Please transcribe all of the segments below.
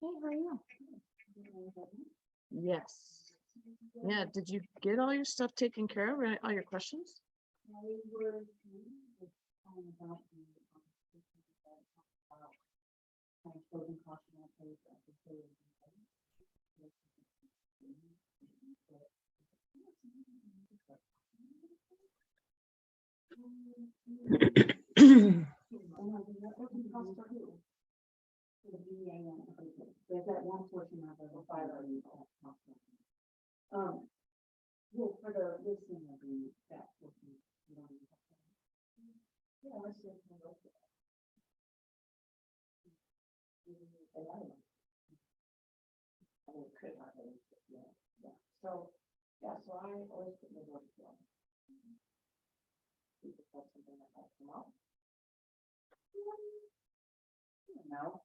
Hey, how are you? Yes. Yeah, did you get all your stuff taken care of? All your questions? There's that one portion of the file that you don't talk about. Well, for the listening agreement, that portion, you don't even talk about. Yeah, let's just go for that. I mean, could not really, yeah, yeah. So, yeah, so I always put my work down. If that's something that might come up. No.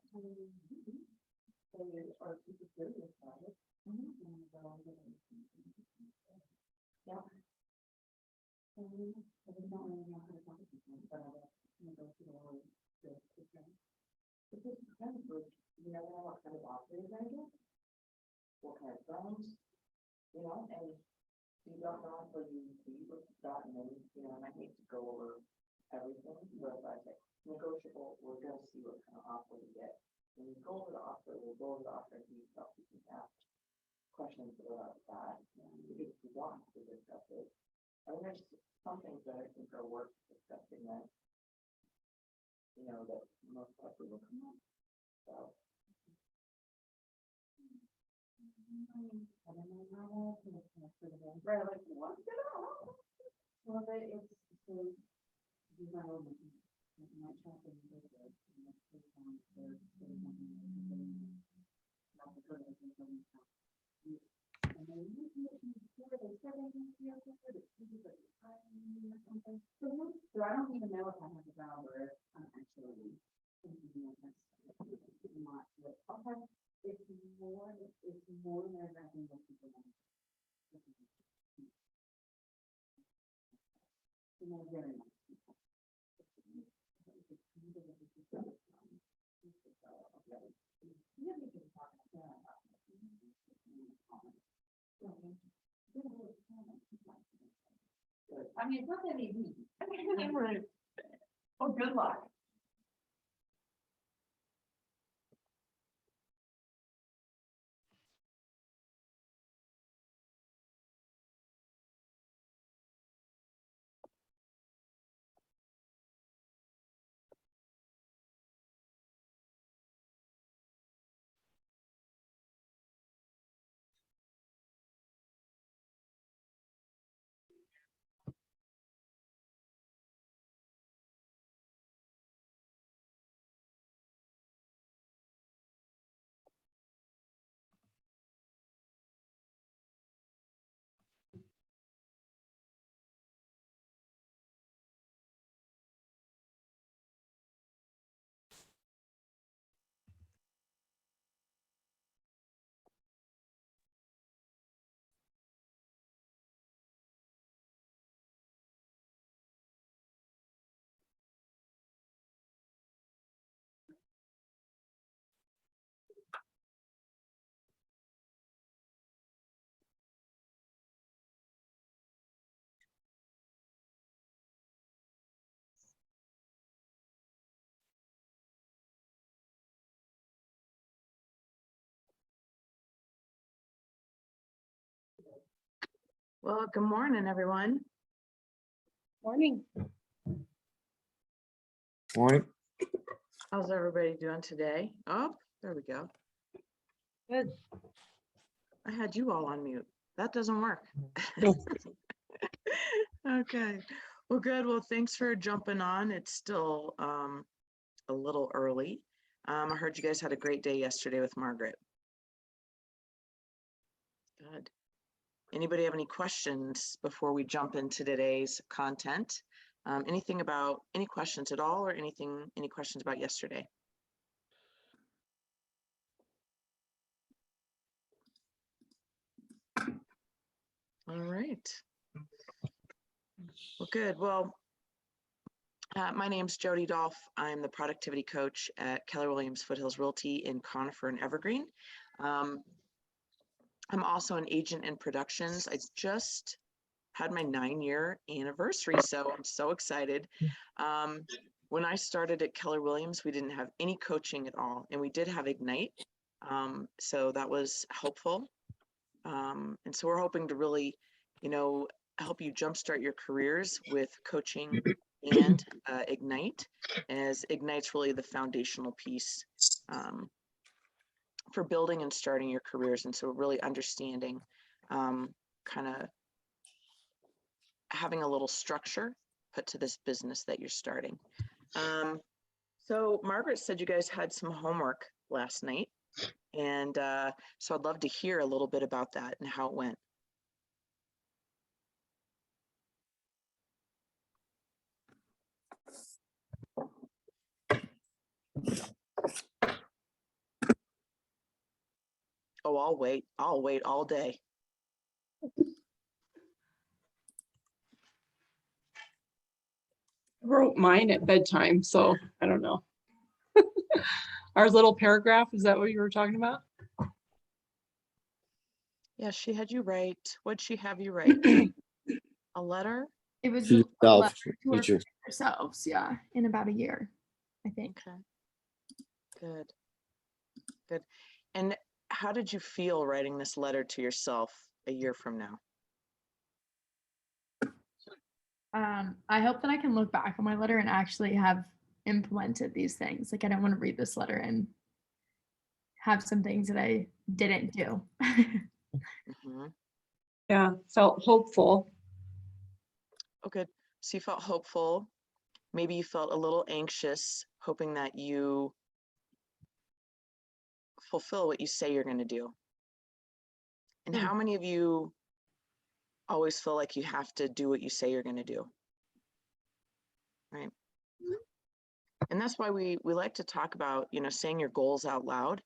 So you are super curious about it. Yeah. I don't really know how to talk to people, but I will go through all of the things. It's just kind of good, you never know what kind of operators I get. What kind of phones, you know, and you don't know until you see what you've got, and then, you know, and I hate to go over everything, but if I say negotiable, we're gonna see what kind of offer we get. When you go over the offer, we'll go over the offer and you can ask questions about that, because if you want to discuss it. I mean, there's some things that I think are worth discussing that, you know, that most likely will come up, so. I don't know how to right, like, what's it all? Well, but it's, so, these are all, my chapter is good, and that's the one, there's and then you can look before they said anything to you, but it's easy, but it's or something. So I don't even know if I have a valve or if I'm actually thinking of this. Not, okay, it's more nerve-wracking than people want. You know, very much. I mean, it's not that easy. Right. Oh, good luck. Well, good morning, everyone. Morning. Morning. How's everybody doing today? Oh, there we go. Good. I had you all on mute. That doesn't work. Okay. Well, good. Well, thanks for jumping on. It's still a little early. I heard you guys had a great day yesterday with Margaret. Good. Anybody have any questions before we jump into today's content? Any questions at all, or any questions about yesterday? All right. Well, good. Well, My name's Jody Dolph. I'm the productivity coach at Keller Williams Foothills Realty in Conifer and Evergreen. I'm also an agent in productions. I just had my 9-year anniversary, so I'm so excited. When I started at Keller Williams, we didn't have any coaching at all, and we did have Ignite, so that was helpful. And so we're hoping to really, help you jumpstart your careers with coaching and Ignite, as Ignite's really the foundational piece for building and starting your careers. And so really understanding kind of having a little structure put to this business that you're starting. So Margaret said you guys had some homework last night. And so I'd love to hear a little bit about that and how it went. Oh, I'll wait all day. I wrote mine at bedtime, so I don't know. Our little paragraph, is that what you were talking about? Yeah, she had you write. What'd she have you write? A letter? It was To a yourself, letter to our future. ourselves, yeah, in about a year, I think. Okay. Good. Good. And how did you feel writing this letter to yourself a year from now? I hope that I can look back on my letter and actually have implemented these things. Like, I don't want to read this letter and have some things that I didn't do. Mhm. Yeah, felt hopeful. Oh, good. So you felt hopeful. Maybe you felt a little anxious, hoping that you fulfill what you say you're going to do. And how many of you always feel like you have to do what you say you're going to do? Right. And that's why we like to talk about, saying your goals out loud,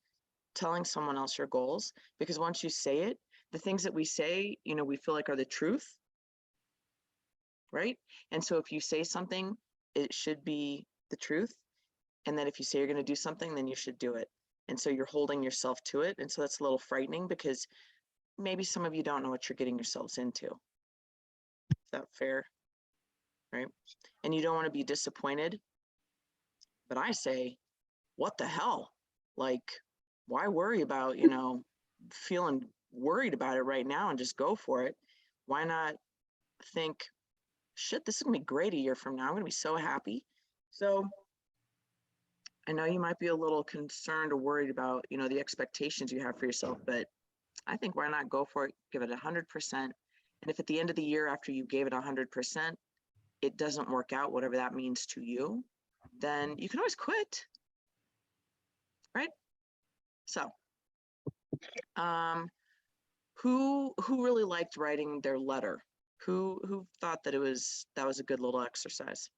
telling someone else your goals, because once you say it, the things that we say, we feel like are the truth. Right. And so if you say something, it should be the truth. And then if you say you're going to do something, then you should do it. And so you're holding yourself to it. And so that's a little frightening, because maybe some of you don't know what you're getting yourselves into. Is that fair? Right. And you don't want to be disappointed. But I say, what the hell? Like, why worry about, feeling worried about it right now and just go for it? Why not think, shit, this is gonna be great a year from now. I'm gonna be so happy. So I know you might be a little concerned or worried about, the expectations you have for yourself, but I think why not go for it, give it 100%. And if at the end of the year, after you gave it 100%, it doesn't work out, whatever that means to you, then you can always quit. Right? So, who really liked writing their letter? Who thought that that was a good little exercise?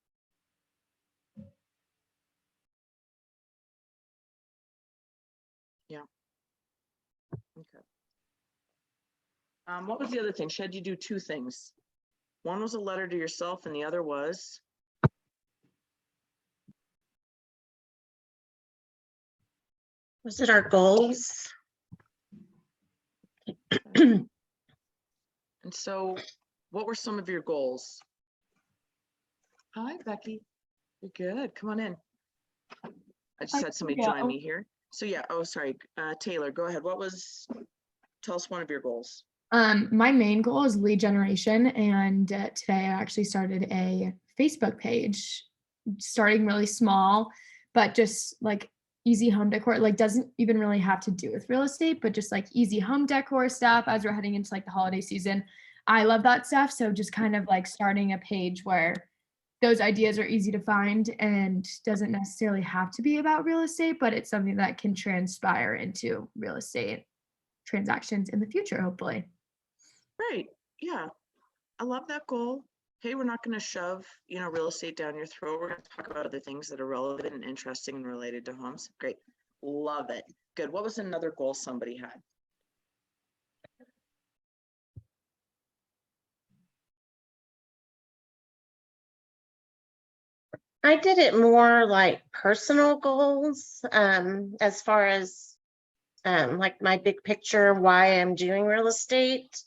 Yeah. Okay. What was the other thing? She had you do two things. One was a letter to yourself, and the other was it our goals? and so what were some of your goals? Hi, Becky. You're good. Come on in. I just had somebody join me here. So yeah, oh, sorry. Taylor, go ahead. Tell us one of your goals. My main goal is lead generation, and today I actually started a Facebook page, starting really small, but just like easy home decor. Like, doesn't even really have to do with real estate, but just like easy home decor stuff as we're heading into like the holiday season. I love that stuff. So just kind of like starting a page where those ideas are easy to find and doesn't necessarily have to be about real estate, but it's something that can transpire into real estate transactions in the future, hopefully. Right. Yeah. I love that goal. Hey, we're not going to shove, real estate down your throat. We're going to talk about other things that are relevant and interesting and related to homes. Great. Love it. Good. What was another goal somebody had? I did it more like personal goals, as far as like my big picture, why I'm doing real estate,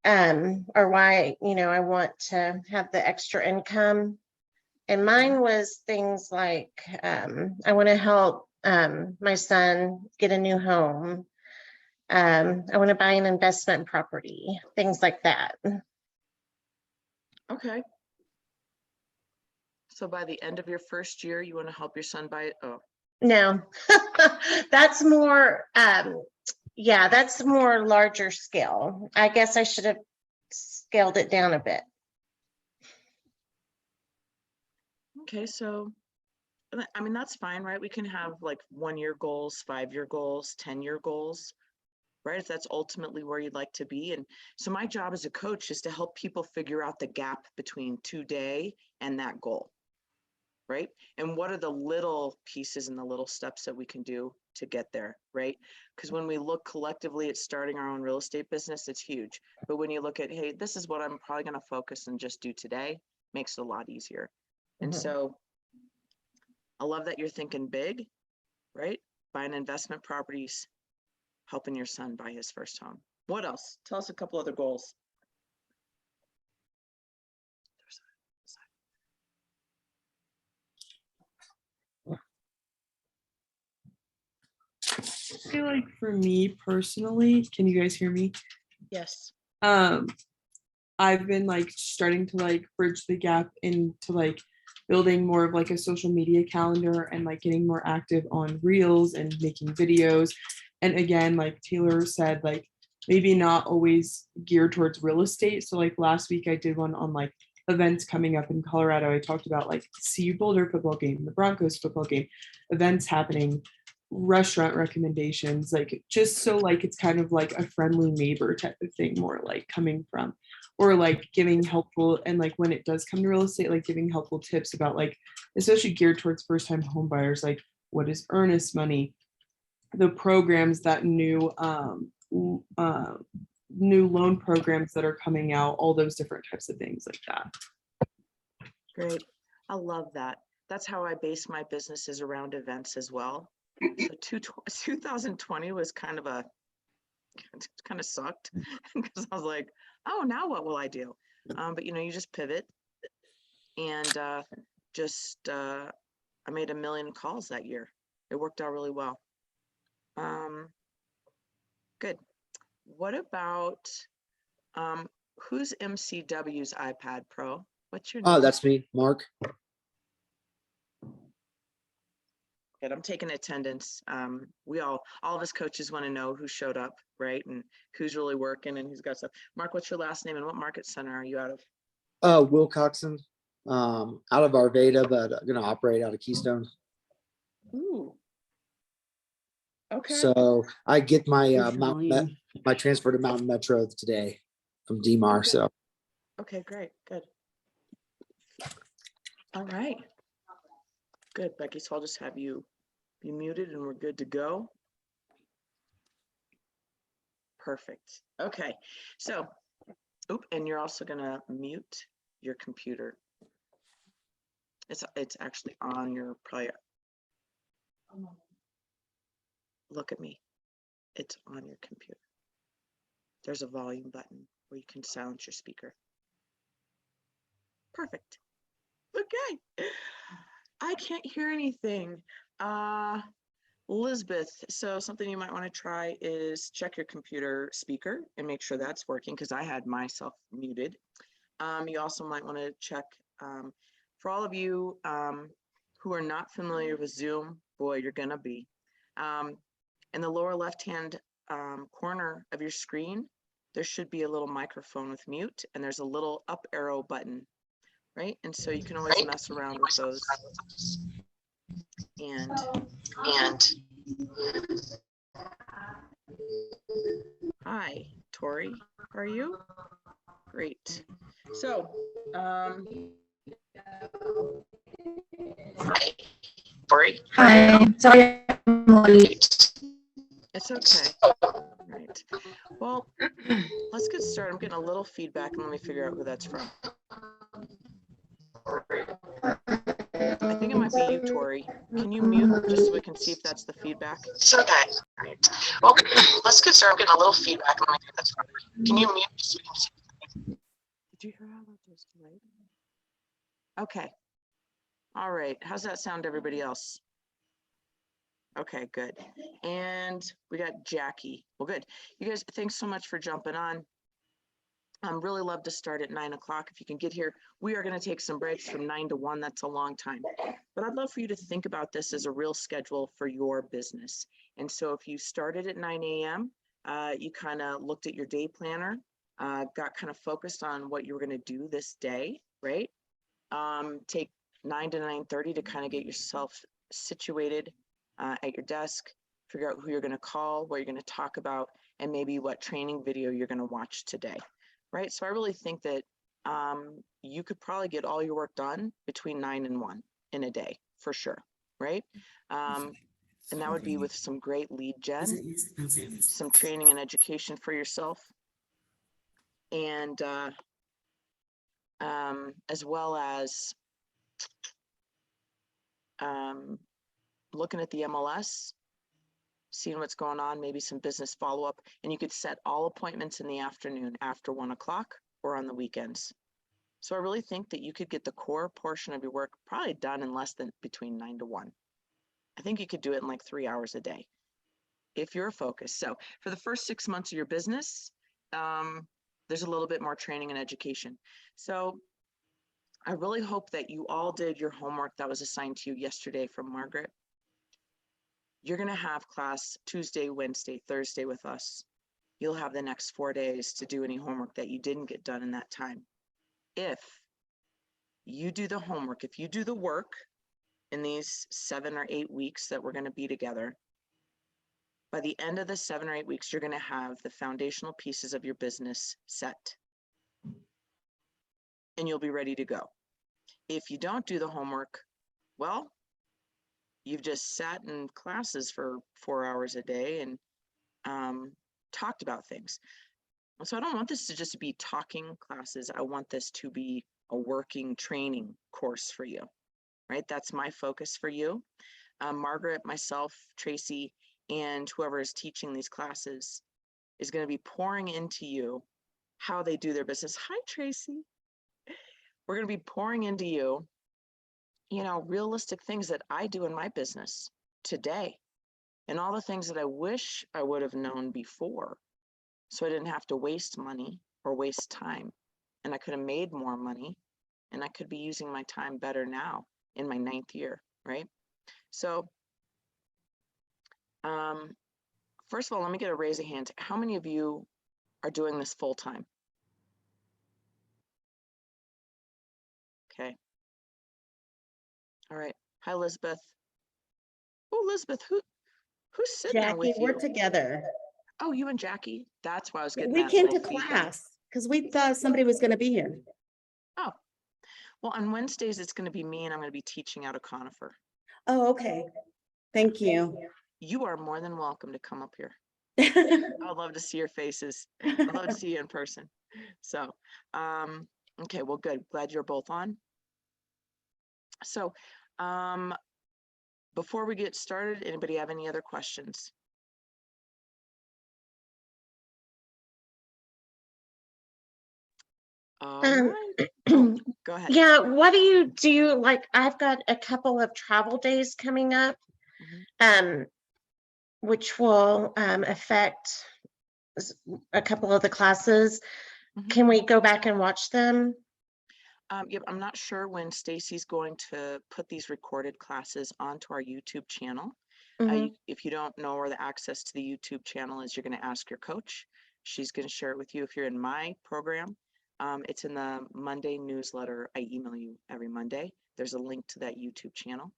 or why, I want to have the extra income. And mine was things like, I want to help my son get a new home. I want to buy an investment property, things like that. Okay. So by the end of your first year, you want to help your son buy it? Oh, No, that's more, yeah, that's more larger scale. I guess I should have scaled it down a bit. okay. So, I mean, that's fine, right? We can have like 1-year goals, 5-year goals, 10-year goals, right? If that's ultimately where you'd like to be. And so my job as a coach is to help people figure out the gap between today and that goal, right? And what are the little pieces and the little steps that we can do to get there, right? Because when we look collectively at starting our own real estate business, it's huge. But when you look at, hey, this is what I'm probably going to focus and just do today, makes it a lot easier. And Mhm. so I love that you're thinking big, right? Buying investment properties, helping your son buy his first home. What else? Tell us a couple other goals. I feel like for me personally, can you guys hear me? Yes. I've been like starting to like bridge the gap into like building more of like a social media calendar and like getting more active on reels and making videos. And again, like Taylor said, like maybe not always geared towards real estate. So like last week I did one on like events coming up in Colorado. I talked about like CU Boulder football game, the Broncos football game, events happening, restaurant recommendations, like just so like it's kind of like a friendly neighbor type of thing, more like coming from, or like giving helpful, and like when it does come to real estate, like giving helpful tips about like, especially geared towards first time home buyers, like what is earnest money, the programs that new loan programs that are coming out, all those different types of things like that. Great. I love that. That's how I base my businesses around events as well. So 2020 was kind of sucked because I was like, oh, now what will I do? But you just pivot and I made 1 million calls that year. It worked out really well. Good. What about who's MCW's iPad Pro? What's your name? Oh, that's me, Mark. Good. I'm taking attendance. All of us coaches want to know who showed up, right? And who's really working and who's got stuff. Mark, what's your last name and what market center are you out of? Wilcoxon, out of Arvada, but I'm gonna operate out of Keystone. Ooh. Okay. So I get my Charlene. my transfer to Mountain Metro today from DMAR. Okay. So Okay, great. Good. All right. Good, Becky. So I'll just have you be muted and we're good to go. Perfect. Okay. So, and you're also gonna mute your computer. It's actually on your probably. Look at me. It's on your computer. There's a volume button where you can silence your speaker. Perfect. Okay. I can't hear anything. Elizabeth, so something you might want to try is check your computer speaker and make sure that's working because I had myself muted. You also might want to check for all of you who are not familiar with Zoom, boy, you're gonna be. In the lower left-hand corner of your screen, there should be a little microphone with mute and there's a little up arrow button, right? And so you can always mess around with those. And hi, Tori, how are you? Great. So, Hi, sorry I'm late. it's okay. All right. Well, let's get started. I'm getting a little feedback and let me figure out who that's from. might be you, Tori. Can you mute just so we can see if that's the feedback? Okay. Right. Well, let's get started. I'm getting a little feedback. Let me do this. Can you mute just so we can see? Did you hear how that just delayed? Okay. All right. How's that sound to everybody else? Okay, good. And we got Jackie. Well, good. You guys, thanks so much for jumping on. Really love to start at 9 o'clock. If you can get here, we are going to take some breaks from 9 to 1. That's a long time. But I'd love for you to think about this as a real schedule for your business. And so if you started at 9 a.m., you kind of looked at your day planner, got kind of focused on what you were going to do this day, right? Take 9 to 9:30 to kind of get yourself situated at your desk, figure out who you're going to call, what you're going to talk about, and maybe what training video you're going to watch today. Right. So I really think that you could probably get all your work done between 9 and 1 in a day for sure. Right. And that would be with some great lead gen, some training and education for yourself, and as well as looking at the MLS, seeing what's going on, maybe some business follow-up, and you could set all appointments in the afternoon after 1 o'clock or on the weekends. So I really think that you could get the core portion of your work probably done in less than between 9 to 1. I think you could do it in like 3 hours a day if you're focused. So for the first 6 months of your business, there's a little bit more training and education. So I really hope that you all did your homework that was assigned to you yesterday from Margaret. You're going to have class Tuesday, Wednesday, Thursday with us. You'll have the next 4 days to do any homework that you didn't get done in that time. If you do the homework, if you do the work in these 7 or 8 weeks that we're going to be together, by the end of the 7 or 8 weeks, you're going to have the foundational pieces of your business set. And you'll be ready to go. If you don't do the homework, well, you've just sat in classes for 4 hours a day and talked about things. So I don't want this to just be talking classes. I want this to be a working training course for you, right? That's my focus for you. Margaret, myself, Tracy, and whoever is teaching these classes is going to be pouring into you how they do their business. Hi, Tracy. We're going to be pouring into you, realistic things that I do in my business today and all the things that I wish I would have known before. So I didn't have to waste money or waste time, and I could have made more money, and I could be using my time better now in my 9th year, right? So first of all, let me get a raise of hands. How many of you are doing this full time? Okay. All right. Hi, Elizabeth. Oh, Elizabeth, who's sitting there Jackie, with we're you? together. Oh, you and Jackie. That's why I was getting We that came to little feedback. class because we thought somebody was going to be here. Oh, well, on Wednesdays, it's going to be me, and I'm going to be teaching out of Conifer. Oh, okay. Thank you. You are more than welcome to come up here. I'd love to see your faces. I'd love to see you in person. So, okay, well, good. Glad you're both on. So, before we get started, anybody have any other questions? All right. Oh, go ahead. Yeah, what do you do? Like, I've got a couple of travel days coming up, which will affect a couple of the classes. Mhm. Can we go back and watch them? Yep, I'm not sure when Stacy's going to put these recorded classes onto our YouTube channel. If you don't know where the access to the YouTube channel is, you're going to ask your coach. She's going to share it with you. If you're in my program, it's in the Monday newsletter. I email you every Monday. There's a link to that YouTube channel.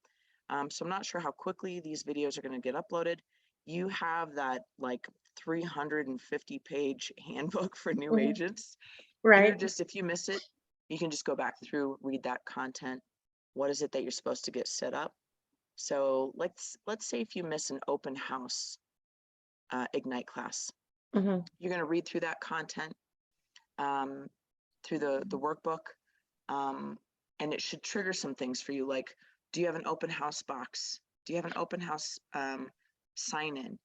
So I'm not sure how quickly these videos are going to get uploaded. You have that like 350-page handbook for new agents. Right. If you miss it, you can just go back through, read that content. What is it that you're supposed to get set up? So let's say if you miss an open house Ignite class, you're going to read through that content through the workbook, and it should trigger some things for you, like Do you have an open house box? Do you have an open house sign in?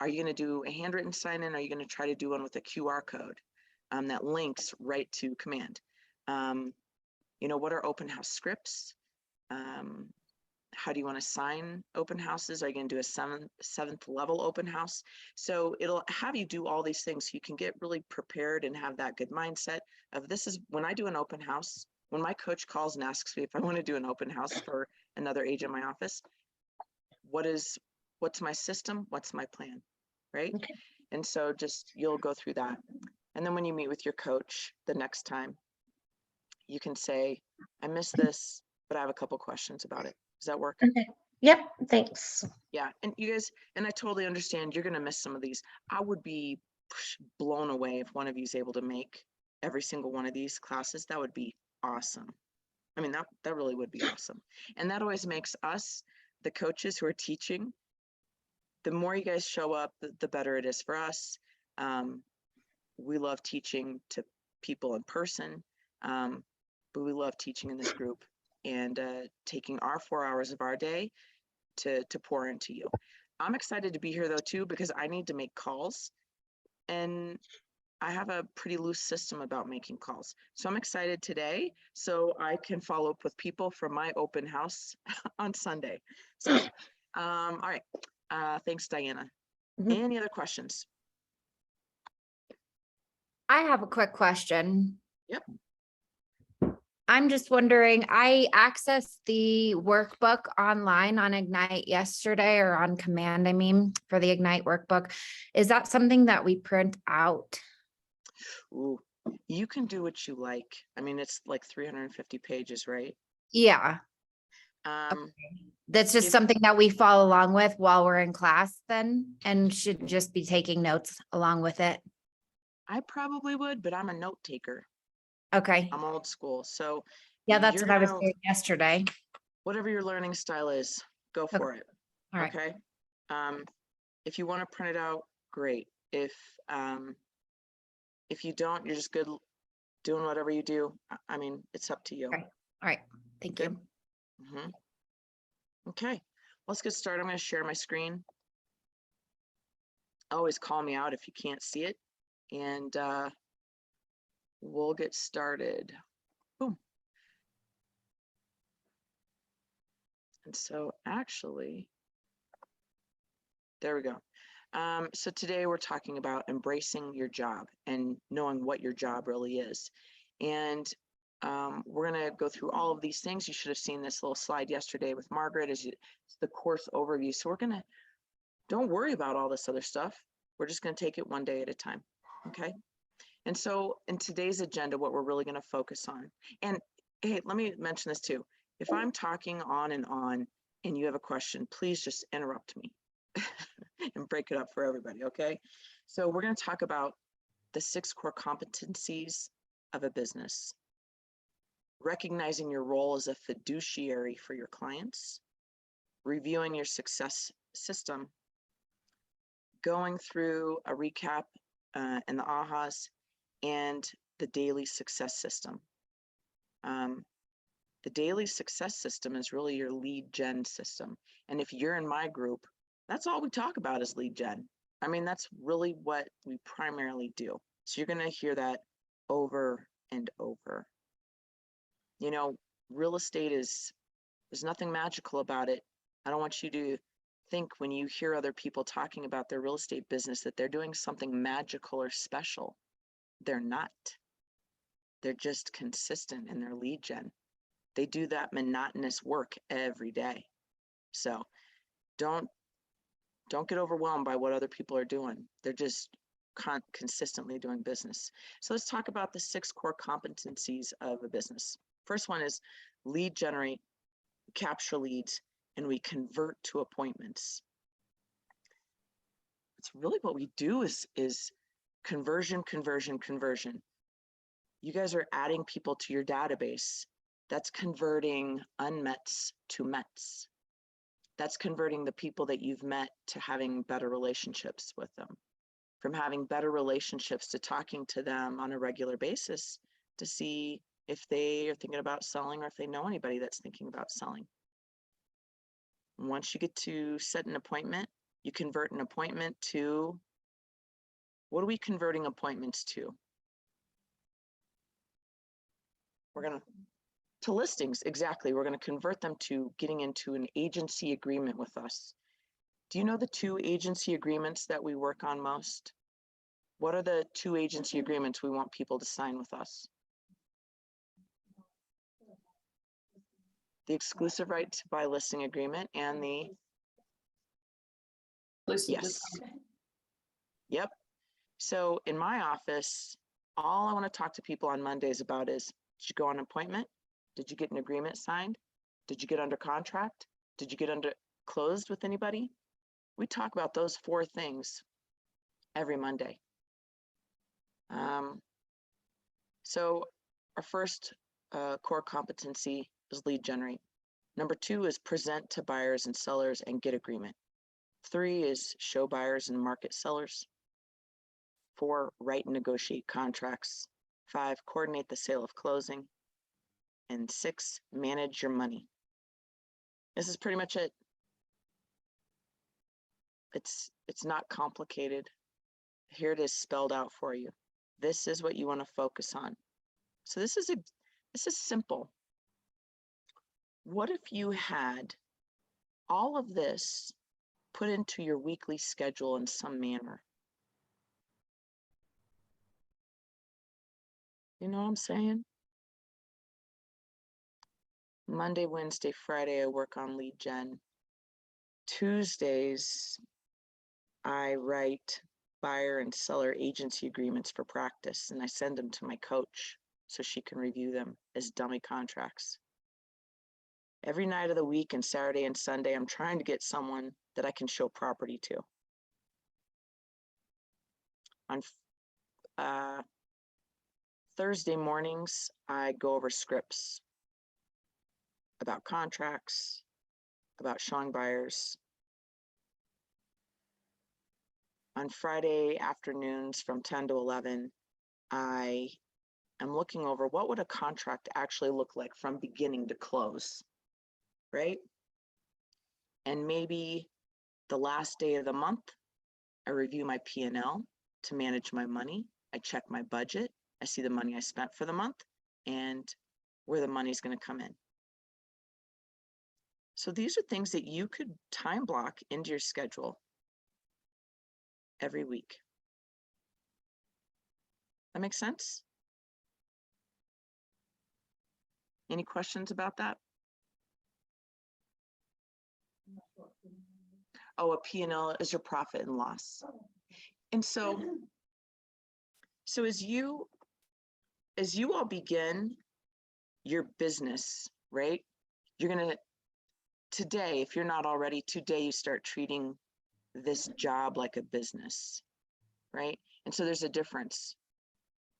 Are you going to do a handwritten sign in? Or are you going to try to do one with a QR code that links right to command? You know, what are open house scripts? How do you want to sign open houses? Are you going to do a seventh level open house? So it'll have you do all these things so you can get really prepared and have that good mindset of, this is when I do an open house, when my coach calls and asks me if I want to do an open house for another agent in my office, what's my system? What's my plan? Right? Okay. And so just, you'll go through that. And then when you meet with your coach the next time, you can say, I missed this, but I have a couple questions about it. Does that work? Okay. Yep, thanks. Yeah, and you guys, and I totally understand you're gonna miss some of these. I would be blown away if one of you is able to make every single one of these classes. That would be awesome. I mean, that really would be awesome. And that always makes us, the coaches who are teaching, the more you guys show up, the better it is for us. We love teaching to people in person, but we love teaching in this group and taking our 4 hours of our day to pour into you. I'm excited to be here though too, because I need to make calls, and I have a pretty loose system about making calls. So I'm excited today so I can follow up with people from my open house on Sunday. So, all right. Thanks, Diana. Mhm. Any other questions? I have a quick question. Yep. I'm just wondering, I accessed the workbook online on Ignite yesterday, or on command, I mean, for the Ignite workbook. Is that something that we print out? Ooh, you can do what you like. I mean, it's like 350 pages, right? Yeah, that's just if- something that we follow along with while we're in class then, and should just be taking notes along with it. I probably would, but I'm a note taker. Okay. I'm old school. So Yeah, that's you're what I was gonna- doing yesterday. whatever your learning style is, go Okay. for it. All right. Okay. If you want to print it out, great. If you don't, you're just good doing whatever you do. I mean, it's up to you. Okay. All right. Thank you. Mhm. Okay, let's get started. I'm going to share my screen. Always call me out if you can't see it, and we'll get started. Boom. And so actually, there we go. So today we're talking about embracing your job and knowing what your job really is. And we're going to go through all of these things. You should have seen this little slide yesterday with Margaret. It's the course overview. So we're going to, don't worry about all this other stuff. We're just going to take it one day at a time. Okay. And so in today's agenda, what we're really going to focus on, and hey, let me mention this too. If I'm talking on and you have a question, please just interrupt me and break it up for everybody. Okay. So we're going to talk about the 6 core competencies of a business. Recognizing your role as a fiduciary for your clients, reviewing your success system, going through a recap and the ahas, and the daily success system. The daily success system is really your lead gen system. And if you're in my group, that's all we talk about is lead gen. I mean, that's really what we primarily do. So you're going to hear that over and over. You know, real estate there's nothing magical about it. I don't want you to think when you hear other people talking about their real estate business that they're doing something magical or special. They're not. They're just consistent in their lead gen. They do that monotonous work every day. So don't get overwhelmed by what other people are doing. They're just consistently doing business. So let's talk about the 6 core competencies of a business. First one is lead generate, capture leads, and we convert to appointments. It's really what we do is conversion, conversion, conversion. You guys are adding people to your database. That's converting unmets to mets. That's converting the people that you've met to having better relationships with them. From having better relationships to talking to them on a regular basis to see if they are thinking about selling or if they know anybody that's thinking about selling. Once you get to set an appointment, you convert an appointment to, what are we converting appointments to? We're gonna, to listings, exactly. We're gonna convert them to getting into an agency agreement with us. Do you know the 2 agency agreements that we work on most? What are the 2 agency agreements we want people to sign with us? The exclusive right to buy listing agreement and the, yes. Yep. So in my office, all I want to talk to people on Mondays about is, did you go on an appointment? Did you get an agreement signed? Did you get under contract? Did you get under closed with anybody? We talk about those 4 things every Monday. So our first core competency is lead generate. Number 2 is present to buyers and sellers and get agreement. 3 is show buyers and market sellers. 4, write and negotiate contracts. 5, coordinate the sale of closing. And 6, manage your money. This is pretty much it. It's not complicated. Here it is spelled out for you. This is what you want to focus on. So this is simple. What if you had all of this put into your weekly schedule in some manner? You know what I'm saying? Monday, Wednesday, Friday, I work on lead gen. Tuesdays, I write buyer and seller agency agreements for practice, and I send them to my coach so she can review them as dummy contracts. Every night of the week and Saturday and Sunday, I'm trying to get someone that I can show property to. On Thursday mornings, I go over scripts about contracts, about showing buyers. On Friday afternoons from 10 to 11, I am looking over what would a contract actually look like from beginning to close, right? And maybe the last day of the month, I review my P&L to manage my money. I check my budget. I see the money I spent for the month and where the money's going to come in. So these are things that you could time block into your schedule every week. That makes sense? Any questions about that? Oh, a P&L is your profit and loss. And so as you all begin your business, right? You're going to, today, if you're not already, today you start treating this job like a business, right? And so there's a difference.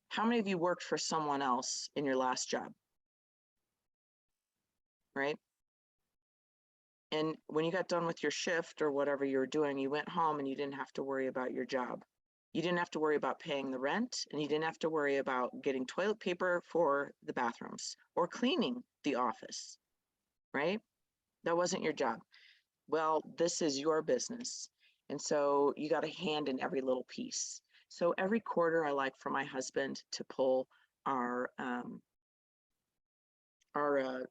How many of you worked for someone else in your last job? Right? And when you got done with your shift or whatever you were doing, you went home and you didn't have to worry about your job. You didn't have to worry about paying the rent, and you didn't have to worry about getting toilet paper for the bathrooms or cleaning the office, right? That wasn't your job. Well, this is your business. And so you got a hand in every little piece. So every quarter I like for my husband to pull our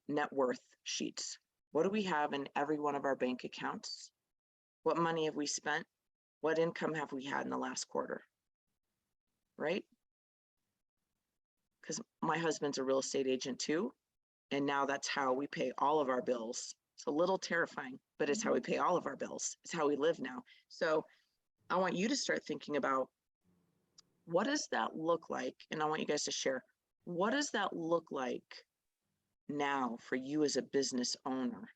net worth sheets. What do we have in every one of our bank accounts? What money have we spent? What income have we had in the last quarter? Right? Because my husband's a real estate agent too. And now that's how we pay all of our bills. It's a little terrifying, but it's how we pay all of our bills. It's how we live now. So I want you to start thinking about, what does that look like? And I want you guys to share, what does that look like now for you as a business owner?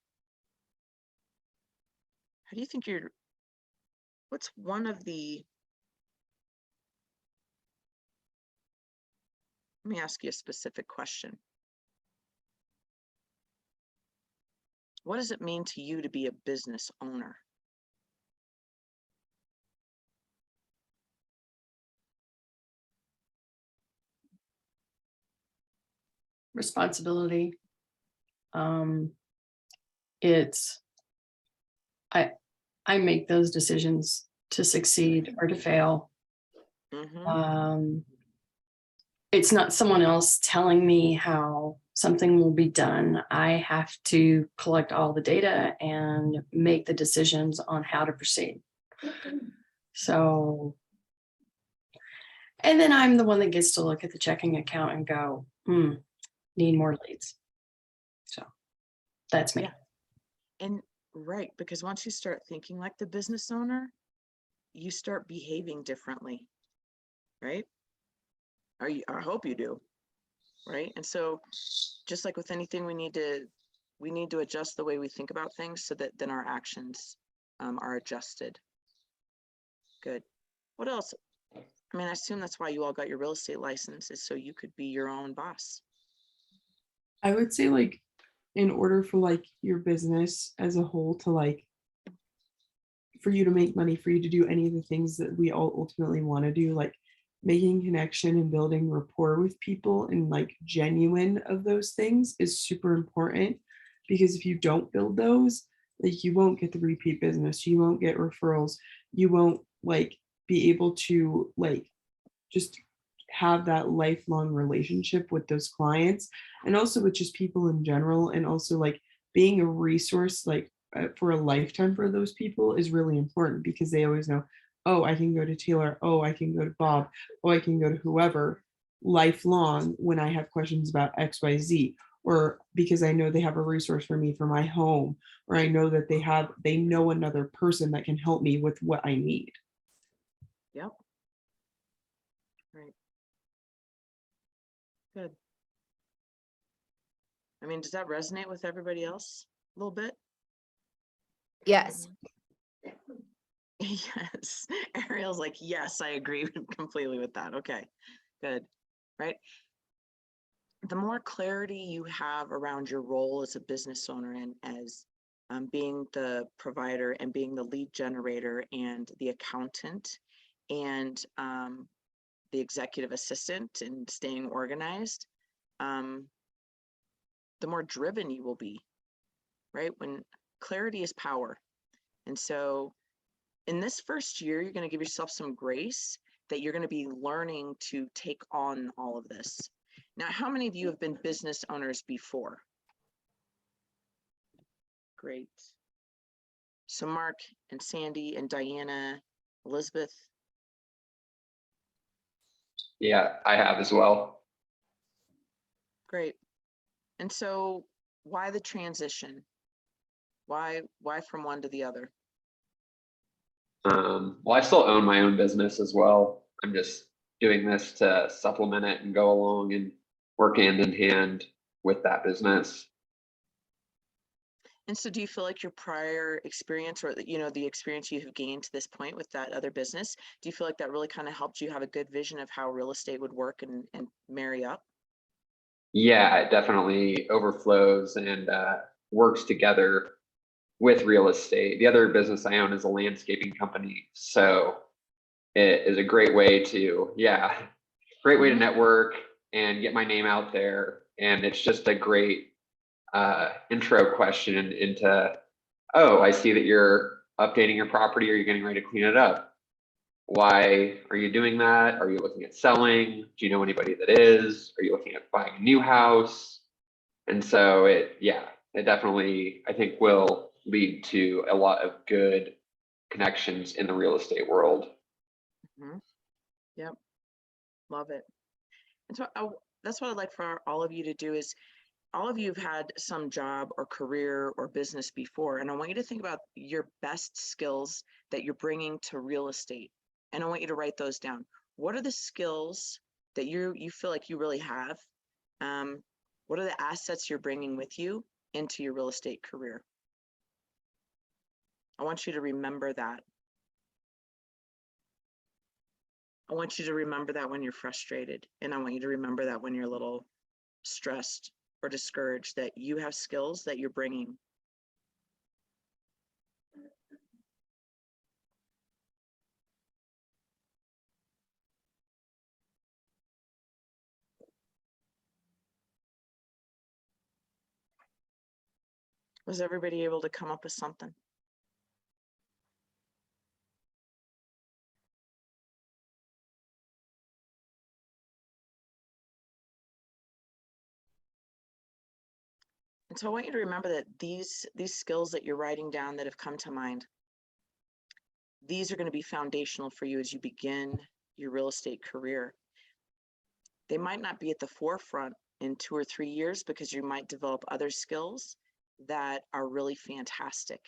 How do you think what's one of the, let me ask you a specific question. What does it mean to you to be a business owner? Responsibility. It's I make those decisions to succeed or to fail. Mhm. It's not someone else telling me how something will be done. I have to collect all the data and make the decisions on how to proceed. So, and then I'm the one that gets to look at the checking account and go, need more leads. So that's me. Yeah. And right, because once you start thinking like the business owner, you start behaving differently, right? I hope you do, right? And so just like with anything, we need to adjust the way we think about things so that then our actions are adjusted. Good. What else? I mean, I assume that's why you all got your real estate license, is so you could be your own boss. I would say like in order for like your business as a whole to like for you to make money, for you to do any of the things that we all ultimately want to do, like making connection and building rapport with people and like genuine of those things is super important, because if you don't build those, like you won't get the repeat business, you won't get referrals, you won't like be able to like just have that lifelong relationship with those clients, and also with just people in general, and also like being a resource like for a lifetime for those people is really important, because they always know, oh, I can go to Taylor, oh, I can go to Bob, oh, I can go to whoever lifelong when I have questions about XYZ, or because I know they have a resource for me for my home, or I know that they know another person that can help me with what I need. Yep. Right. Good. I mean, does that resonate with everybody else a little bit? Yes. Yes. Ariel's like, yes, I agree completely with that. Okay, good. Right. The more clarity you have around your role as a business owner and as being the provider and being the lead generator and the accountant and the executive assistant and staying organized, the more driven you will be, right? When clarity is power. And so in this first year, you're going to give yourself some grace that you're going to be learning to take on all of this. Now, how many of you have been business owners before? Great. So Mark and Sandy and Diana, Elizabeth. Yeah, I have as well. Great. And so why the transition? Why from one to the other? Well, I still own my own business as well. I'm just doing this to supplement it and go along and work hand in hand with that business. And so do you feel like your prior experience or the experience you have gained to this point with that other business, do you feel like that really kind of helped you have a good vision of how real estate would work and marry up? Yeah, it definitely overflows and works together with real estate. The other business I own is a landscaping company. So it is a great way to, great way to network and get my name out there. And it's just a great intro question into, oh, I see that you're updating your property. Are you getting ready to clean it up? Why are you doing that? Are you looking at selling? Do you know anybody that is? Are you looking at buying a new house? And so it definitely, I think, will lead to a lot of good connections in the real estate world. Yep. Love it. And so that's what I'd like for all of you to do is, all of you have had some job or career or business before, and I want you to think about your best skills that you're bringing to real estate. And I want you to write those down. What are the skills that you feel like you really have? What are the assets you're bringing with you into your real estate career? I want you to remember that. I want you to remember that when you're frustrated, and I want you to remember that when you're a little stressed or discouraged, that you have skills that you're bringing. Was everybody able to come up with something? And so I want you to remember that these skills that you're writing down that have come to mind, these are going to be foundational for you as you begin your real estate career. They might not be at the forefront in 2 or 3 years because you might develop other skills that are really fantastic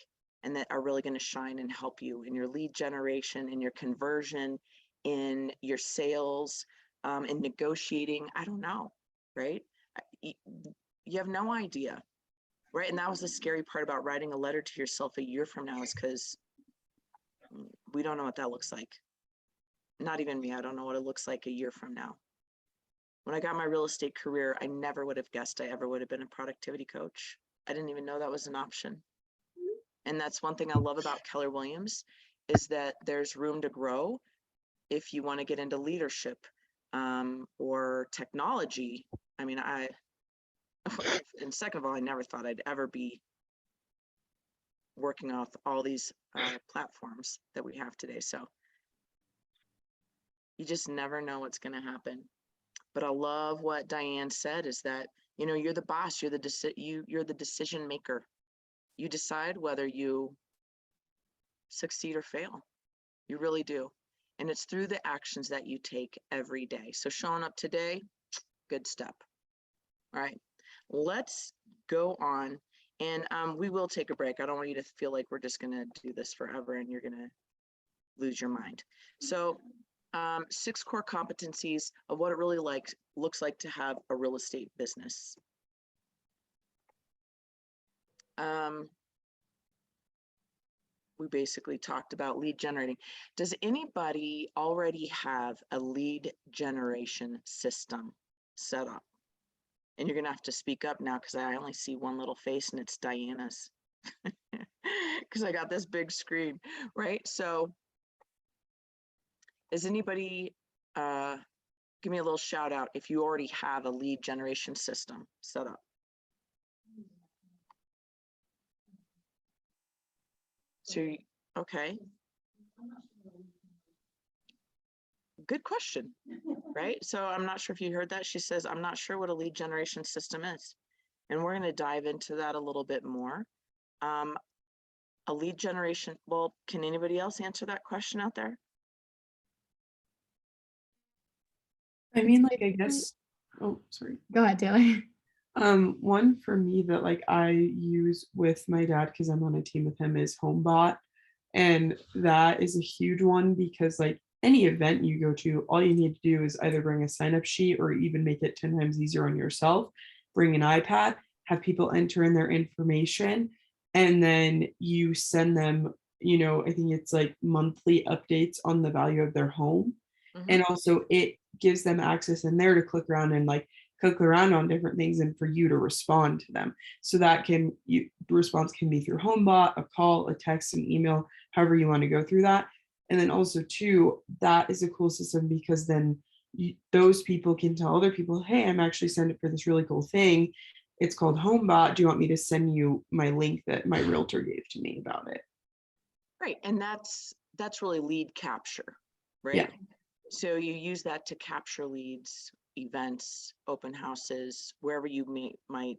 and that are really going to shine and help you in your lead generation, in your conversion, in your sales, in negotiating. I don't know, right? You have no idea, right? And that was the scary part about writing a letter to yourself a year from now, is because we don't know what that looks like. Not even me. I don't know what it looks like a year from now. When I got my real estate career, I never would have guessed I ever would have been a productivity coach. I didn't even know that was an option. And that's one thing I love about Keller Williams, is that there's room to grow if you want to get into leadership or technology. I mean, and second of all, I never thought I'd ever be working off all these platforms that we have today. So you just never know what's going to happen. But I love what Diane said, is that, you know, you're the boss, you're the decision maker. You decide whether you succeed or fail. You really do. And it's through the actions that you take every day. So showing up today, good step. All right, let's go on. And we will take a break. I don't want you to feel like we're just going to do this forever and you're going to lose your mind. So 6 core competencies of what it really looks like to have a real estate business. We basically talked about lead generating. Does anybody already have a lead generation system set up? And you're gonna have to speak up now because I only see one little face and it's Diana's. Because I got this big screen, right? So is anybody, give me a little shout out if you already have a lead generation system set up. So, okay. Good question, right? So I'm not sure if you heard that. She says, I'm not sure what a lead generation system is. And we're going to dive into that a little bit more. A lead generation, well, can anybody else answer that question out there? I mean, like, I guess, oh, sorry. Go ahead, Taylor. One for me that like I use with my dad because I'm on a team with him is HomeBot. And that is a huge one because like any event you go to, all you need to do is either bring a sign up sheet or even make it 10 times easier on yourself. Bring an iPad, have people enter in their information, and then you send them, you know, I think it's like monthly updates on the value of their home. And also it gives them access in there to click around and like click around on different things and for you to respond to them. So that the response can be through HomeBot, a call, a text, an email, however you want to go through that. And then also too, that is a cool system because then those people can tell other people, hey, I'm actually signed up for this really cool thing. It's called HomeBot. Do you want me to send you my link that my realtor gave to me about it? Right, and that's really lead capture, right? Yeah. So you use that to capture leads, events, open houses, wherever you might,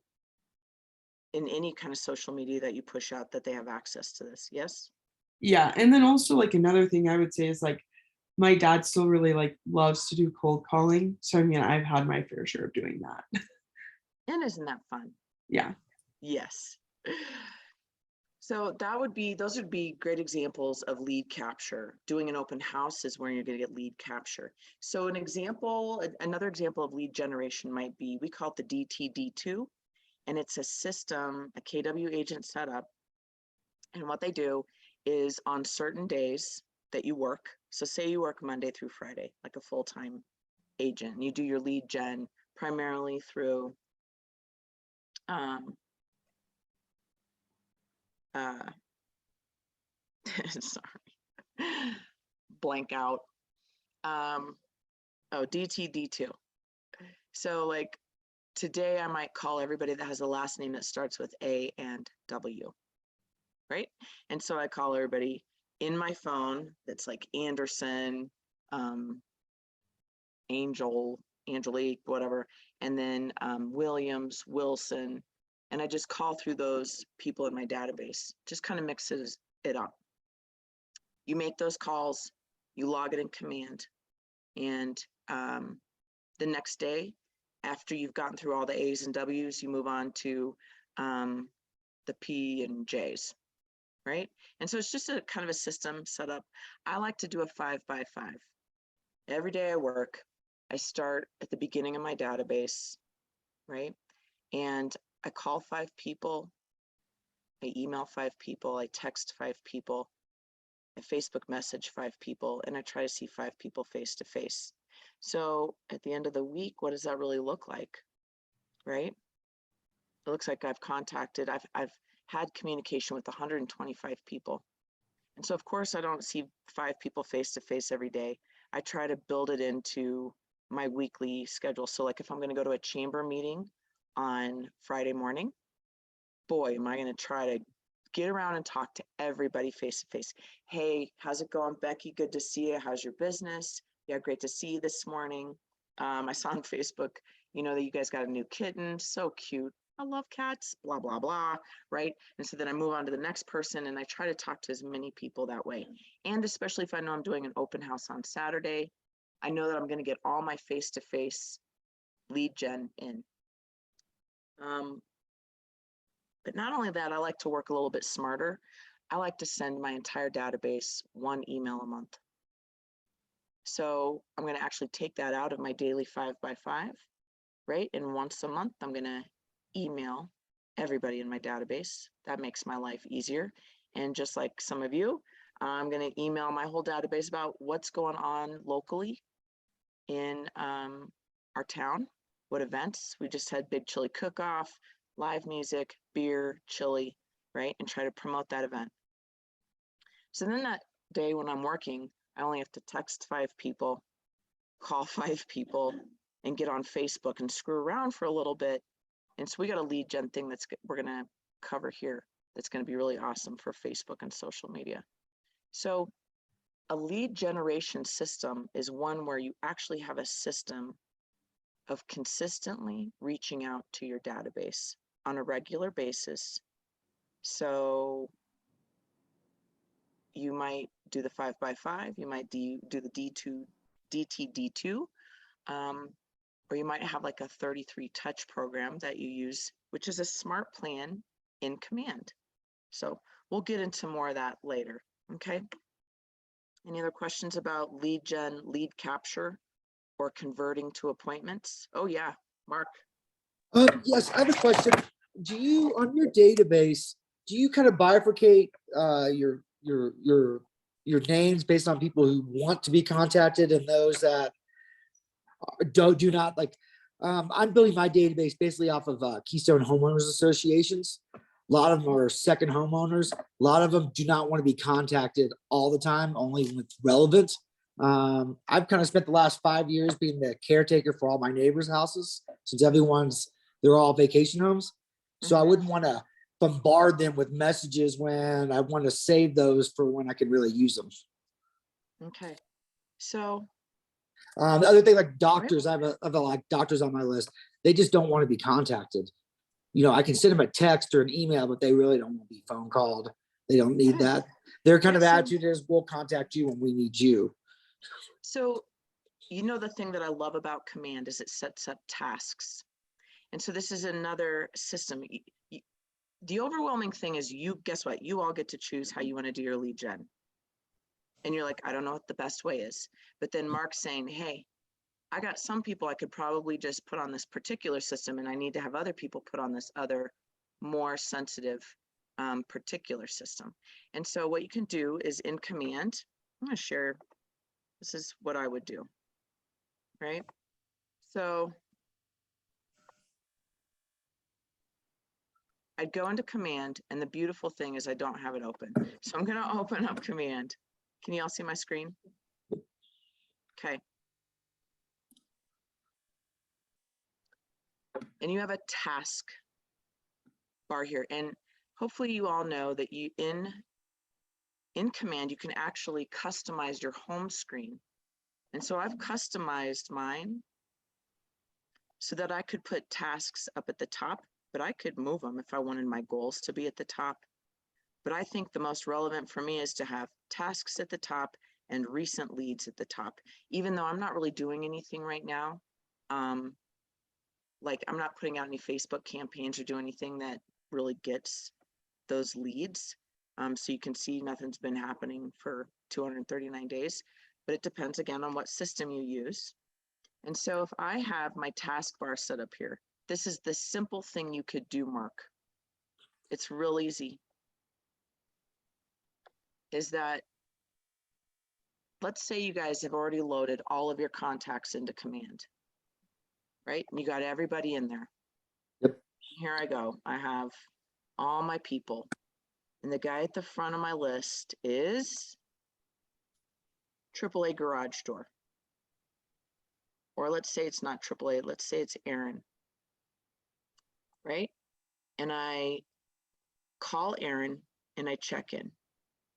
in any kind of social media that you push out, that they have access to this. Yes? Yeah. And then also like another thing I would say is like my dad still really like loves to do cold calling. So I mean, I've had my fair share of doing that. And isn't that fun? Yeah. Yes. So those would be great examples of lead capture. Doing an open house is where you're going to get lead capture. So another example of lead generation might be, we call it the DTD2, and it's a system, a KW agent setup. And what they do is on certain days that you work, so say you work Monday through Friday, like a full-time agent, and you do your lead gen primarily through sorry, blank out. DTD2. So like today I might call everybody that has a last name that starts with A and W, right? And so I call everybody in my phone that's like Anderson, Angelique, whatever, and then Williams, Wilson, and I just call through those people in my database, just kind of mixes it up. You make those calls, you log it in Command, and the next day, after you've gotten through all the A's and W's, you move on to the P and J's, right? And so it's just a kind of a system set up. I like to do a 5x5. Every day I work, I start at the beginning of my database, right? And I call 5 people, I email 5 people, I text 5 people, I Facebook message 5 people, and I try to see 5 people face to face. So at the end of the week, what does that really look like, right? It looks like I've had communication with 125 people. And so of course I don't see 5 people face to face every day. I try to build it into my weekly schedule. So like if I'm going to go to a chamber meeting on Friday morning, boy, am I going to try to get around and talk to everybody face to face. Hey, how's it going, Becky? Good to see you. How's your business? Yeah, great to see you this morning. I saw on Facebook, you know, that you guys got a new kitten. So cute. I love cats, blah, blah, blah, right? And so then I move on to the next person and I try to talk to as many people that way. And especially if I know I'm doing an open house on Saturday, I know that I'm going to get all my face-to-face lead gen in. But not only that, I like to work a little bit smarter. I like to send my entire database 1 email a month. So I'm going to actually take that out of my daily 5x5, right? And once a month, I'm going to email everybody in my database. That makes my life easier. And just like some of you, I'm going to email my whole database about what's going on locally in our town, what events. We just had Big Chili Cook-Off, live music, beer, chili, right? And try to promote that event. So then that day when I'm working, I only have to text 5 people, call 5 people, and get on Facebook and screw around for a little bit. And so we got a lead gen thing we're going to cover here that's going to be really awesome for Facebook and social media. So a lead generation system is one where you actually have a system of consistently reaching out to your database on a regular basis. So you might do the 5x5, you might do the DTD2, or you might have like a 33 touch program that you use, which is a smart plan in Command. So we'll get into more of that later, okay? Any other questions about lead gen, lead capture, or converting to appointments? Oh yeah, Mark. Yes, I have a question. Do you, on your database, do you kind of bifurcate your names based on people who want to be contacted and those that do not like? I'm building my database basically off of Keystone Homeowners Associations. A lot of them are second homeowners. A lot of them do not want to be contacted all the time, only when it's relevant. I've kind of spent the last 5 years being the caretaker for all my neighbors' houses, since they're all vacation homes. So I wouldn't want to bombard them with messages when I want to save those for when I can really use them. Okay, so The other thing, like doctors, I have like doctors on my list. They just don't want to be contacted. You know, I can send them a text or an email, but they really don't want to be phone called. They don't need that. Their kind of attitude is, we'll contact you when we need you. So, you know, the thing that I love about Command is it sets up tasks. And so this is another system. The overwhelming thing is guess what? You all get to choose how you want to do your lead gen. And you're like, I don't know what the best way is. But then Mark's saying, hey, I got some people I could probably just put on this particular system, and I need to have other people put on this other more sensitive particular system. And so what you can do is in Command, I'm going to share, this is what I would do, right? So I'd go into Command, and the beautiful thing is I don't have it open. So I'm going to open up Command. Can you all see my screen? Okay. And you have a task bar here. And hopefully you all know that you in Command, you can actually customize your home screen. And so I've customized mine so that I could put tasks up at the top but I could move them if I wanted my goals to be at the top. But I think the most relevant for me is to have tasks at the top and recent leads at the top, even though I'm not really doing anything right now. Like I'm not putting out any Facebook campaigns or doing anything that really gets those leads. So you can see nothing's been happening for 239 days, but it depends again on what system you use. And so if I have my taskbar set up here, this is the simple thing you could do, Mark. It's real easy. Is that, let's say you guys have already loaded all of your contacts into command, right? And you got everybody in there. Yep. Here I go. I have all my people. And the guy at the front of my list is AAA garage door. Or let's say it's not AAA, let's say it's Aaron, right? And I call Aaron and I check in.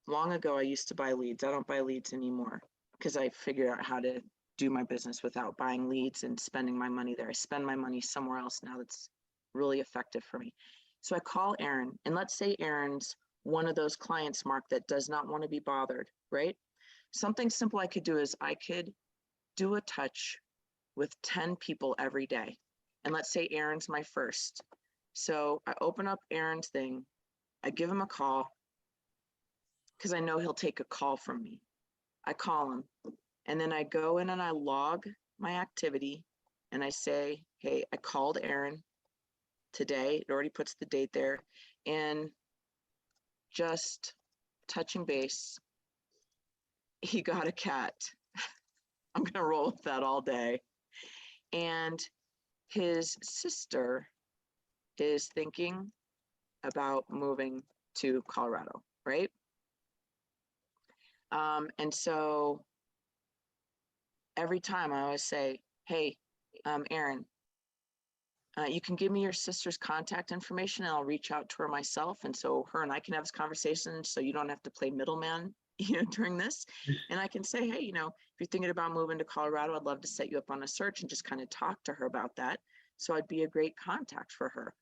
Long ago, I used to buy leads. I don't buy leads anymore because I figured out how to do my business without buying leads and spending my money there. I spend my money somewhere else now that's really effective for me. So I call Aaron, and let's say Aaron's one of those clients, Mark, that does not want to be bothered, right? Something simple I could do is I could do a touch with 10 people every day. And let's say Aaron's my first. So I open up Aaron's thing, I give him a call, because I know he'll take a call from me. I call him, and then I go in and I log my activity, and I say, hey, I called Aaron today. It already puts the date there, and just touching base, he got a cat. I'm gonna roll with that all day. And his sister is thinking about moving to Colorado, right? And so every time I always say, hey, Aaron, you can give me your sister's contact information and I'll reach out to her myself. And so her and I can have this conversation so you don't have to play middleman, during this. And I can say, hey, if you're thinking about moving to Colorado, I'd love to set you up on a search and just kind of talk to her about that. So I'd be a great contact for her.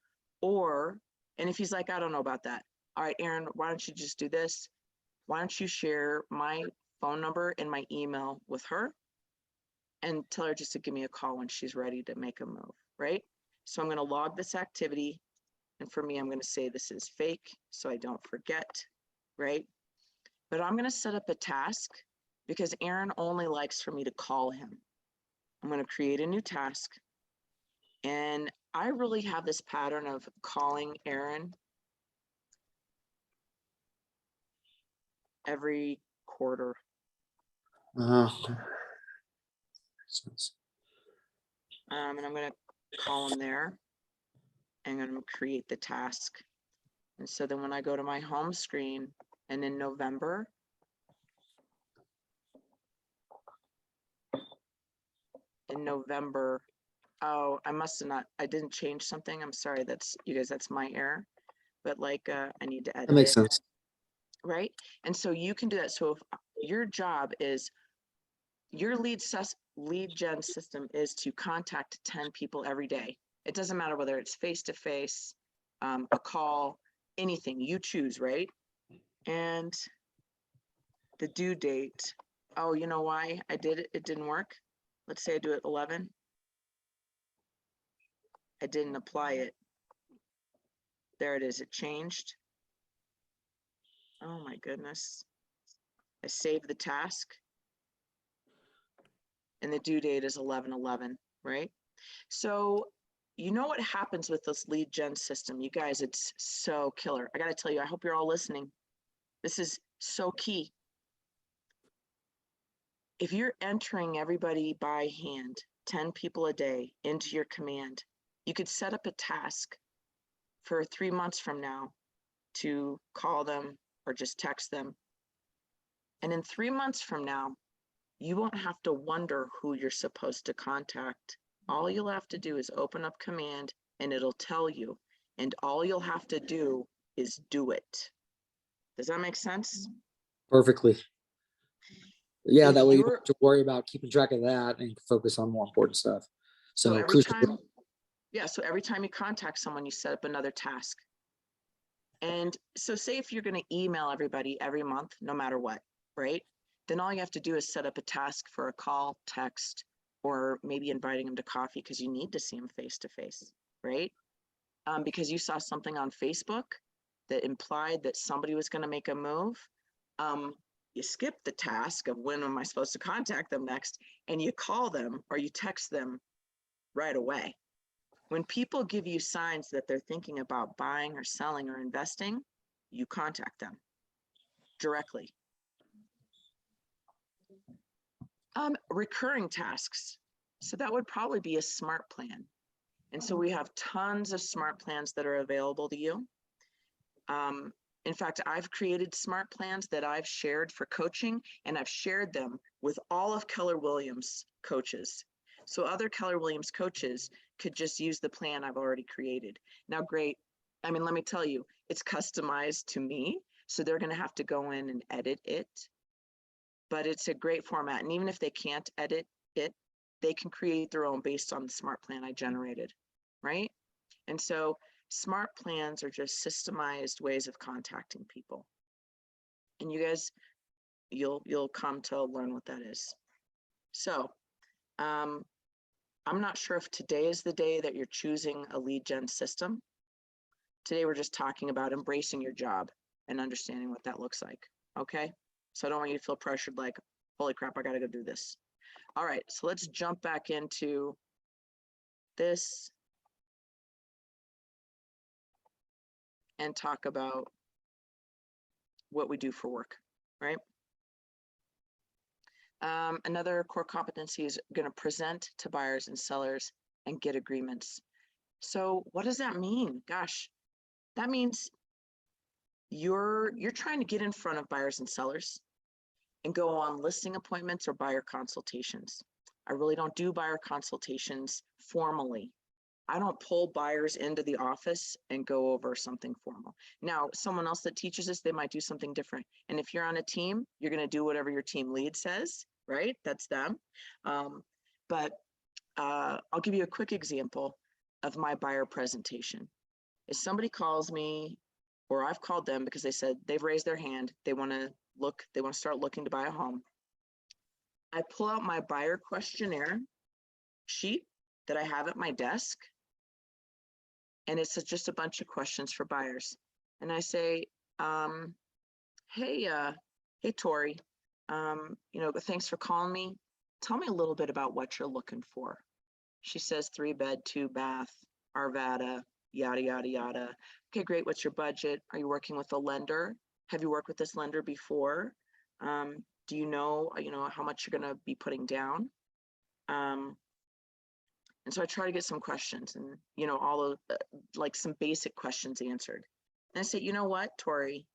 Or, and if he's like, I don't know about that. All right, Aaron, why don't you just do this? Why don't you share my phone number and my email with her and tell her just to give me a call when she's ready to make a move, right? So I'm going to log this activity. And for me, I'm going to say this is fake so I don't forget, right? But I'm going to set up a task because Aaron only likes for me to call him. I'm going to create a new task. And I really have this pattern of calling Aaron every quarter. Uh, And I'm going to call him there. And I'm going to create the task. And so then when I go to my home screen and in November, oh, I must have not, I didn't change something. I'm sorry. That's, you guys, that's my error. But I need to edit that makes it. sense. Right? And so you can do that. So if your job is, your lead gen system is to contact 10 people every day. It doesn't matter whether it's face-to-face, a call, anything you choose, right? And the due date, oh, you know why I did it? It didn't work. Let's say I do it 11. I didn't apply it. There it is. It changed. Oh my goodness. I saved the task. And the due date is 11/11, right? So you know what happens with this lead gen system, you guys, it's so killer. I got to tell you, I hope you're all listening. This is so key. If you're entering everybody by hand, 10 people a day into your command, you could set up a task for 3 months from now to call them or just text them. And in 3 months from now, you won't have to wonder who you're supposed to contact. All you'll have to do is open up command and it'll tell you. And all you'll have to do is do it. Does that make sense? Perfectly. Yeah, If that way you don't you're- have to worry about keeping track of that and focus on more important stuff. So every crucial. time Yeah, so every time you contact someone, you set up another task. And so say if you're going to email everybody every month, no matter what, right? Then all you have to do is set up a task for a call, text, or maybe inviting them to coffee because you need to see them face to face, right? Because you saw something on Facebook that implied that somebody was going to make a move. You skip the task of when am I supposed to contact them next, and you call them or you text them right away. When people give you signs that they're thinking about buying or selling or investing, you contact them directly. Recurring tasks. So that would probably be a SMART plan. And so we have tons of SMART plans that are available to you. In fact, I've created SMART plans that I've shared for coaching, and I've shared them with all of Keller Williams coaches. So other Keller Williams coaches could just use the plan I've already created. Now, great. I mean, let me tell you, it's customized to me. So they're going to have to go in and edit it. But it's a great format. And even if they can't edit it, they can create their own based on the SMART plan I generated, right? And so SMART plans are just systemized ways of contacting people. And you guys, you'll come to learn what that is. So I'm not sure if today is the day that you're choosing a lead gen system. Today, we're just talking about embracing your job and understanding what that looks like, okay? So I don't want you to feel pressured like, holy crap, I gotta go do this. All right, so let's jump back into this and talk about what we do for work, right? Another core competency is going to present to buyers and sellers and get agreements. So what does that mean? Gosh, that means you're trying to get in front of buyers and sellers and go on listing appointments or buyer consultations. I really don't do buyer consultations formally. I don't pull buyers into the office and go over something formal. Now, someone else that teaches this, they might do something different. And if you're on a team, you're going to do whatever your team lead says, right? That's them. But I'll give you a quick example of my buyer presentation. If somebody calls me, or I've called them because they said they've raised their hand, they want to start looking to buy a home. I pull out my buyer questionnaire sheet that I have at my desk. And it's just a bunch of questions for buyers. And I say, hey, Tori, thanks for calling me. Tell me a little bit about what you're looking for. She says 3-bed, 2-bath, Arvada, yada, yada, yada. Okay, great. What's your budget? Are you working with a lender? Have you worked with this lender before? Do you know how much you're going to be putting down? And so I try to get some questions and, all of like some basic questions answered. And I say, you know what, Tori,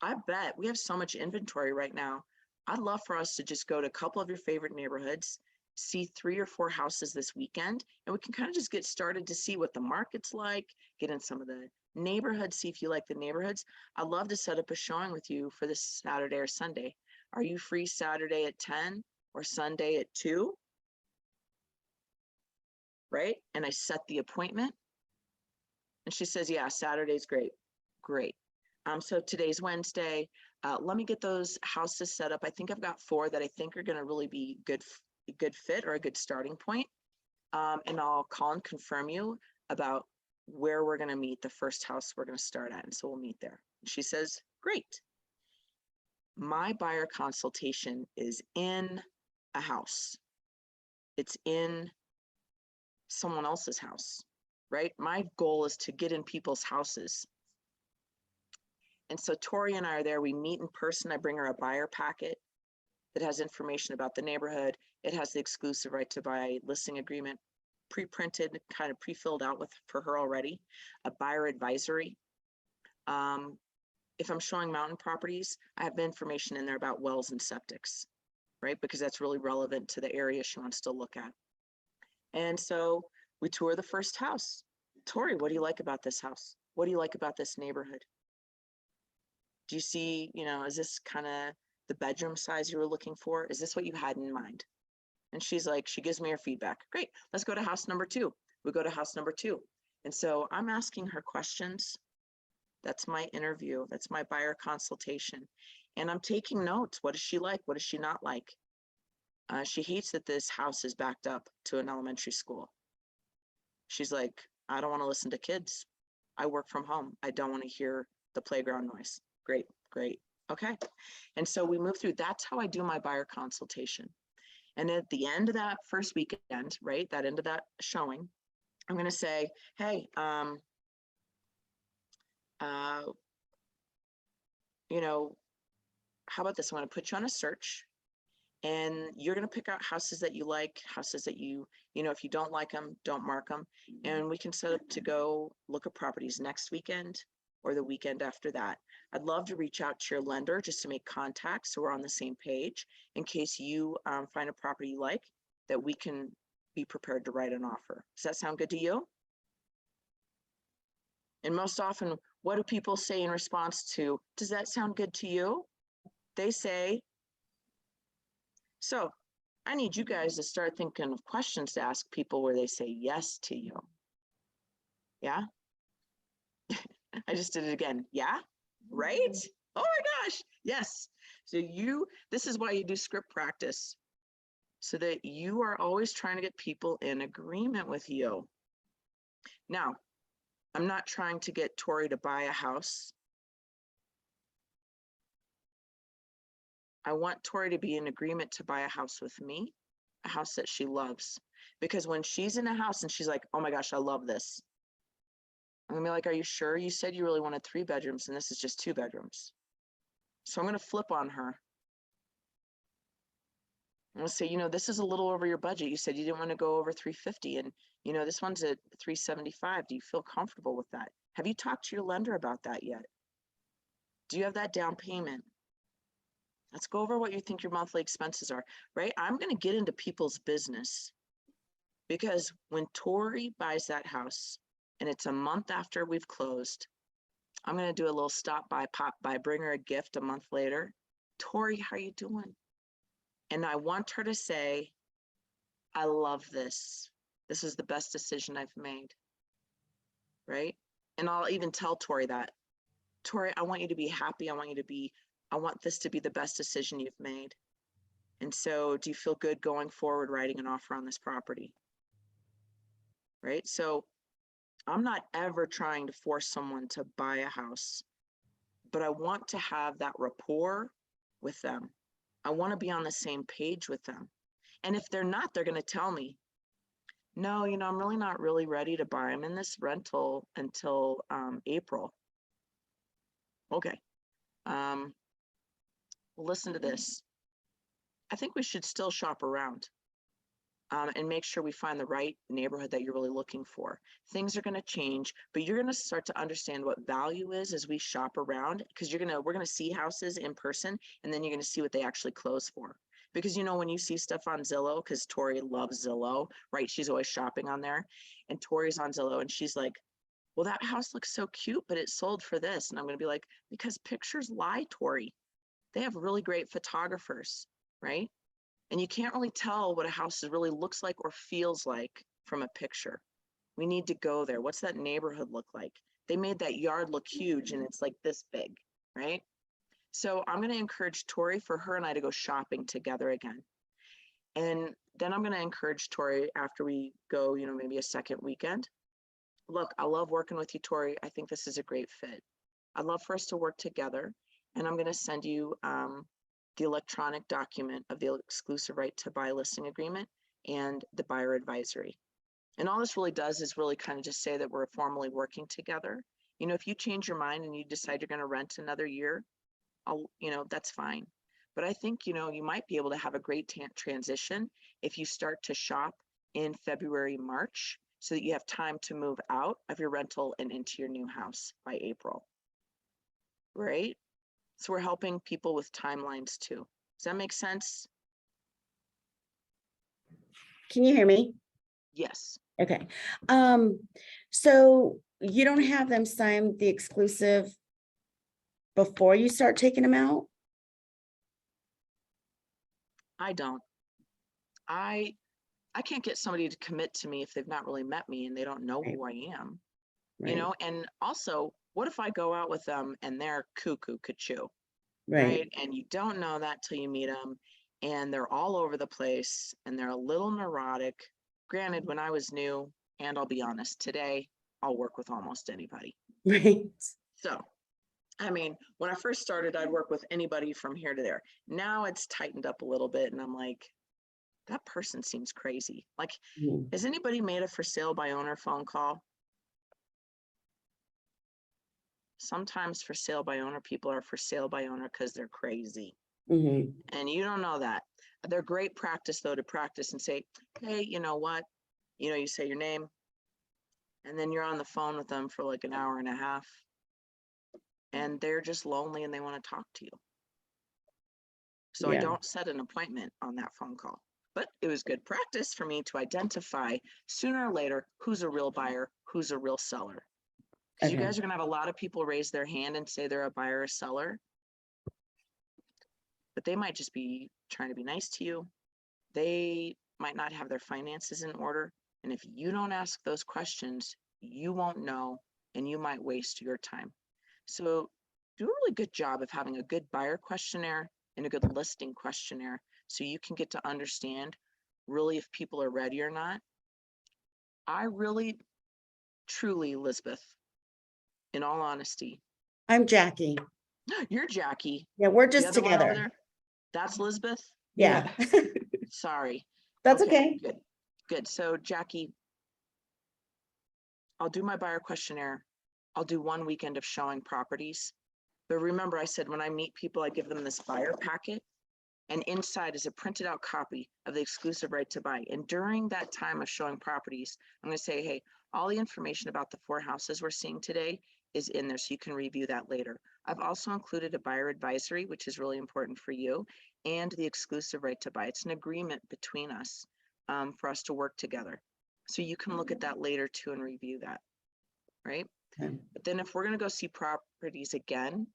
I bet we have so much inventory right now. I'd love for us to just go to a couple of your favorite neighborhoods, see 3 or 4 houses this weekend, and we can kind of just get started to see what the market's like, get in some of the neighborhoods, see if you like the neighborhoods. I'd love to set up a showing with you for this Saturday or Sunday. Are you free Saturday at 10 or Sunday at 2? Right? And I set the appointment. And she says, yeah, Saturday's great. Great. So today's Wednesday. Let me get those houses set up. I think I've got 4 that I think are going to really be a good fit or a good starting point. And I'll call and confirm you about where we're going to meet, the first house we're going to start at. And so we'll meet there. And she says, great. My buyer consultation is in a house. It's in someone else's house, right? My goal is to get in people's houses. And so Tori and I are there. We meet in person. I bring her a buyer packet that has information about the neighborhood. It has the exclusive right to buy listing agreement, pre-printed, kind of pre-filled out for her already, a buyer advisory. If I'm showing mountain properties, I have information in there about wells and septics, right? Because that's really relevant to the area she wants to look at. And so we tour the first house. Tori, what do you like about this house? What do you like about this neighborhood? Do you see, is this kind of the bedroom size you were looking for? Is this what you had in mind? And she's like, she gives me her feedback. Great, let's go to house number 2. We go to house number 2. And so I'm asking her questions. That's my interview. That's my buyer consultation. And I'm taking notes. What does she like? What does she not like? She hates that this house is backed up to an elementary school. She's like, I don't want to listen to kids. I work from home. I don't want to hear the playground noise. Great, great. Okay. And so we move through. That's how I do my buyer consultation. And at the end of that first weekend, right, that end of that showing, I'm going to say, hey, you know, how about this? I'm going to put you on a search, and you're going to pick out houses that you like, houses that you know, if you don't like them, don't mark them. And we can set up to go look at properties next weekend or the weekend after that. I'd love to reach out to your lender just to make contact so we're on the same page in case you find a property you like, that we can be prepared to write an offer. Does that sound good to you? And most often, what do people say in response to, does that sound good to you? They say, so I need you guys to start thinking of questions to ask people where they say yes to you. Yeah? I just did it again. Yeah? Right? Oh my gosh. Yes. So this is why you do script practice, so that you are always trying to get people in agreement with you. Now, I'm not trying to get Tori to buy a house. I want Tori to be in agreement to buy a house with me, a house that she loves. Because when she's in a house and she's like, oh my gosh, I love this, I'm gonna be like, are you sure? You said you really wanted 3 bedrooms and this is just 2 bedrooms. So I'm gonna flip on her. I'm gonna say, you know, this is a little over your budget. You said you didn't want to go over 350, and you know, this one's at 375. Do you feel comfortable with that? Have you talked to your lender about that yet? Do you have that down payment? Let's go over what you think your monthly expenses are, right? I'm gonna get into people's business, because when Tori buys that house and it's a month after we've closed, I'm gonna do a little stop by, pop by, bring her a gift a month later. Tori, how are you doing? And I want her to say, I love this. This is the best decision I've made, right? And I'll even tell Tori that, Tori, I want you to be happy. I want this to be the best decision you've made. And so do you feel good going forward writing an offer on this property? Right? So I'm not ever trying to force someone to buy a house, but I want to have that rapport with them. I want to be on the same page with them. And if they're not, they're going to tell me, no, you know, I'm really not really ready to buy. I'm in this rental until April. Okay. Listen to this. I think we should still shop around and make sure we find the right neighborhood that you're really looking for. Things are going to change, but you're going to start to understand what value is as we shop around, because we're going to see houses in person, and then you're going to see what they actually close for. Because, you know, when you see stuff on Zillow, because Tori loves Zillow, right? She's always shopping on there, and Tori's on Zillow, and she's like, well, that house looks so cute, but it sold for this. And I'm going to be like, because pictures lie, Tori. They have really great photographers, right? And you can't really tell what a house really looks like or feels like from a picture. We need to go there. What's that neighborhood look like? They made that yard look huge and it's like this big, right? So I'm going to encourage Tori for her and I to go shopping together again. And then I'm going to encourage Tori after we go, you know, maybe a second weekend. Look, I love working with you, Tori. I think this is a great fit. I'd love for us to work together. And I'm going to send you the electronic document of the exclusive right to buy listing agreement and the buyer advisory. And all this really does is really kind of just say that we're formally working together. You know, if you change your mind and you decide you're going to rent another year, you know, that's fine. But I think, you know, you might be able to have a great transition if you start to shop in February, March, so that you have time to move out of your rental and into your new house by April, right? So we're helping people with timelines too. Does that make sense? Can you hear me? Yes. Okay. So you don't have them sign the exclusive before you start taking them out? I don't. I I can't get somebody to commit to me if they've not really met me and they don't know Right. who I am, you Right, know? And also, what if I go out with them and they're cuckoo, cuckoo, right, right? And you don't know that till you meet them, and they're all over the place and they're a little neurotic. Granted, when I was new, and I'll be honest, today I'll work with almost anybody. right. So, I mean, when I first started, I'd work with anybody from here to there. Now it's tightened up a little bit, and I'm like, that person seems crazy. Like, Mhm, has anybody made a for sale by owner phone call? Sometimes for sale by owner people are for sale by owner because they're crazy. mhm. And you don't know that. They're great practice though, to practice and say, hey, you know what? You know, you say your name and then you're on the phone with them for like an hour and a half and they're just lonely and they want to talk to you. So I Yeah, don't set an appointment on that phone call, but it was good practice for me to identify sooner or later who's a real buyer, who's a real seller. Because you okay, guys are gonna have a lot of people raise their hand and say they're a buyer or seller, but they might just be trying to be nice to you. They might not have their finances in order. And if you don't ask those questions, you won't know and you might waste your time. So do a really good job of having a good buyer questionnaire and a good listing questionnaire so you can get to understand really if people are ready or not. I really, truly, Elizabeth, in all honesty, I'm Jackie. you're Jackie. Yeah, we're The just other one over together. there, that's Elizabeth. Yeah, Sorry. that's Okay, okay. good. Good. So Jackie, I'll do my buyer questionnaire. I'll do one weekend of showing properties. But remember, I said when I meet people, I give them this buyer packet. And inside is a printed out copy of the exclusive right to buy. And during that time of showing properties, I'm going to say, hey, all the information about the 4 houses we're seeing today is in there, so you can review that later. I've also included a buyer advisory, which is really important for you, and the exclusive right to buy. It's an agreement between us for us to work together. So you can look at that later too and review that, right? Okay. But then if we're going to go see properties again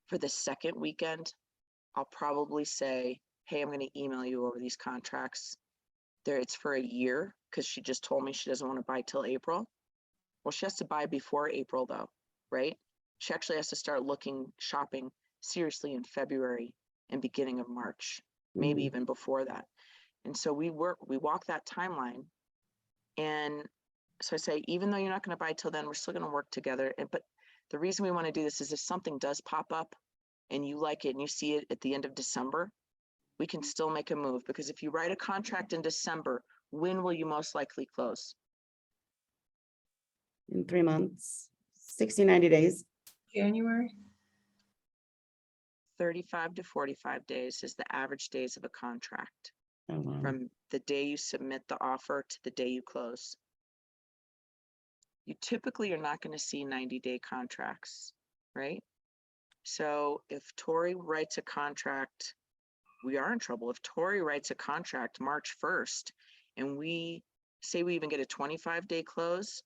for the second weekend, I'll probably say, hey, I'm going to email you over these contracts. There, it's for a year because she just told me she doesn't want to buy till April. Well, she has to buy before April though, right? She actually has to start looking, shopping seriously in February and beginning of March, maybe Mhm. even before that. And so we walk that timeline. And so I say, even though you're not going to buy till then, we're still going to work together. But the reason we want to do this is if something does pop up and you like it and you see it at the end of December, we can still make a move, because if you write a contract in December, when will you most likely close? In 3 months, 60, 90 days. January. 35 to 45 days is the average days of a contract Oh, wow. from the day you submit the offer to the day you close. You typically are not going to see 90-day contracts, right? So if Tori writes a contract, we are in trouble. If Tori writes a contract March 1st and we say we even get a 25-day close,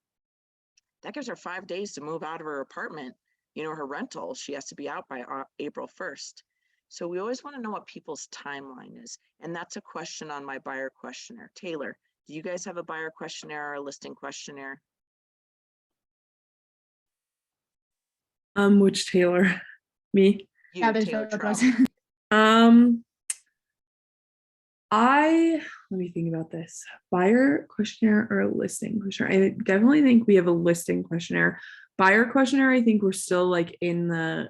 that gives her 5 days to move out of her apartment, you know, her rental. She has to be out by April 1st. So we always want to know what people's timeline is. And that's a question on my buyer questionnaire. Taylor, do you guys have a buyer questionnaire or a listing questionnaire? Which Taylor? Me? You, Yeah, there's Taylor both of us. Travel. Let me think about this. Buyer questionnaire or a listing questionnaire? I definitely think we have a listing questionnaire. Buyer questionnaire, I think we're still like in the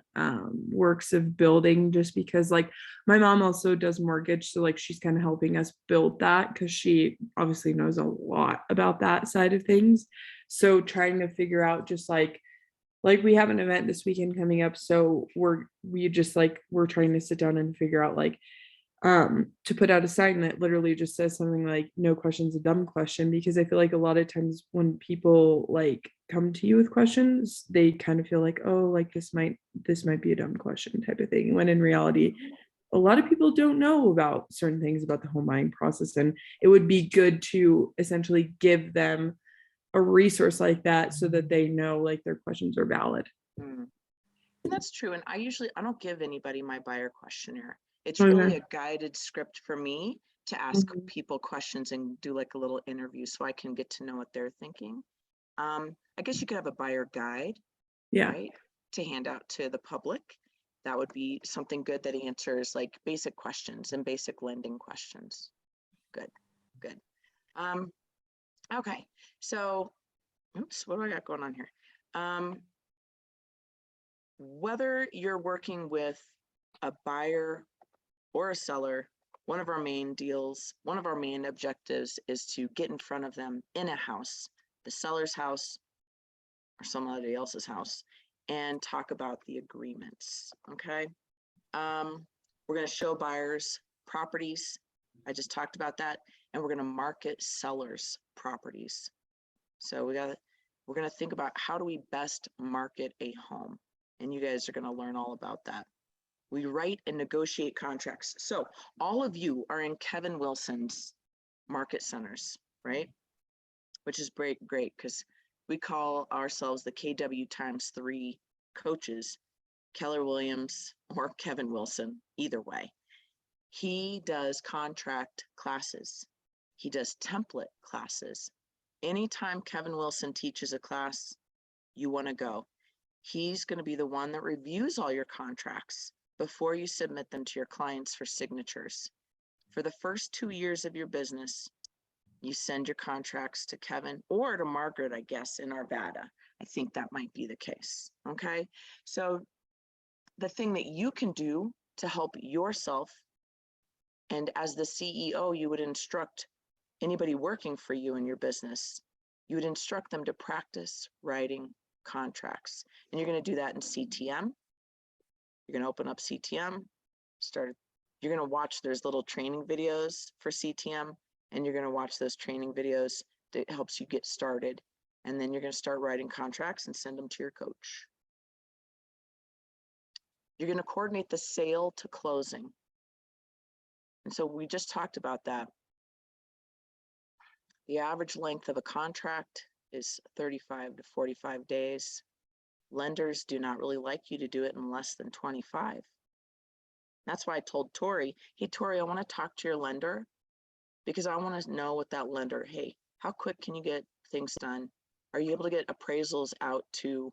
works of building, just because like my mom also does mortgage. So like she's kind of helping us build that because she obviously knows a lot about that side of things. So trying to figure out just like we have an event this weekend coming up. So we're trying to sit down and figure out like to put out a sign that literally just says something like no question's a dumb question, because I feel like a lot of times when people like come to you with questions, they kind of feel like, oh, like this might be a dumb question type of thing, when in reality a lot of people don't know about certain things about the home buying process, and it would be good to essentially give them a resource like that so that they know like their questions are valid. And that's true. And I don't give anybody my buyer questionnaire. It's Okay. really a guided script for me to ask Mhm. people questions and do like a little interview so I can get to know what they're thinking. I guess you could have a buyer guide, Yeah. right, to hand out to the public. That would be something good that answers like basic questions and basic lending questions. Good, good. Okay, so, oops, what do I got going on here? Whether you're working with a buyer or a seller, one of our main objectives is to get in front of them in a house, the seller's house or somebody else's house, and talk about the agreements, okay? We're gonna show buyers properties. I just talked about that, and we're gonna market sellers properties. So we're gonna think about how do we best market a home, and you guys are gonna learn all about that. We write and negotiate contracts. So all of you are in Kevin Wilson's market centers, right? Which is great, because we call ourselves the KW ×3 coaches, Keller Williams or Kevin Wilson, either way. He does contract classes. He does template classes. Anytime Kevin Wilson teaches a class, you want to go. He's going to be the one that reviews all your contracts before you submit them to your clients for signatures. For the first 2 years of your business, you send your contracts to Kevin or to Margaret, I guess, in Arvada. I think that might be the case. Okay. So the thing that you can do to help yourself, and as the CEO, you would instruct anybody working for you in your business, you would instruct them to practice writing contracts. And you're going to do that in CTM. You're going to open up CTM, you're going to watch, there's little training videos for CTM, and you're going to watch those training videos that helps you get started. And then you're going to start writing contracts and send them to your coach. You're going to coordinate the sale to closing. And so we just talked about that. The average length of a contract is 35 to 45 days. Lenders do not really like you to do it in less than 25. That's why I told Tori, hey, Tori, I want to talk to your lender because I want to know what that lender, hey, how quick can you get things done? Are you able to get appraisals out to,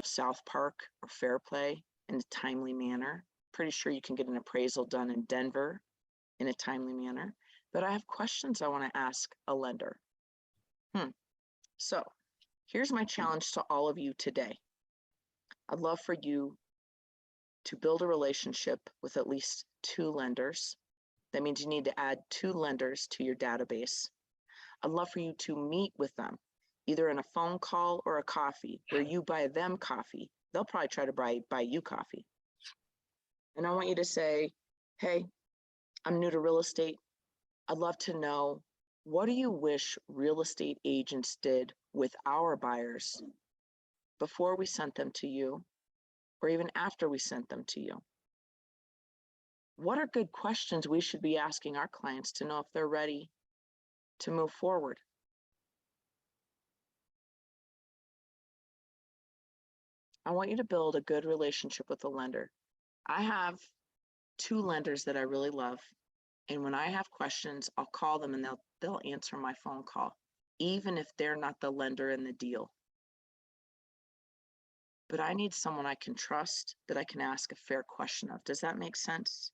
South Park or Fairplay in a timely manner? Pretty sure you can get an appraisal done in Denver in a timely manner, but I have questions I want to ask a lender. So here's my challenge to all of you today. I'd love for you to build a relationship with at least 2 lenders. That means you need to add 2 lenders to your database. I'd love for you to meet with them, either in a phone call or a coffee, where you buy them coffee. They'll probably try to buy you coffee. And I want you to say, hey, I'm new to real estate. I'd love to know, what do you wish real estate agents did with our buyers before we sent them to you, or even after we sent them to you? What are good questions we should be asking our clients to know if they're ready to move forward? I want you to build a good relationship with a lender. I have 2 lenders that I really love. And when I have questions, I'll call them and they'll answer my phone call, even if they're not the lender in the deal. But I need someone I can trust, that I can ask a fair question of. Does that make sense?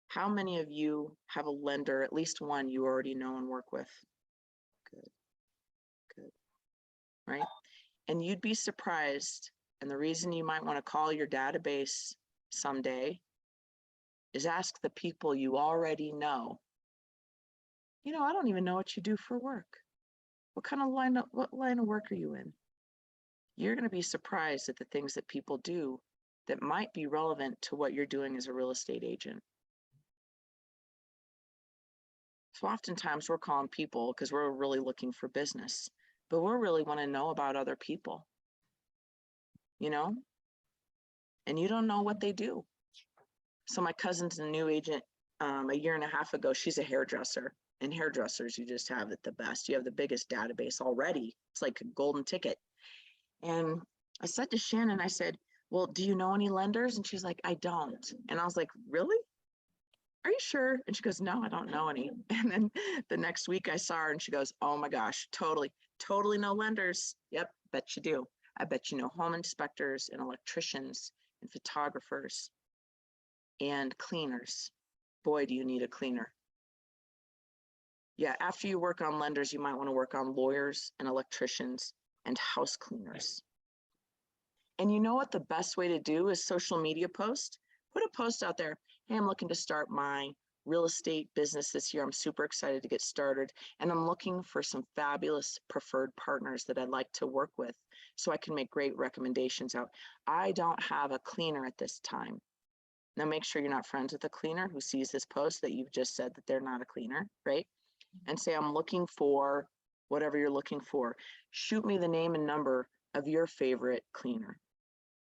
How many of you have a lender, at least one you already know and work with? Good, right? And you'd be surprised, and the reason you might want to call your database someday is ask the people you already know. I don't even know what you do for work. What line of work are you in? You're going to be surprised at the things that people do that might be relevant to what you're doing as a real estate agent. So oftentimes we're calling people because we're really looking for business, but we really want to know about other people, and you don't know what they do. So my cousin's a new agent a year and a half ago. She's a hairdresser, and hairdressers, you just have it the best. You have the biggest database already. It's like a golden ticket. And I said to Shannon, I said, well, do you know any lenders? And she's like, I don't. And I was like, really? are you sure? And she goes, no, I don't know any. And then the next week I saw her and she goes, oh my gosh, totally no lenders. Yep, bet you do. I bet you know home inspectors and electricians and photographers and cleaners. Boy, do you need a cleaner. Yeah, after you work on lenders, you might want to work on lawyers and electricians and house cleaners. And you know what the best way to do is social media post? Put a post out there. Hey, I'm looking to start my real estate business this year. I'm super excited to get started. And I'm looking for some fabulous preferred partners that I'd like to work with so I can make great recommendations out. I don't have a cleaner at this time. Now make sure you're not friends with a cleaner who sees this post that you've just said that they're not a cleaner, right? And say, I'm looking for whatever you're looking for. Shoot me the name and number of your favorite cleaner,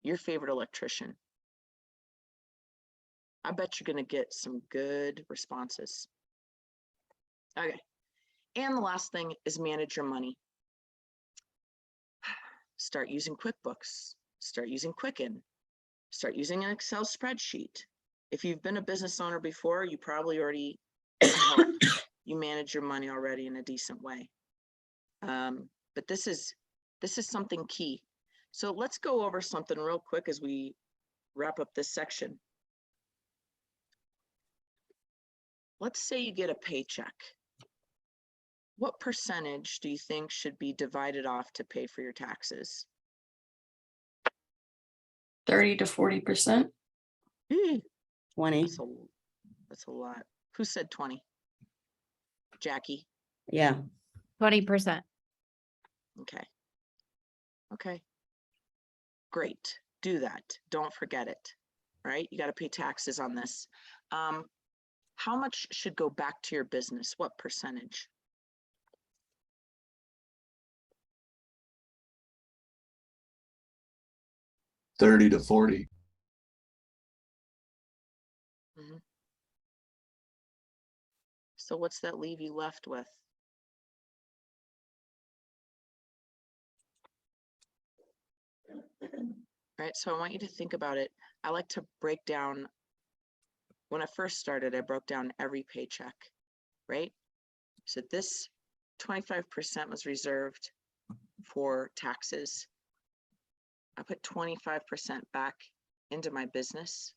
your favorite electrician. I bet you're going to get some good responses. Okay. And the last thing is manage your money. Start using QuickBooks, start using Quicken, start using an Excel spreadsheet. If you've been a business owner before, you probably already you manage your money already in a decent way. But this is something key. So let's go over something real quick as we wrap up this section. Let's say you get a paycheck. What percentage do you think should be divided off to pay for your taxes? 30 to 40%. 20. That's a lot. Who said 20? Jackie? Yeah. 20%. Okay. Okay. Great. Do that. Don't forget it. Right? You got to pay taxes on this. How much should go back to your business? What percentage? $30 to $40. Mm-hmm. So what's that leave you left with? Right, so I want you to think about it. I like to break down, when I first started, I broke down every paycheck, right? So this 25% was reserved for taxes. I put 25% back into my business.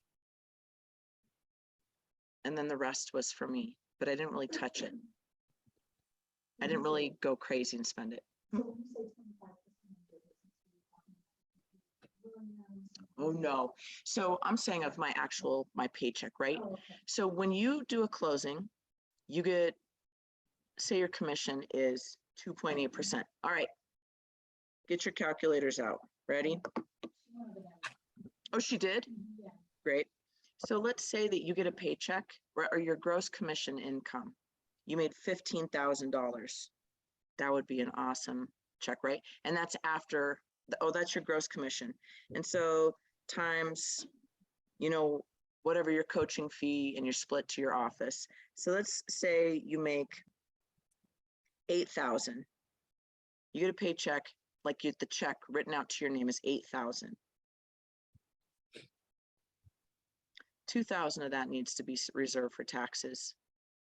And then the rest was for me, but I didn't really touch it. I didn't really go crazy and spend it. Oh, no. So I'm saying of my paycheck, right? So when you do a closing, you get, say your commission is 2.8%. All right. Get your calculators out. Ready? Oh, she did? Great. So let's say that you get a paycheck or your gross commission income. You made $15,000. That would be an awesome check, right? And that's after, that's your gross commission. And so times, whatever your coaching fee and your split to your office. So let's say you make $8,000. You get a paycheck, like the check written out to your name is $8,000. 2,000 of that needs to be reserved for taxes.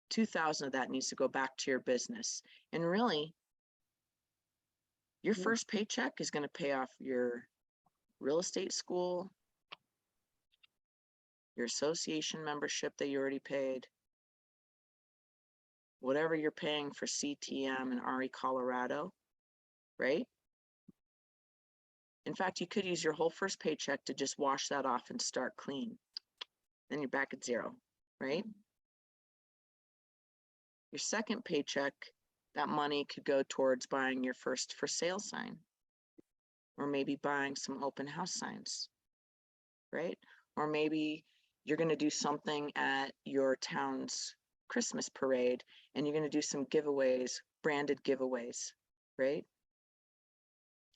2,000 of that needs to go back to your business. And really, your first paycheck is going to pay off your real estate school, your association membership that you already paid, whatever you're paying for CTM and RE Colorado, right? In fact, you could use your whole first paycheck to just wash that off and start clean. Then you're back at zero, right? Your second paycheck, that money could go towards buying your first for sale sign, or maybe buying some open house signs, right? Or maybe you're going to do something at your town's Christmas parade and you're going to do some giveaways, branded giveaways, right?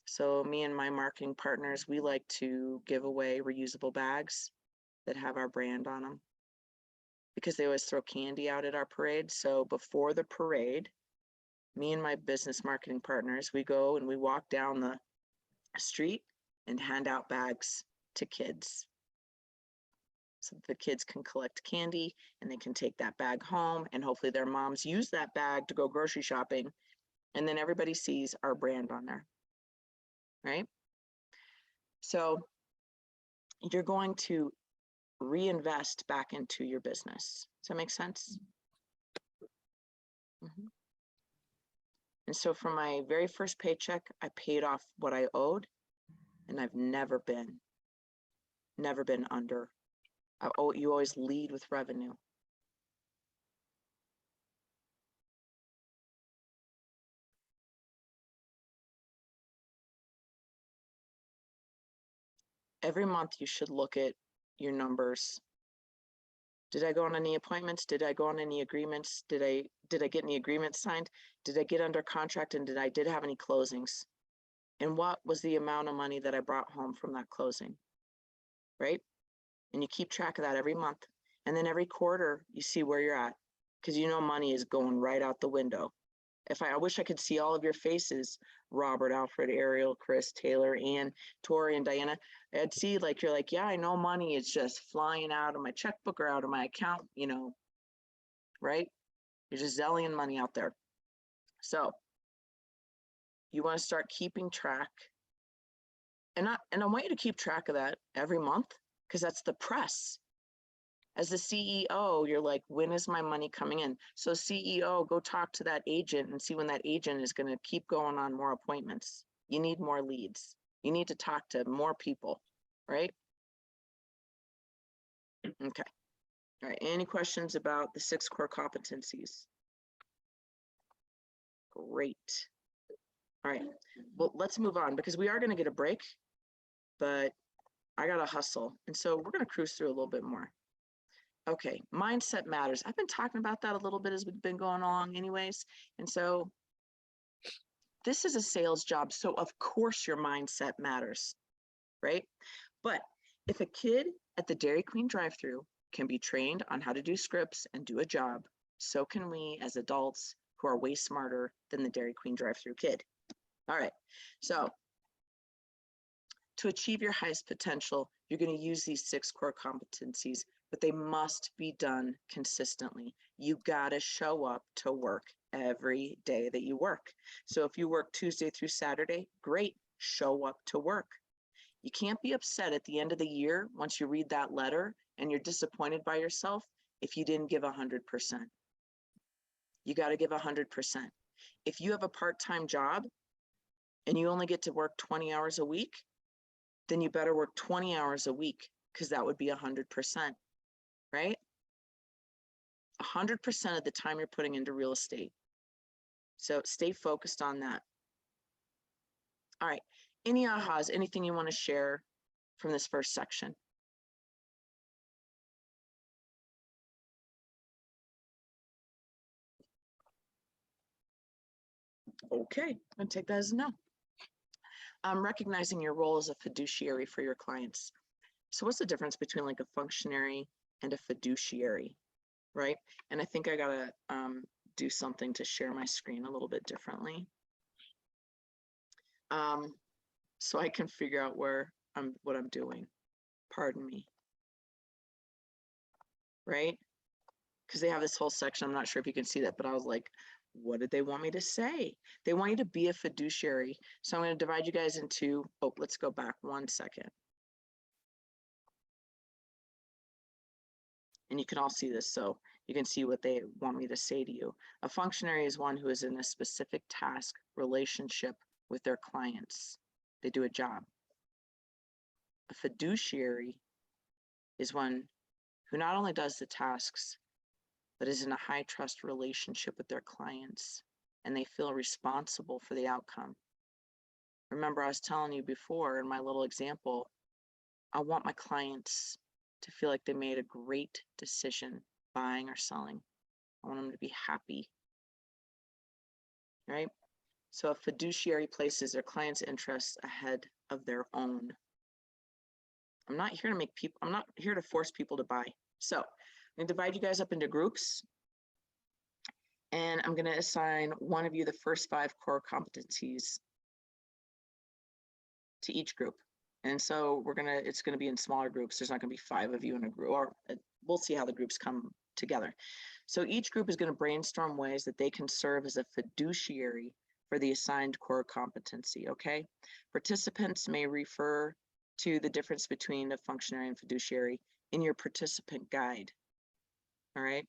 So me and my marketing partners, we like to give away reusable bags that have our brand on them because they always throw candy out at our parade. So before the parade, me and my business marketing partners, we go and we walk down the street and hand out bags to kids. so that the kids can collect candy and they can take that bag home, and hopefully their moms use that bag to go grocery shopping, and then everybody sees our brand on there, right? So you're going to reinvest back into your business. Does that make sense? Mhm. And so for my very first paycheck, I paid off what I owed, and I've never been under. You always lead with revenue. Every month you should look at your numbers. Did I go on any appointments? Did I go on any agreements? Did I get any agreements signed? Did I get under contract, and did I have any closings? And what was the amount of money that I brought home from that closing? Right? And you keep track of that every month. And then every quarter you see where you're at, because you know money is going right out the window. I wish I could see all of your faces, Robert, Alfred, Ariel, Chris, Taylor, Ann, Tori, and Diana. I'd see like, you're like, yeah, I know money is just flying out of my checkbook or out of my account, you know, right? You're just zelling money out there. So you want to start keeping track. And I want you to keep track of that every month, because that's the press. As the CEO, you're like, when is my money coming in? So CEO, go talk to that agent and see when that agent is going to keep going on more appointments. You need more leads. You need to talk to more people, right? Okay. All right. Any questions about the 6 core competencies? Great. All right. Well, let's move on, because we are going to get a break, but I got to hustle. And so we're going to cruise through a little bit more. Okay, mindset matters. I've been talking about that a little bit as we've been going along anyways. And so this is a sales job. So of course your mindset matters, right? But if a kid at the Dairy Queen drive-thru can be trained on how to do scripts and do a job, so can we as adults who are way smarter than the Dairy Queen drive-thru kid. All right, so to achieve your highest potential, you're going to use these 6 core competencies, but they must be done consistently. You got to show up to work every day that you work. So if you work Tuesday through Saturday, great, show up to work. You can't be upset at the end of the year once you read that letter and you're disappointed by yourself if you didn't give 100%. You got to give 100%. If you have a part-time job and you only get to work 20 hours a week, then you better work 20 hours a week, because that would be 100%, right? 100% of the time you're putting into real estate. So stay focused on that. All right, any ahas, anything you want to share from this first section? Okay, I'm gonna take that as a no. Recognizing your role as a fiduciary for your clients. So what's the difference between like a functionary and a fiduciary, right? And I think I gotta do something to share my screen a little bit differently. So I can figure out what I'm doing. Pardon me. Right? Because they have this whole section. I'm not sure if you can see that, but I was like, what did they want me to say? They want you to be a fiduciary. So I'm going to divide you guys into, let's go back 1 second. And you can all see this, so you can see what they want me to say to you. A functionary is one who is in a specific task relationship with their clients. They do a job. A fiduciary is one who not only does the tasks, but is in a high trust relationship with their clients, and they feel responsible for the outcome. Remember, I was telling you before in my little example, I want my clients to feel like they made a great decision buying or selling. I want them to be happy, right? So a fiduciary places their clients' interests ahead of their own. I'm not here to force people to buy. So I'm gonna divide you guys up into groups, and I'm gonna assign one of you the first 5 core competencies to each group. And so it's gonna be in smaller groups. There's not gonna be 5 of you in a group, or we'll see how the groups come together. So each group is gonna brainstorm ways that they can serve as a fiduciary for the assigned core competency, okay? Participants may refer to the difference between a functionary and fiduciary in your participant guide. All right.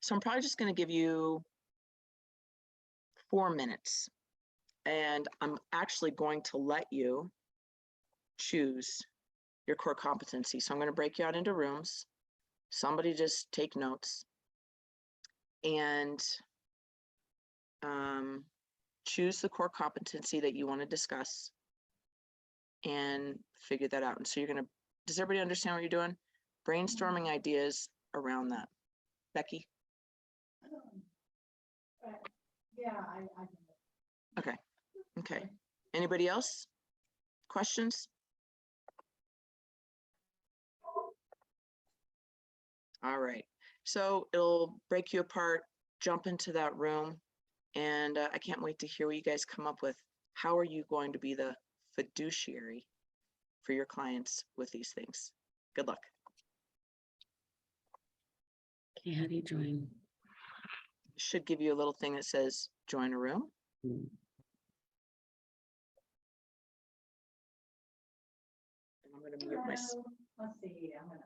So I'm probably just going to give you 4 minutes, and I'm actually going to let you choose your core competency. So I'm going to break you out into rooms. Somebody just take notes and choose the core competency that you want to discuss and figure that out. And so does everybody understand what you're doing? Brainstorming ideas around that. Becky? Yeah, Okay. Okay. Anybody else? Questions? All right. So it'll break you apart, jump into that room, and I can't wait to hear what you guys come up with. How are you going to be the fiduciary for your clients with these things? Good luck. Okay, how do you join? Should give you a little thing that says join a room. Hmm. And I'm going to mute myself. let's see, I'm gonna.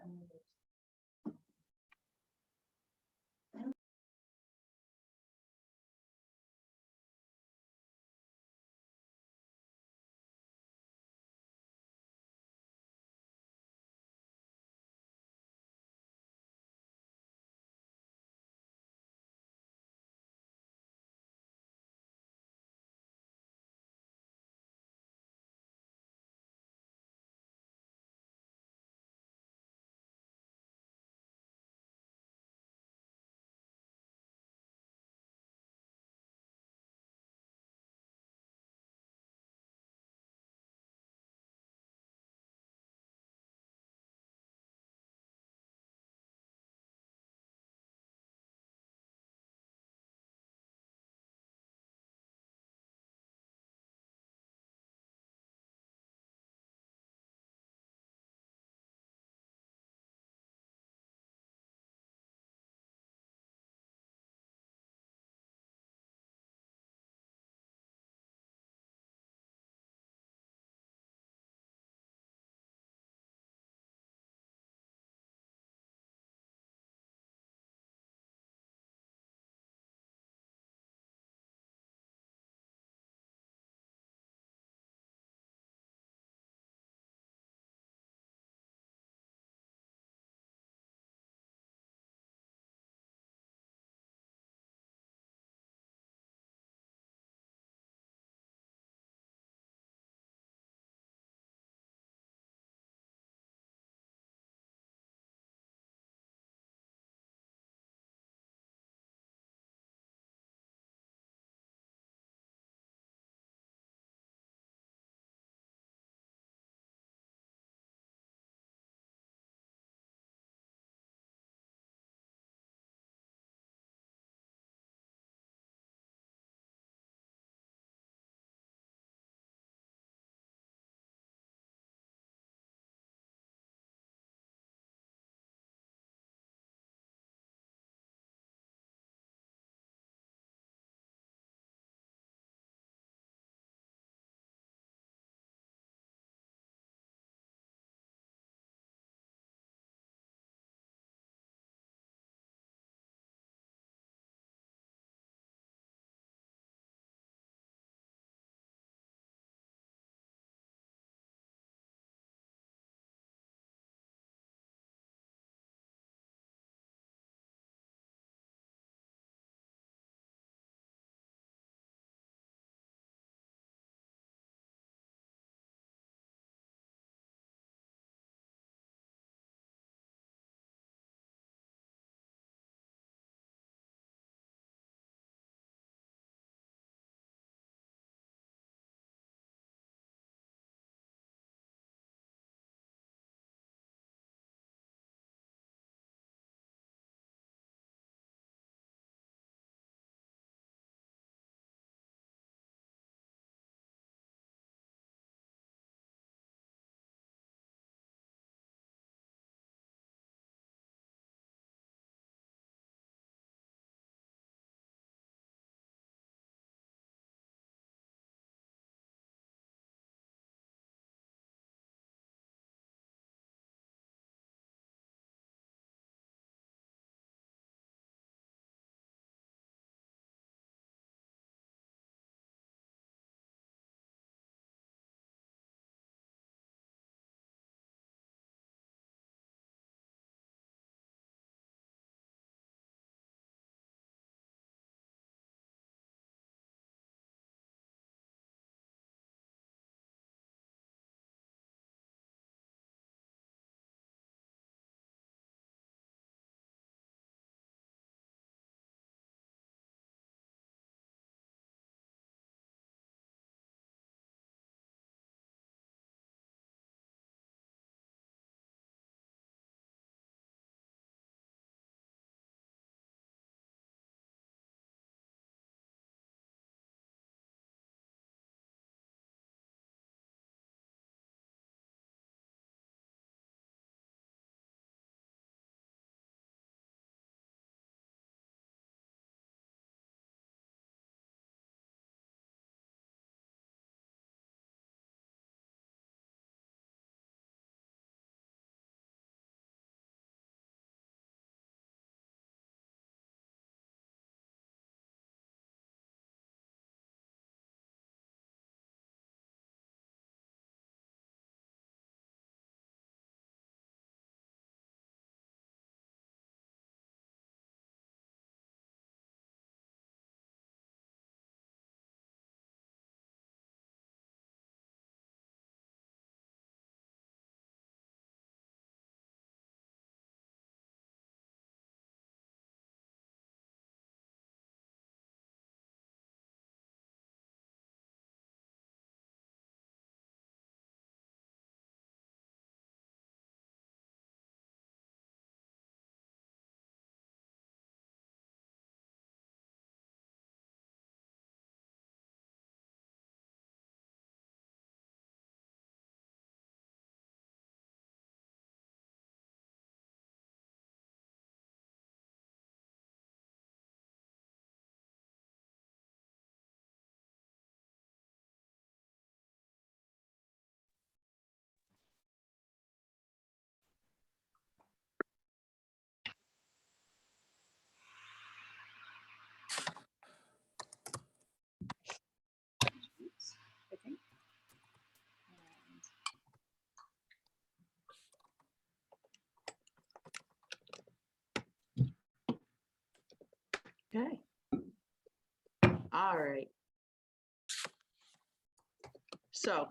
So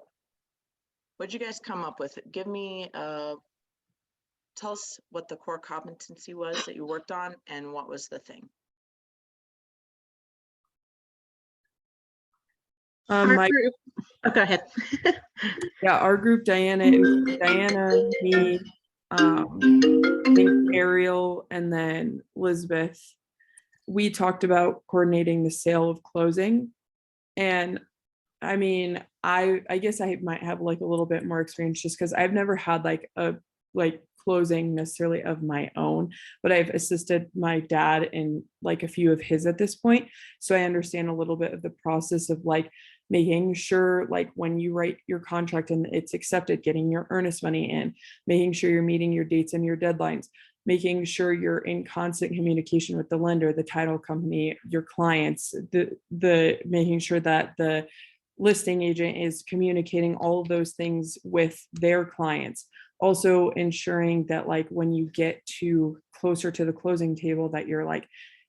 what'd you guys come up with? Give me, tell us what the core competency was that you worked on and what was the thing. Our My group, oh, go ahead. Yeah, our group, Diana, it was Diana, me, I think Ariel, and then Elizabeth. We talked about coordinating the sale of closing. And I mean, I guess I might have like a little bit more experience just because I've never had like a closing necessarily of my own, but I've assisted my dad in like a few of his at this point. So I understand a little bit of the process of like making sure like when you write your contract and it's accepted, getting your earnest money in, making sure you're meeting your dates and your deadlines, making sure you're in constant communication with the lender, the title company, your clients, the making sure that the listing agent is communicating all of those things with their clients. Also ensuring that like when you get to closer to the closing table that you're like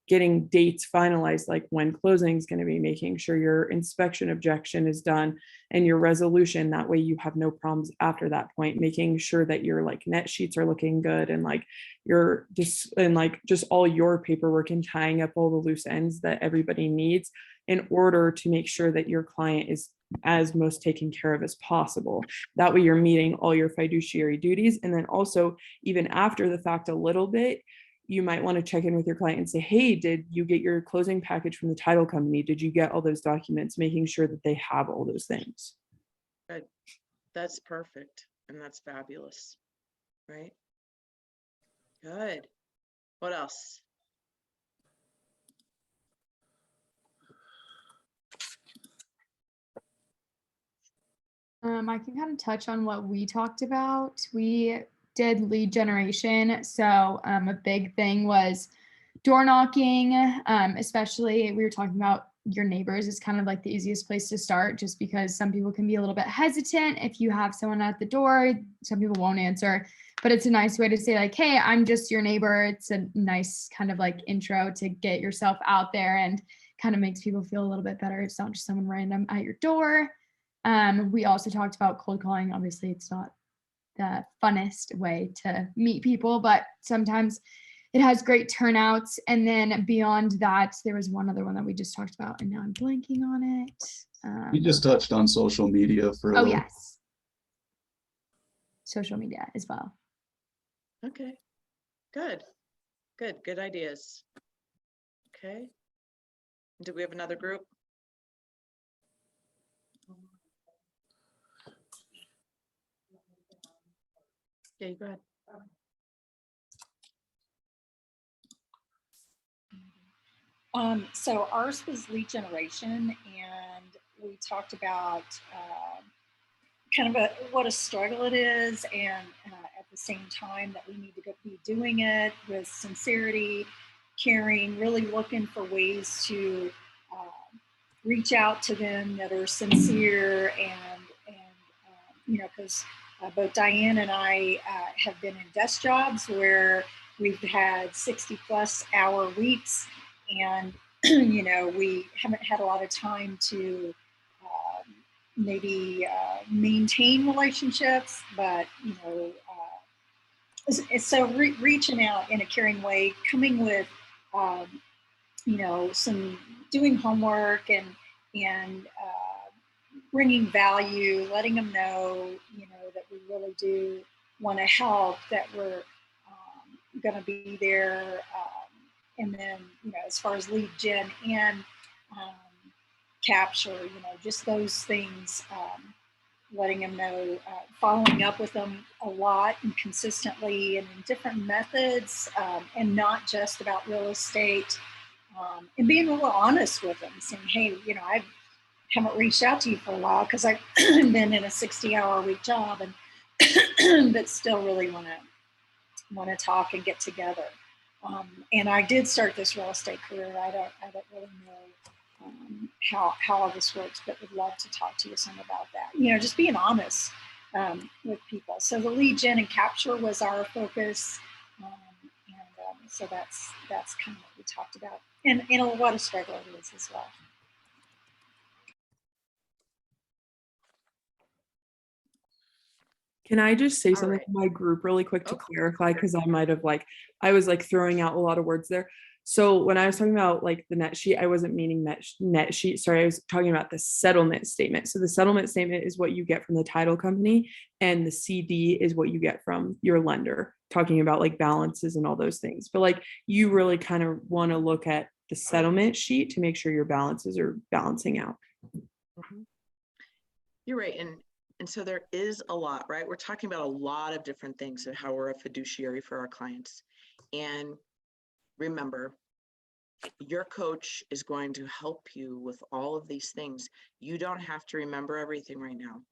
getting dates finalized, like when closing is going to be, making sure your inspection objection is done and your resolution, that way you have no problems after that point, making sure that your like net sheets are looking good and like you're just and like just all your paperwork and tying up all the loose ends that everybody needs in order to make sure that your client is as most taken care of as possible. That way you're meeting all your fiduciary duties. And then also even after the fact a little bit, you might want to check in with your client and say, hey, did you get your closing package from the title company? Did you get all those documents? Making sure that they have all those things. Good. That's perfect. And that's fabulous. Right? Good. What else? I can kind of touch on what we talked about. We did lead generation. So a big thing was door knocking, especially we were talking about your neighbors is kind of like the easiest place to start, just because some people can be a little bit hesitant. If you have someone at the door, some people won't answer, but it's a nice way to say like, hey, I'm just your neighbor. It's a nice kind of like intro to get yourself out there and kind of makes people feel a little bit better. It's not just someone random at your door. We also talked about cold calling. Obviously, it's not the funnest way to meet people, but sometimes it has great turnouts. And then beyond that, there was one other one that we just talked about, and now I'm blanking on it. You just touched on social media for a Oh, little. yes. Social media as well. Okay. Good. Good. Good ideas. Okay. Do we have another group? Yeah, you go ahead. So ours was lead generation, and we talked about kind of what a struggle it is, and at the same time that we need to be doing it with sincerity, caring, really looking for ways to reach out to them that are sincere and you know, because both Diane and I have been in desk jobs where we've had 60+ hour weeks, and you know, we haven't had a lot of time to maybe maintain relationships, but you know, so reaching out in a caring way, coming with you know, some doing homework and bringing value, letting them know, you know, that we really do want to help, that we're going to be there, and then, you know, as far as lead gen and capture, you know, just those things, letting them know, following up with them a lot and consistently and in different methods, and not just about real estate, and being a little honest with them, saying, hey, you know, I haven't reached out to you for a while because I've been in a 60-hour-a-week job, and but still really want to talk and get together. And I did start this real estate career. I don't really know how all this works, but would love to talk to you some about that. You know, just being honest with people. So the lead gen and capture was our focus, and so that's kind of what we talked about, and what a struggle it is as well. Can I just say All something right. to my group really quick to Oh, clarify? Because I might have I was throwing out a lot of words there. So when I was talking about the net sheet, I wasn't meaning net sheet. Sorry, I was talking about the settlement statement. So the settlement statement is what you get from the title company, and the CD is what you get from your lender, talking about balances and all those things. But you really kind of want to look at the settlement sheet to make sure your balances are balancing out. Mhm. You're right. And so there is a lot, right? We're talking about a lot of different things of how we're a fiduciary for our clients. And remember, your coach is going to help you with all of these things. You don't have to remember everything right now.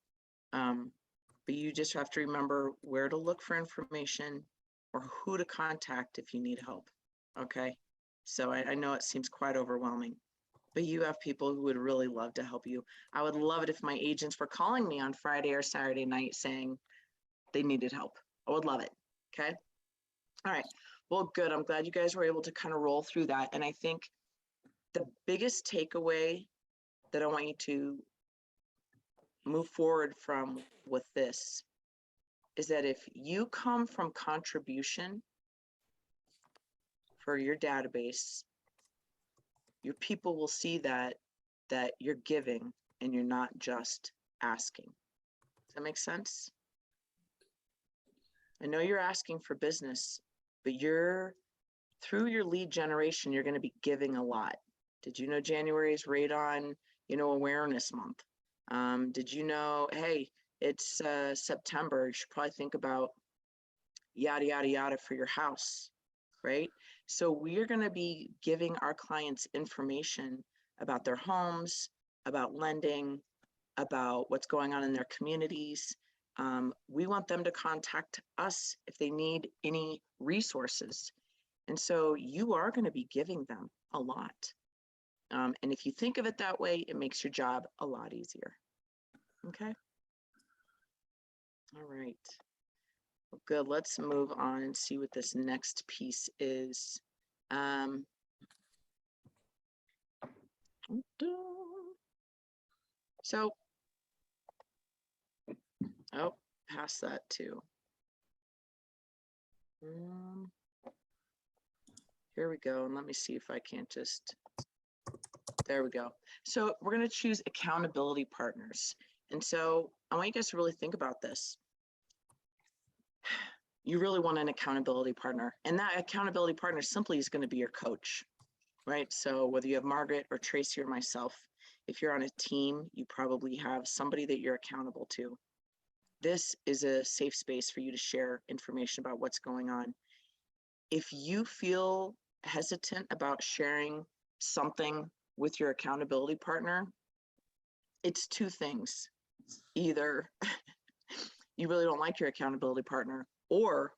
But you just have to remember where to look for information or who to contact if you need help. Okay. So I know it seems quite overwhelming, but you have people who would really love to help you. I would love it if my agents were calling me on Friday or Saturday night saying they needed help. I would love it. Okay. All right. Well, good. I'm glad you guys were able to kind of roll through that. And I think the biggest takeaway that I want you to move forward from with this is that if you come from contribution for your database, your people will see that you're giving and you're not just asking. Does that make sense? I know you're asking for business, but through your lead generation, you're going to be giving a lot. Did you know January is Radon, Awareness Month? Did you know, hey, it's September, you should probably think about yada, yada, yada for your house, right? So we're going to be giving our clients information about their homes, about lending, about what's going on in their communities. We want them to contact us if they need any resources. And so you are going to be giving them a lot. And if you think of it that way, it makes your job a lot easier. Okay. All right. Well, good. Let's move on and see what this next piece is. So, past that too. Here we go. And let me see if I can't just, there we go. So we're going to choose accountability partners. And so I want you guys to really think about this. You really want an accountability partner, and that accountability partner simply is going to be your coach, right? So whether you have Margaret or Tracy or myself, if you're on a team, you probably have somebody that you're accountable to. This is a safe space for you to share information about what's going on. If you feel hesitant about sharing something with your accountability partner, it's two things. Either you really don't like your accountability partner, or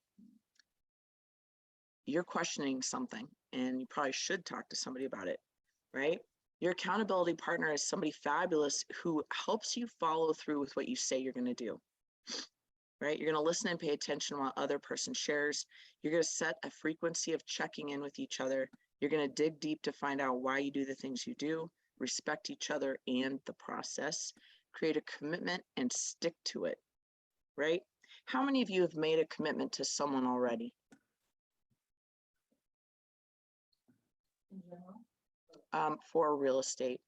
you're questioning something and you probably should talk to somebody about it, right? Your accountability partner is somebody fabulous who helps you follow through with what you say you're going to do, right? You're going to listen and pay attention while other person shares. You're going to set a frequency of checking in with each other. You're going to dig deep to find out why you do the things you do, respect each other and the process, create a commitment and stick to it, right? How many of you have made a commitment to someone already? For real estate.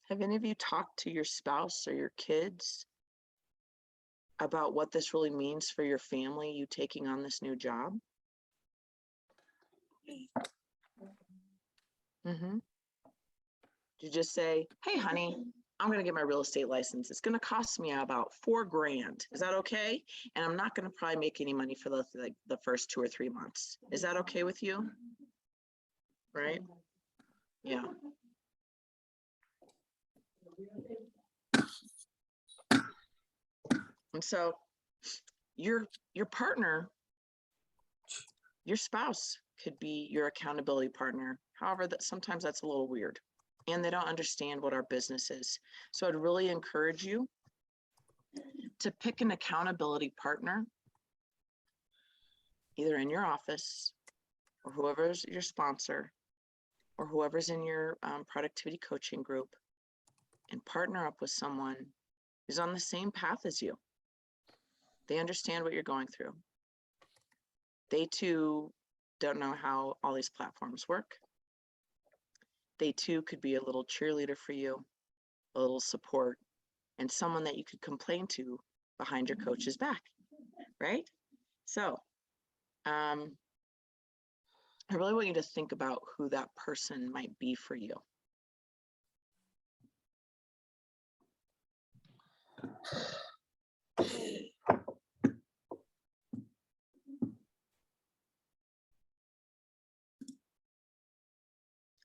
Have any of you talked to your spouse or your kids about what this really means for your family, you taking on this new job? You just say, hey, honey, I'm going to get my real estate license. It's going to cost me about $4,000. Is that okay? And I'm not going to probably make any money for the first 2 or 3 months. Is that okay with you? Right? Yeah. And so your partner, your spouse could be your accountability partner. However, sometimes that's a little weird and they don't understand what our business is. So I'd really encourage you to pick an accountability partner, either in your office or whoever's your sponsor or whoever's in your productivity coaching group, and partner up with someone who's on the same path as you. They understand what you're going through. They too don't know how all these platforms work. They too could be a little cheerleader for you, a little support, and someone that you could complain to behind your coach's back, right? So, I really want you to think about who that person might be for you.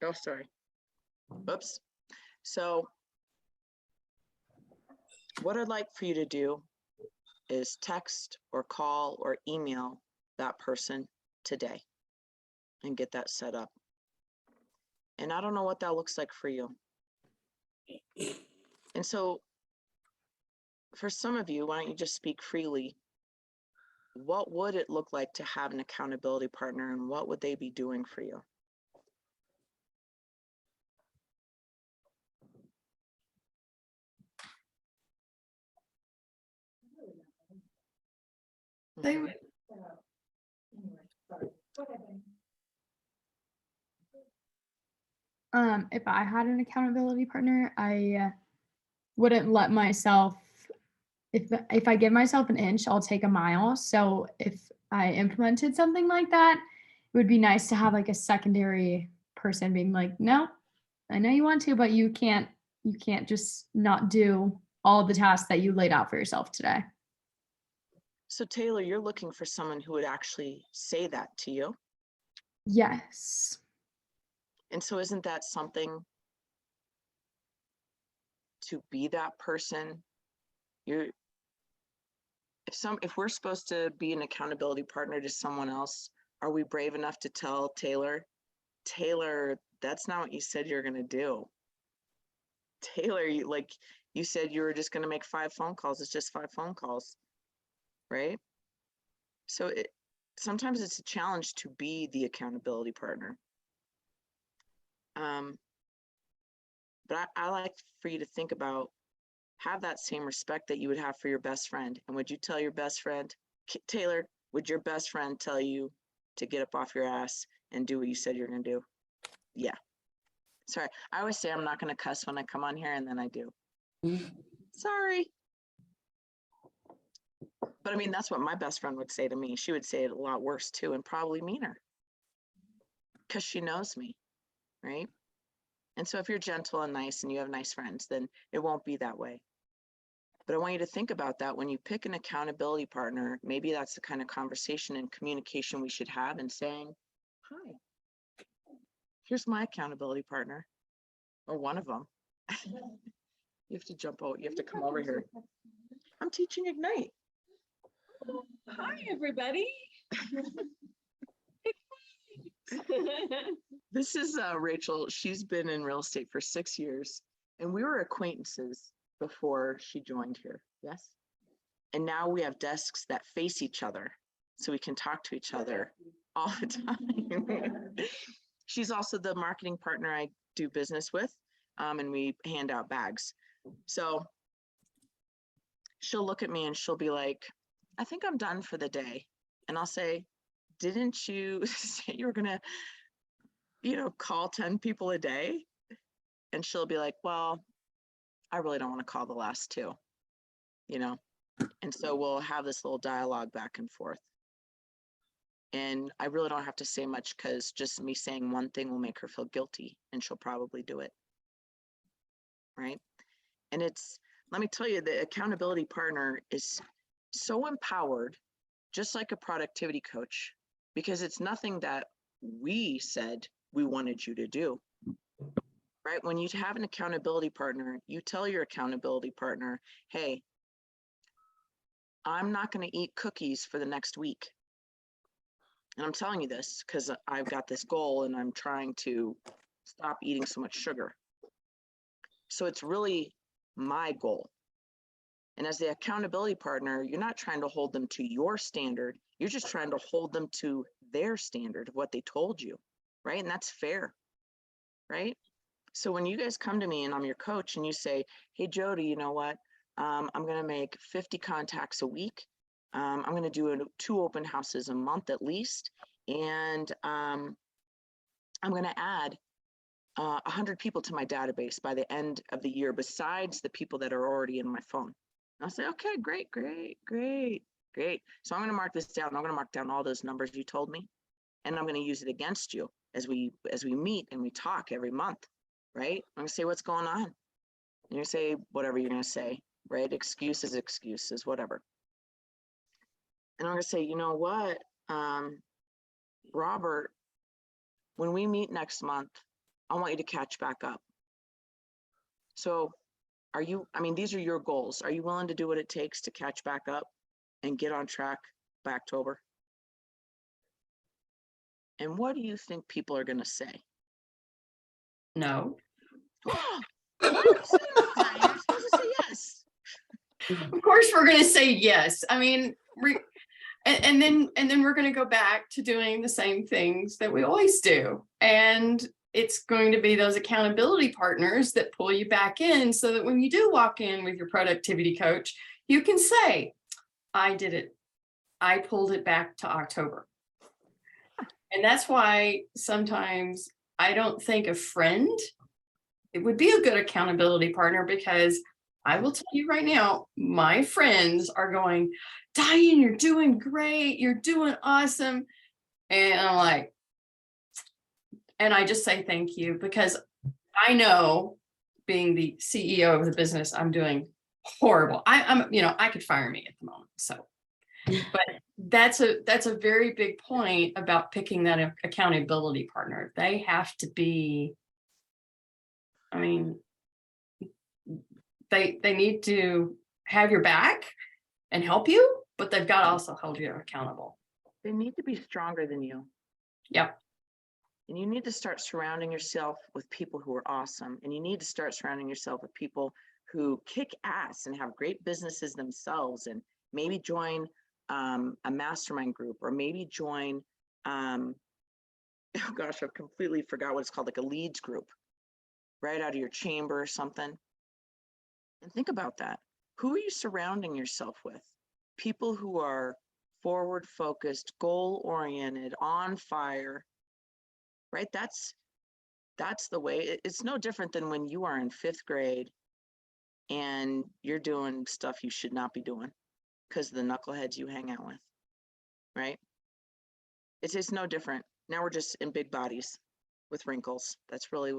Oh, sorry. Oops. So what I'd like for you to do is text or call or email that person today and get that set up. And I don't know what that looks like for you. And so for some of you, why don't you just speak freely? What would it look like to have an accountability partner, and what would they be doing for you? They would, If I had an accountability partner, I wouldn't let myself, if I give myself an inch, I'll take a mile. So if I implemented something like that, it would be nice to have like a secondary person being like, no, I know you want to, but you can't just not do all the tasks that you laid out for yourself today. So Taylor, you're looking for someone who would actually say that to you. Yes. And so isn't that something to be that person? If we're supposed to be an accountability partner to someone else, are we brave enough to tell Taylor, that's not what you said you're going to do. Taylor, you said you were just going to make 5 phone calls. It's just 5 phone calls, right? So sometimes it's a challenge to be the accountability partner. But I like for you to think about, have that same respect that you would have for your best friend. And would you tell your best friend, Taylor, would your best friend tell you to get up off your ass and do what you said you're going to do? Yeah. Sorry. I always say I'm not going to cuss when I come on here, and then I do. Sorry. But I mean, that's what my best friend would say to me. She would say it a lot worse too, and probably meaner, because she knows me, right? And so if you're gentle and nice and you have nice friends, then it won't be that way. But I want you to think about that when you pick an accountability partner. Maybe that's the kind of conversation and communication we should have, and saying, hi, here's my accountability partner, or one of them. You have to jump out. You have to come over here. I'm teaching Ignite. Hi, everybody. This is Rachel. She's been in real estate for 6 years, and we were acquaintances before she joined here. Yes. And now we have desks that face each other, so we can talk to each other all the time. She's also the marketing partner I do business with, and we hand out bags. So she'll look at me and she'll be like, I think I'm done for the day. And I'll say, didn't you say you were gonna, call 10 people a day? And she'll be like, well, I really don't want to call the last 2, And so we'll have this little dialogue back and forth. And I really don't have to say much, because just me saying one thing will make her feel guilty, and she'll probably do it. Right? And let me tell you, the accountability partner is so empowered, just like a productivity coach, because it's nothing that we said we wanted you to do. Right? When you have an accountability partner, you tell your accountability partner, hey, I'm not going to eat cookies for the next week. And I'm telling you this because I've got this goal and I'm trying to stop eating so much sugar. So it's really my goal. And as the accountability partner, you're not trying to hold them to your standard. You're just trying to hold them to their standard of what they told you, right? And that's fair, right? So when you guys come to me and I'm your coach and you say, hey, Jody, you know what? I'm going to make 50 contacts a week. I'm going to do 2 open houses a month at least. And I'm going to add 100 people to my database by the end of the year, besides the people that are already in my phone. And I'll say, okay, great. So I'm going to mark this down. I'm going to mark down all those numbers you told me, and I'm going to use it against you as we meet and we talk every month, right? I'm going to say, what's going on? And you're going to say whatever you're going to say, right? Excuses, whatever. And I'm going to say, you know what, Robert, when we meet next month, I want you to catch back up. So are you, I mean, these are your goals. Are you willing to do what it takes to catch back up and get on track by October? And what do you think people are going to say? No. You're supposed to say yes. Of course, we're going to say yes. I mean, and then we're going to go back to doing the same things that we always do. And it's going to be those accountability partners that pull you back in, so that when you do walk in with your productivity coach, you can say, I did it. I pulled it back to October. And that's why sometimes I don't think a friend, it would be a good accountability partner, because I will tell you right now, my friends are going, Diane, you're doing great. You're doing awesome. And I'm like, and I just say thank you, because I know, being the CEO of the business, I'm doing horrible. I'm, I could fire me at the moment. So, but that's a very big point about picking that accountability partner. They have to be, I mean, they need to have your back and help you, but they've got to also hold you accountable. They need to be stronger than you. Yep. And you need to start surrounding yourself with people who are awesome. And you need to start surrounding yourself with people who kick ass and have great businesses themselves, and maybe join a mastermind group, or maybe join, oh gosh, I've completely forgot what it's called, like a leads group, right out of your chamber or something. And think about that. Who are you surrounding yourself with? People who are forward focused, goal oriented, on fire, right? That's the way. It's no different than when you are in 5th grade and you're doing stuff you should not be doing because of the knuckleheads you hang out with, right? It's no different. Now we're just in big bodies with wrinkles. That's really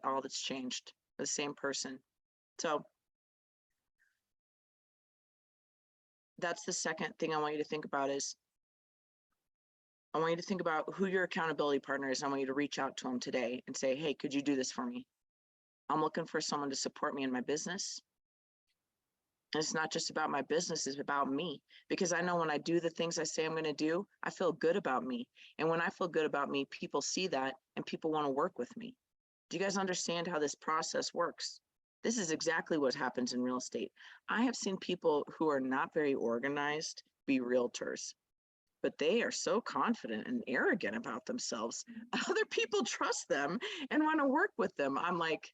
all that's changed. The same person. So that's the second thing I want you to think about, is I want you to think about who your accountability partner is. I want you to reach out to them today and say, hey, could you do this for me? I'm looking for someone to support me in my business. And it's not just about my business, it's about me. Because I know when I do the things I say I'm going to do, I feel good about me. And when I feel good about me, people see that and people want to work with me. Do you guys understand how this process works? This is exactly what happens in real estate. I have seen people who are not very organized be realtors, but they are so confident and arrogant about themselves. Other people trust them and want to work with them. I'm like,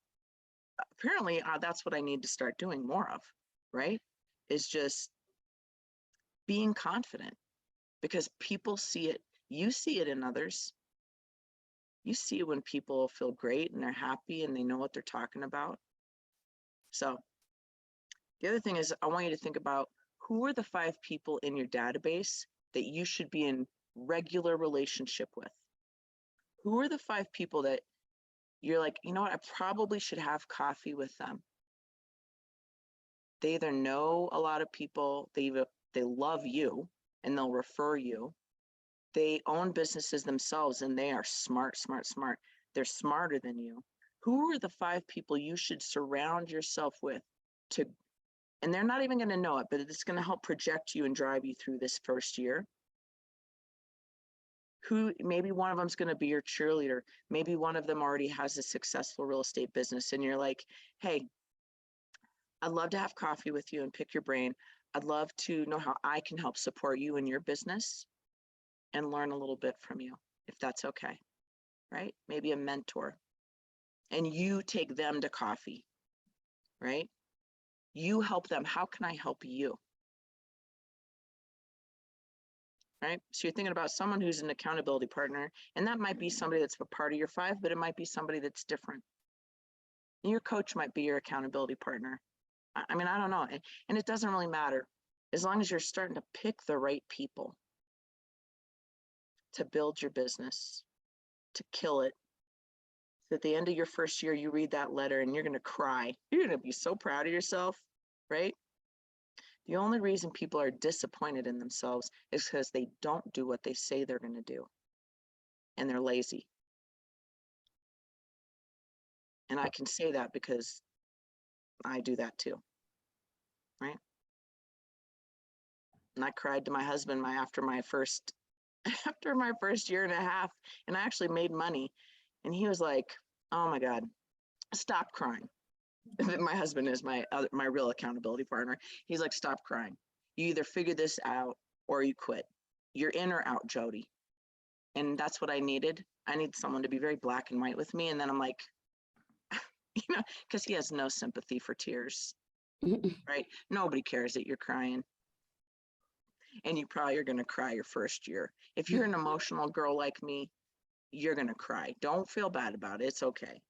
apparently that's what I need to start doing more of, right? Is just being confident, because people see it. You see it in others. You see it when people feel great and they're happy and they know what they're talking about. So the other thing is, I want you to think about, who are the 5 people in your database that you should be in regular relationship with? Who are the 5 people that you're like, you know what, I probably should have coffee with them? They either know a lot of people, they love you and they'll refer you. They own businesses themselves and they are smart. They're smarter than you. Who are the 5 people you should surround yourself with and they're not even going to know it, but it's going to help project you and drive you through this first year? Who, maybe one of them's going to be your cheerleader. Maybe one of them already has a successful real estate business and you're like, hey, I'd love to have coffee with you and pick your brain. I'd love to know how I can help support you in your business and learn a little bit from you, if that's okay, right? Maybe a mentor. And you take them to coffee, right? You help them. How can I help you? Right? So you're thinking about someone who's an accountability partner, and that might be somebody that's a part of your 5, but it might be somebody that's different. Your coach might be your accountability partner. I mean, I don't know. And it doesn't really matter as long as you're starting to pick the right people to build your business, to kill it. So at the end of your first year, you read that letter and you're going to cry. You're going to be so proud of yourself, right? The only reason people are disappointed in themselves is because they don't do what they say they're going to do. And they're lazy. And I can say that because I do that too, right? And I cried to my husband after my first year and a half, and I actually made money. And he was like, oh my God, stop crying. My husband is my real accountability partner. He's like, stop crying. You either figure this out or you quit. You're in or out, Jody. And that's what I needed. I need someone to be very black and white with me. And then I'm like, because he has no sympathy for tears, right? Nobody cares that you're crying. And you probably are going to cry your first year. If you're an emotional girl like me, you're going to cry. Don't feel bad about it. It's okay.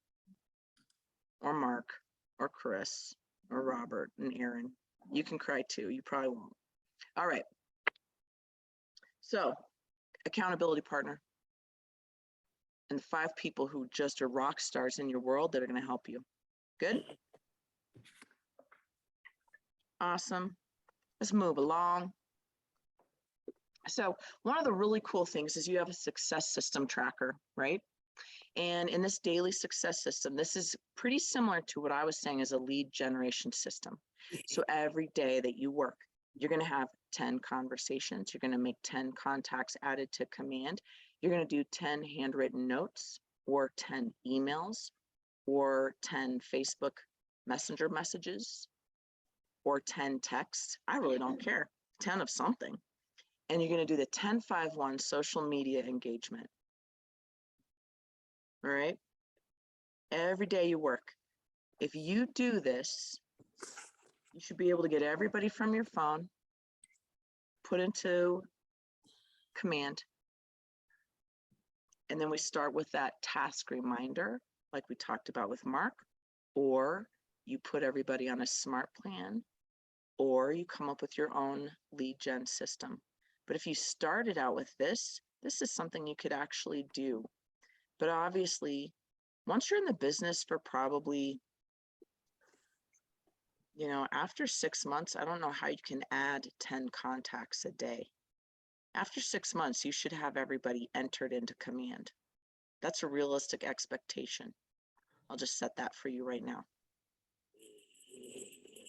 Or Mark, or Chris, or Robert, and Aaron. You can cry too. You probably won't. All right. So, accountability partner. And 5 people who just are rock stars in your world that are going to help you. Good? Awesome. Let's move along. So one of the really cool things is you have a success system tracker, right? And in this daily success system, this is pretty similar to what I was saying as a lead generation system. So every day that you work, you're going to have 10 conversations. You're going to make 10 contacts added to command. You're going to do 10 handwritten notes or 10 emails or 10 Facebook Messenger messages or 10 texts. I really don't care. 10 of something. And you're going to do the 10-5-1 social media engagement. All right. Every day you work. If you do this, you should be able to get everybody from your phone, put into command. And then we start with that task reminder, like we talked about with Mark, or you put everybody on a smart plan, or you come up with your own lead gen system. But if you started out with this is something you could actually do. But obviously, once you're in the business for probably, after 6 months, I don't know how you can add 10 contacts a day. After 6 months, you should have everybody entered into command. That's a realistic expectation. I'll just set that for you right now.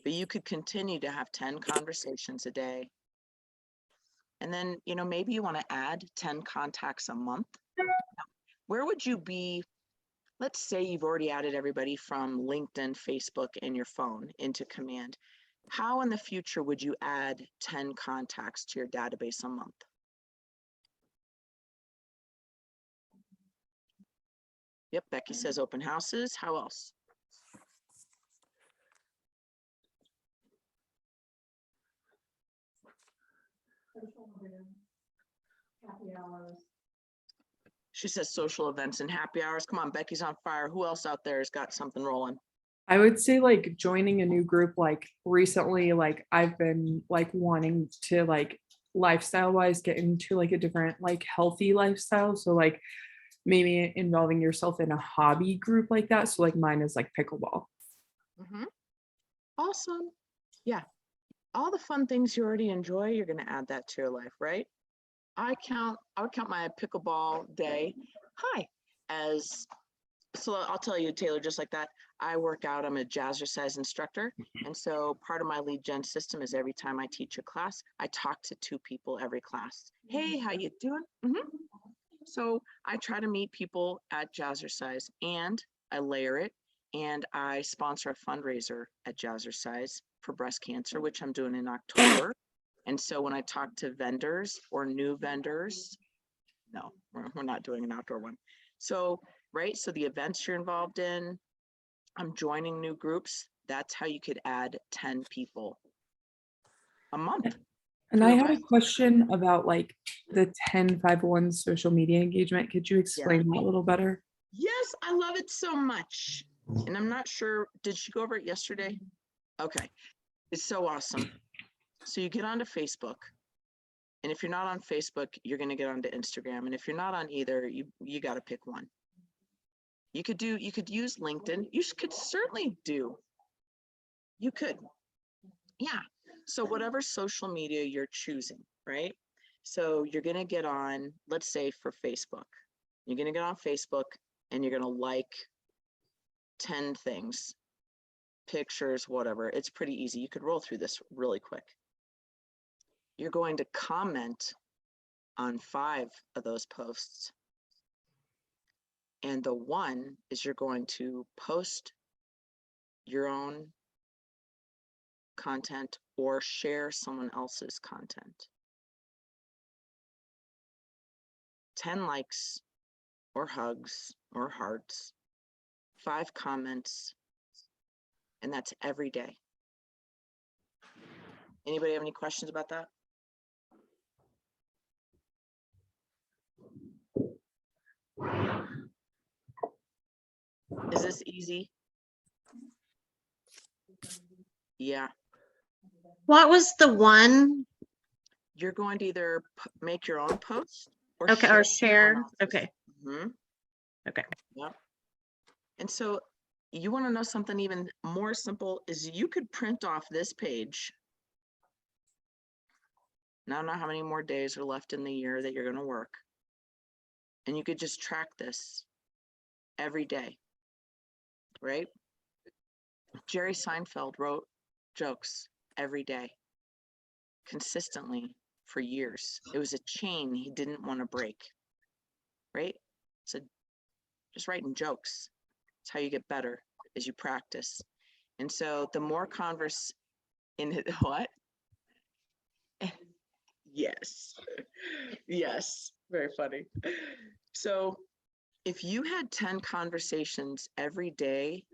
But you could continue to have 10 conversations a day. And then, maybe you want to add 10 contacts a month. Where would you be? Let's say you've already added everybody from LinkedIn, Facebook, and your phone into command. How in the future would you add 10 contacts to your database a month? Yep, Becky says open houses. How else? Happy hours. She says social events and happy hours. Come on, Becky's on fire. Who else out there has got something rolling? I would say like joining a new group, like recently, like I've been like wanting to like lifestyle wise get into like a different like healthy lifestyle. So like maybe involving yourself in a hobby group like that. So like mine is like pickleball. Mm-hmm. Awesome. Yeah. All the fun things you already enjoy, you're going to add that to your life, right? I would count my pickleball day, so I'll tell you, Taylor, just like that, I work out, I'm a jazzercise instructor. And so part of my lead gen system is every time I teach a class, I talk to 2 people every class. Hey, how you doing? Mm-hmm. So I try to meet people at jazzercise and I layer it and I sponsor a fundraiser at jazzercise for breast cancer, which I'm doing in October. And so when I talk to vendors or new vendors, no, we're not doing an outdoor one. So, right, so the events you're involved in, I'm joining new groups. That's how you could add 10 people a month. And to I a had a list. question about like the 10-5-1 social media engagement. Could you explain that a little better? Yes, I love it so much. And I'm not sure, did she go over it yesterday? Okay, it's so awesome. So you get onto Facebook. And if you're not on Facebook, you're going to get onto Instagram. And if you're not on either, you got to pick one. You could use LinkedIn. Could certainly do. You could. Yeah. So whatever social media you're choosing, right? So you're going to get on, let's say for Facebook, you're going to get on Facebook and you're going to like 10 things, pictures, whatever. It's pretty easy. You could roll through this really quick. You're going to comment on 5 of those posts. And the one is you're going to post your own content or share someone else's content. 10 likes or hugs or hearts, 5 comments, and that's every day. Anybody have any questions about that? Is this easy? Yeah. What was the one? You're going to either make your own post or Okay, or someone share. else's. Okay. Mhm. Okay. Yep. And so you want to know something even more simple is you could print off this page. Now I don't know how many more days are left in the year that you're going to work. And you could just track this every day, right? Jerry Seinfeld wrote jokes every day, consistently for years. It was a chain he didn't want to break, right? So just writing jokes. It's how you get better as you practice. And so the more converse in it, what? Yes. Yes. Very funny. So if you had 10 conversations every day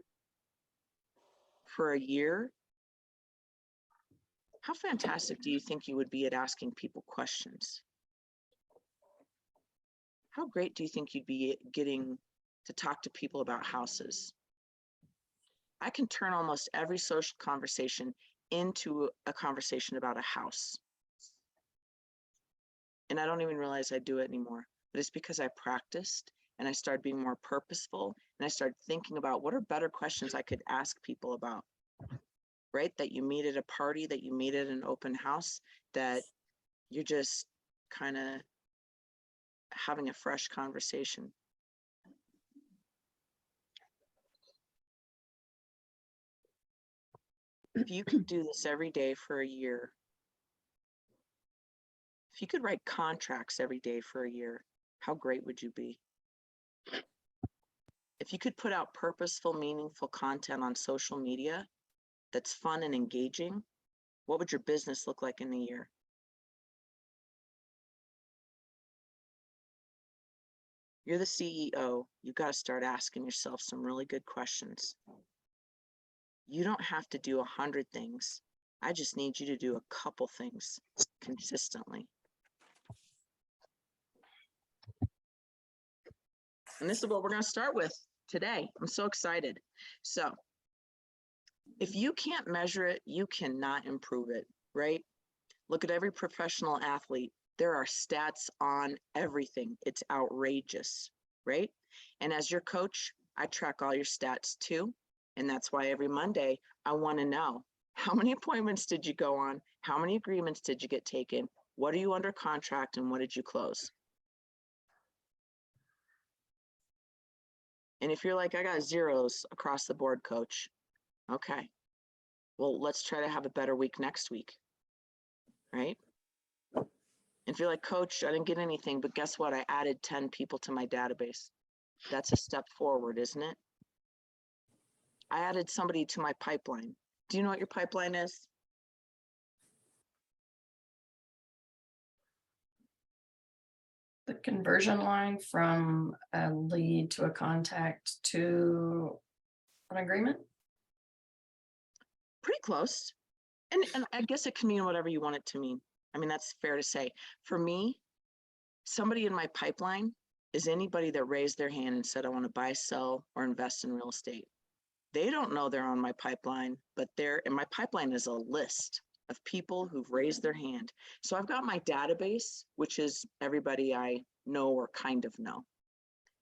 for a year, how fantastic do you think you would be at asking people questions? How great do you think you'd be at getting to talk to people about houses? I can turn almost every social conversation into a conversation about a house. And I don't even realize I do it anymore, but it's because I practiced and I started being more purposeful and I started thinking about what are better questions I could ask people about, right? That you meet at a party, that you meet at an open house, that you're just kind of having a fresh conversation. If you could do this every day for a year, if you could write contracts every day for a year, how great would you be? If you could put out purposeful, meaningful content on social media that's fun and engaging, what would your business look like in a year? You're the CEO. You've got to start asking yourself some really good questions. You don't have to do 100 things. I just need you to do a couple things consistently. And this is what we're going to start with today. I'm so excited. So if you can't measure it, you cannot improve it, right? Look at every professional athlete. There are stats on everything. It's outrageous, right? And as your coach, I track all your stats too. And that's why every Monday, I want to know how many appointments did you go on? How many agreements did you get taken? What are you under contract and what did you close? And if you're like, I got zeros across the board, coach. Okay. Well, let's try to have a better week next week, right? If you're like, coach, I didn't get anything, but guess what? I added 10 people to my database. That's a step forward, isn't it? I added somebody to my pipeline. Do you know what your pipeline is? The conversion line from a lead to a contact to an agreement. pretty close. And I guess it can mean whatever you want it to mean. I mean, that's fair to say. For me, somebody in my pipeline is anybody that raised their hand and said, I want to buy, sell, or invest in real estate. They don't know they're on my pipeline, but they're in my pipeline is a list of people who've raised their hand. So I've got my database, which is everybody I know or kind of know.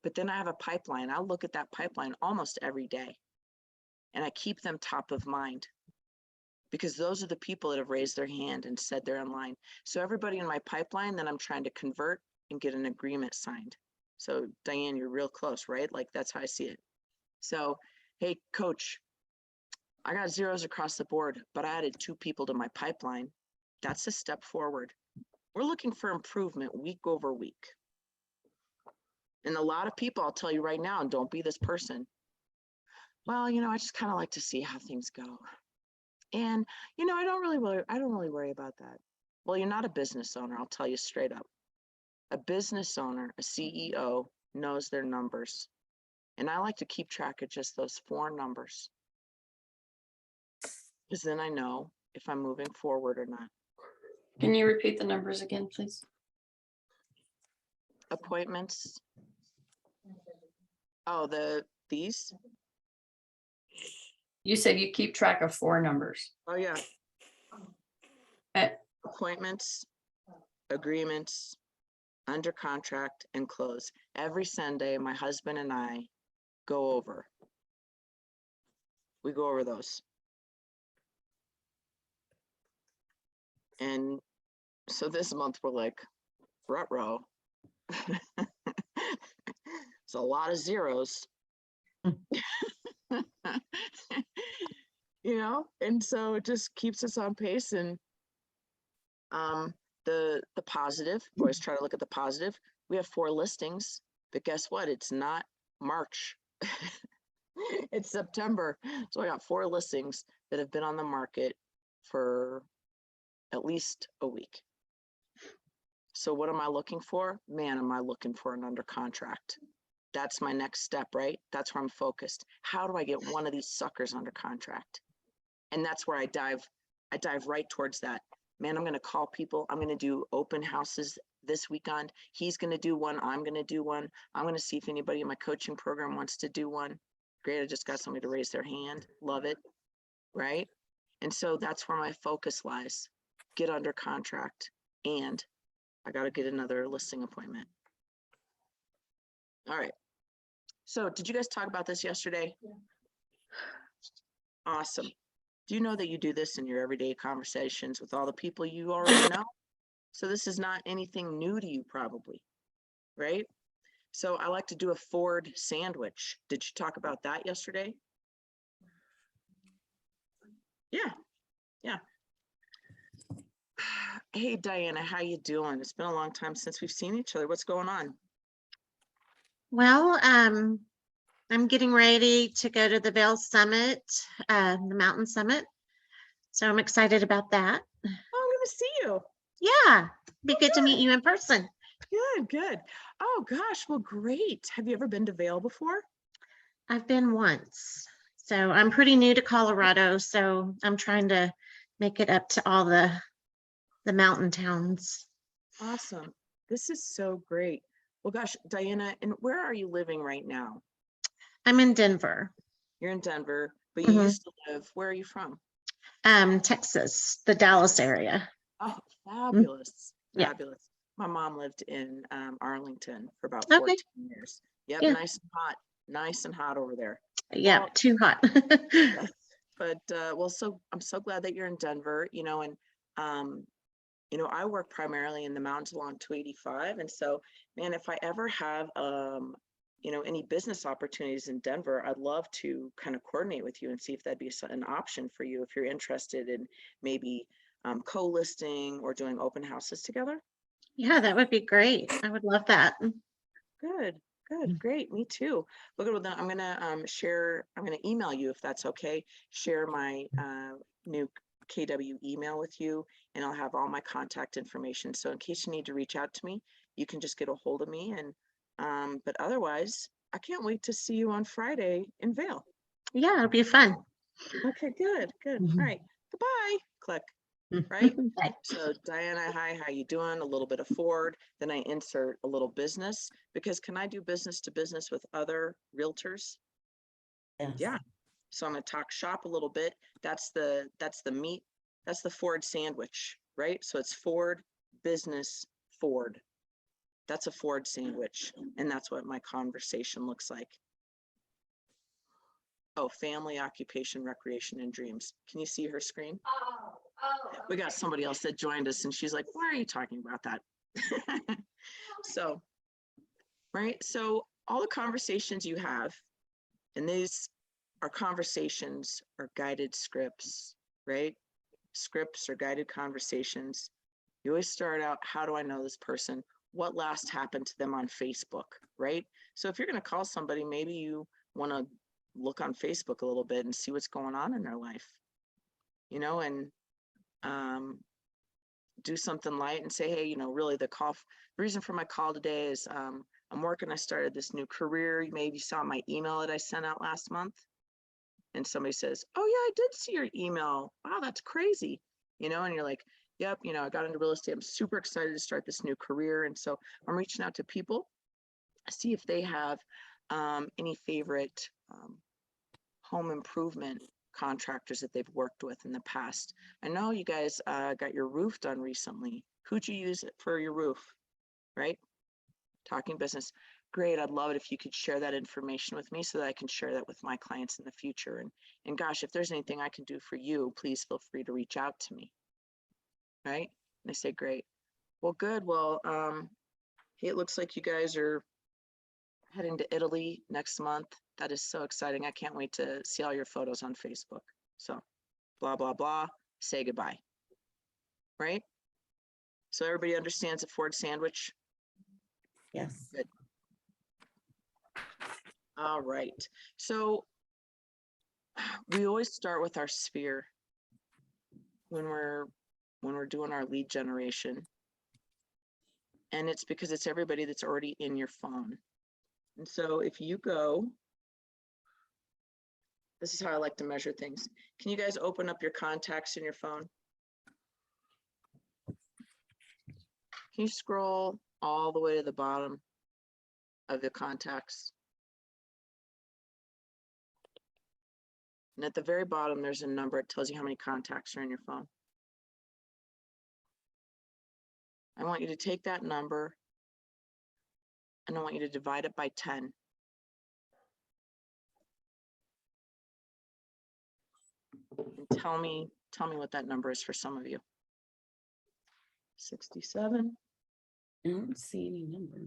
But then I have a pipeline. I'll look at that pipeline almost every day. And I keep them top of mind because those are the people that have raised their hand and said they're in line. So everybody in my pipeline, then I'm trying to convert and get an agreement signed. So Diane, you're real close, right? Like that's how I see it. So, hey, coach, I got zeros across the board, but I added 2 people to my pipeline. That's a step forward. We're looking for improvement week over week. And a lot of people, I'll tell you right now, and don't be this person. Well, I just kind of like to see how things go. And, I don't really worry about that. Well, you're not a business owner. I'll tell you straight up. A business owner, a CEO knows their numbers. And I like to keep track of just those 4 numbers. Because then I know if I'm moving forward or not. Can you repeat the numbers again, please? Appointments. Oh, these? You said you keep track of 4 numbers. Oh, yeah. Eh. Appointments, agreements, under contract, and close. Every Sunday, my husband and I go over. We go over those. And so this month we're like, ruh-roh. It's a lot of zeros. And so it just keeps us on pace. And the positive, always try to look at the positive. We have 4 listings, but guess what? It's not March. It's September. So I got 4 listings that have been on the market for at least a week. So what am I looking for? Man, am I looking for an under contract? That's my next step, right? That's where I'm focused. How do I get one of these suckers under contract? And that's where I dive right towards that. Man, I'm going to call people. I'm going to do open houses this weekend. He's going to do one. I'm going to do one. I'm going to see if anybody in my coaching program wants to do one. Great. I just got somebody to raise their hand. Love it. Right. And so that's where my focus lies. Get under contract. And I got to get another listing appointment. All right. So did you guys talk about this yesterday? Yeah. Awesome. Do you know that you do this in your everyday conversations with all the people you already know? So this is not anything new to you probably, right? So I like to do a Ford sandwich. Did you talk about that yesterday? Yeah. Hey, Diana, how you doing? It's been a long time since we've seen each other. What's going on? Well, I'm getting ready to go to the Vail Summit, the Mountain Summit. So I'm excited about that. Oh, I'm going to see you. Yeah, be good to meet you in person. Good. Oh gosh, well, great. Have you ever been to Vail before? I've been once. So I'm pretty new to Colorado, so I'm trying to make it up to all the mountain towns. Awesome. This is so great. Well, gosh, Diana, and where are you living right now? I'm in Denver. You're in Denver, but you used to live, where are you from? Texas, the Dallas area. Oh, fabulous. Yeah. Fabulous. My mom lived in Arlington for about Okay. 14 years. Yep, Yeah. nice and hot over there. Yeah, Well, too hot. yes. But I'm so glad that you're in Denver, and I work primarily in the mountains along 285. And so, man, if I ever have any business opportunities in Denver, I'd love to kind of coordinate with you and see if that'd be an option for you if you're interested in maybe co-listing or doing open houses together. Yeah, that would be great. I would love that. Good, great. Me too. Look at that. I'm gonna email you if that's okay. Share my new KW email with you, and I'll have all my contact information. So in case you need to reach out to me, you can just get a hold of me. And but otherwise, I can't wait to see you on Friday in Vail. Yeah, it'll be fun. Okay, good, good. All Mhm. right, goodbye, click, right? So Diana, hi, how you doing? A little bit of Ford, then I insert a little business, because can I do business to business with other realtors? Yeah. So I'm gonna talk shop a little bit. That's the meat, that's the Ford sandwich, right? So it's Ford, business, Ford. That's a Ford sandwich, and that's what my conversation looks like. Oh, family, occupation, recreation, and dreams. Can you see her screen? We got somebody else that joined us and she's like, why are you talking about that? So, right, so all the conversations you have, and these are conversations or guided scripts, right? Scripts or guided conversations. You always start out, how do I know this person? What last happened to them on Facebook, right? So if you're going to call somebody, maybe you want to look on Facebook a little bit and see what's going on in their life, you know, and do something light and say, hey, you know, really the reason for my call today is I started this new career. You maybe saw my email that I sent out last month. And somebody says, oh yeah, I did see your email. Wow, that's crazy. You know, and you're like, yep, you know, I got into real estate. I'm super excited to start this new career. And so I'm reaching out to people, see if they have any favorite home improvement contractors that they've worked with in the past. I know you guys got your roof done recently. Who'd you use for your roof, right? Talking business. Great, I'd love it if you could share that information with me so that I can share that with my clients in the future. And gosh, if there's anything I can do for you, please feel free to reach out to me, right? And I say, great. Well, good. Well, hey, it looks like you guys are heading to Italy next month. That is so exciting. I can't wait to see all your photos on Facebook. So blah, blah, blah, say goodbye, right? So everybody understands a Ford sandwich? Yes. Good. All right. So we always start with our sphere when we're doing our lead generation. And it's because it's everybody that's already in your phone. And so if you go, this is how I like to measure things. Can you guys open up your contacts in your phone? Can you scroll all the way to the bottom of the contacts? And at the very bottom, there's a number. It tells you how many contacts are in your phone. I want you to take that number and I want you to divide it by 10. And tell me what that number is for some of you. 67. I don't see any number.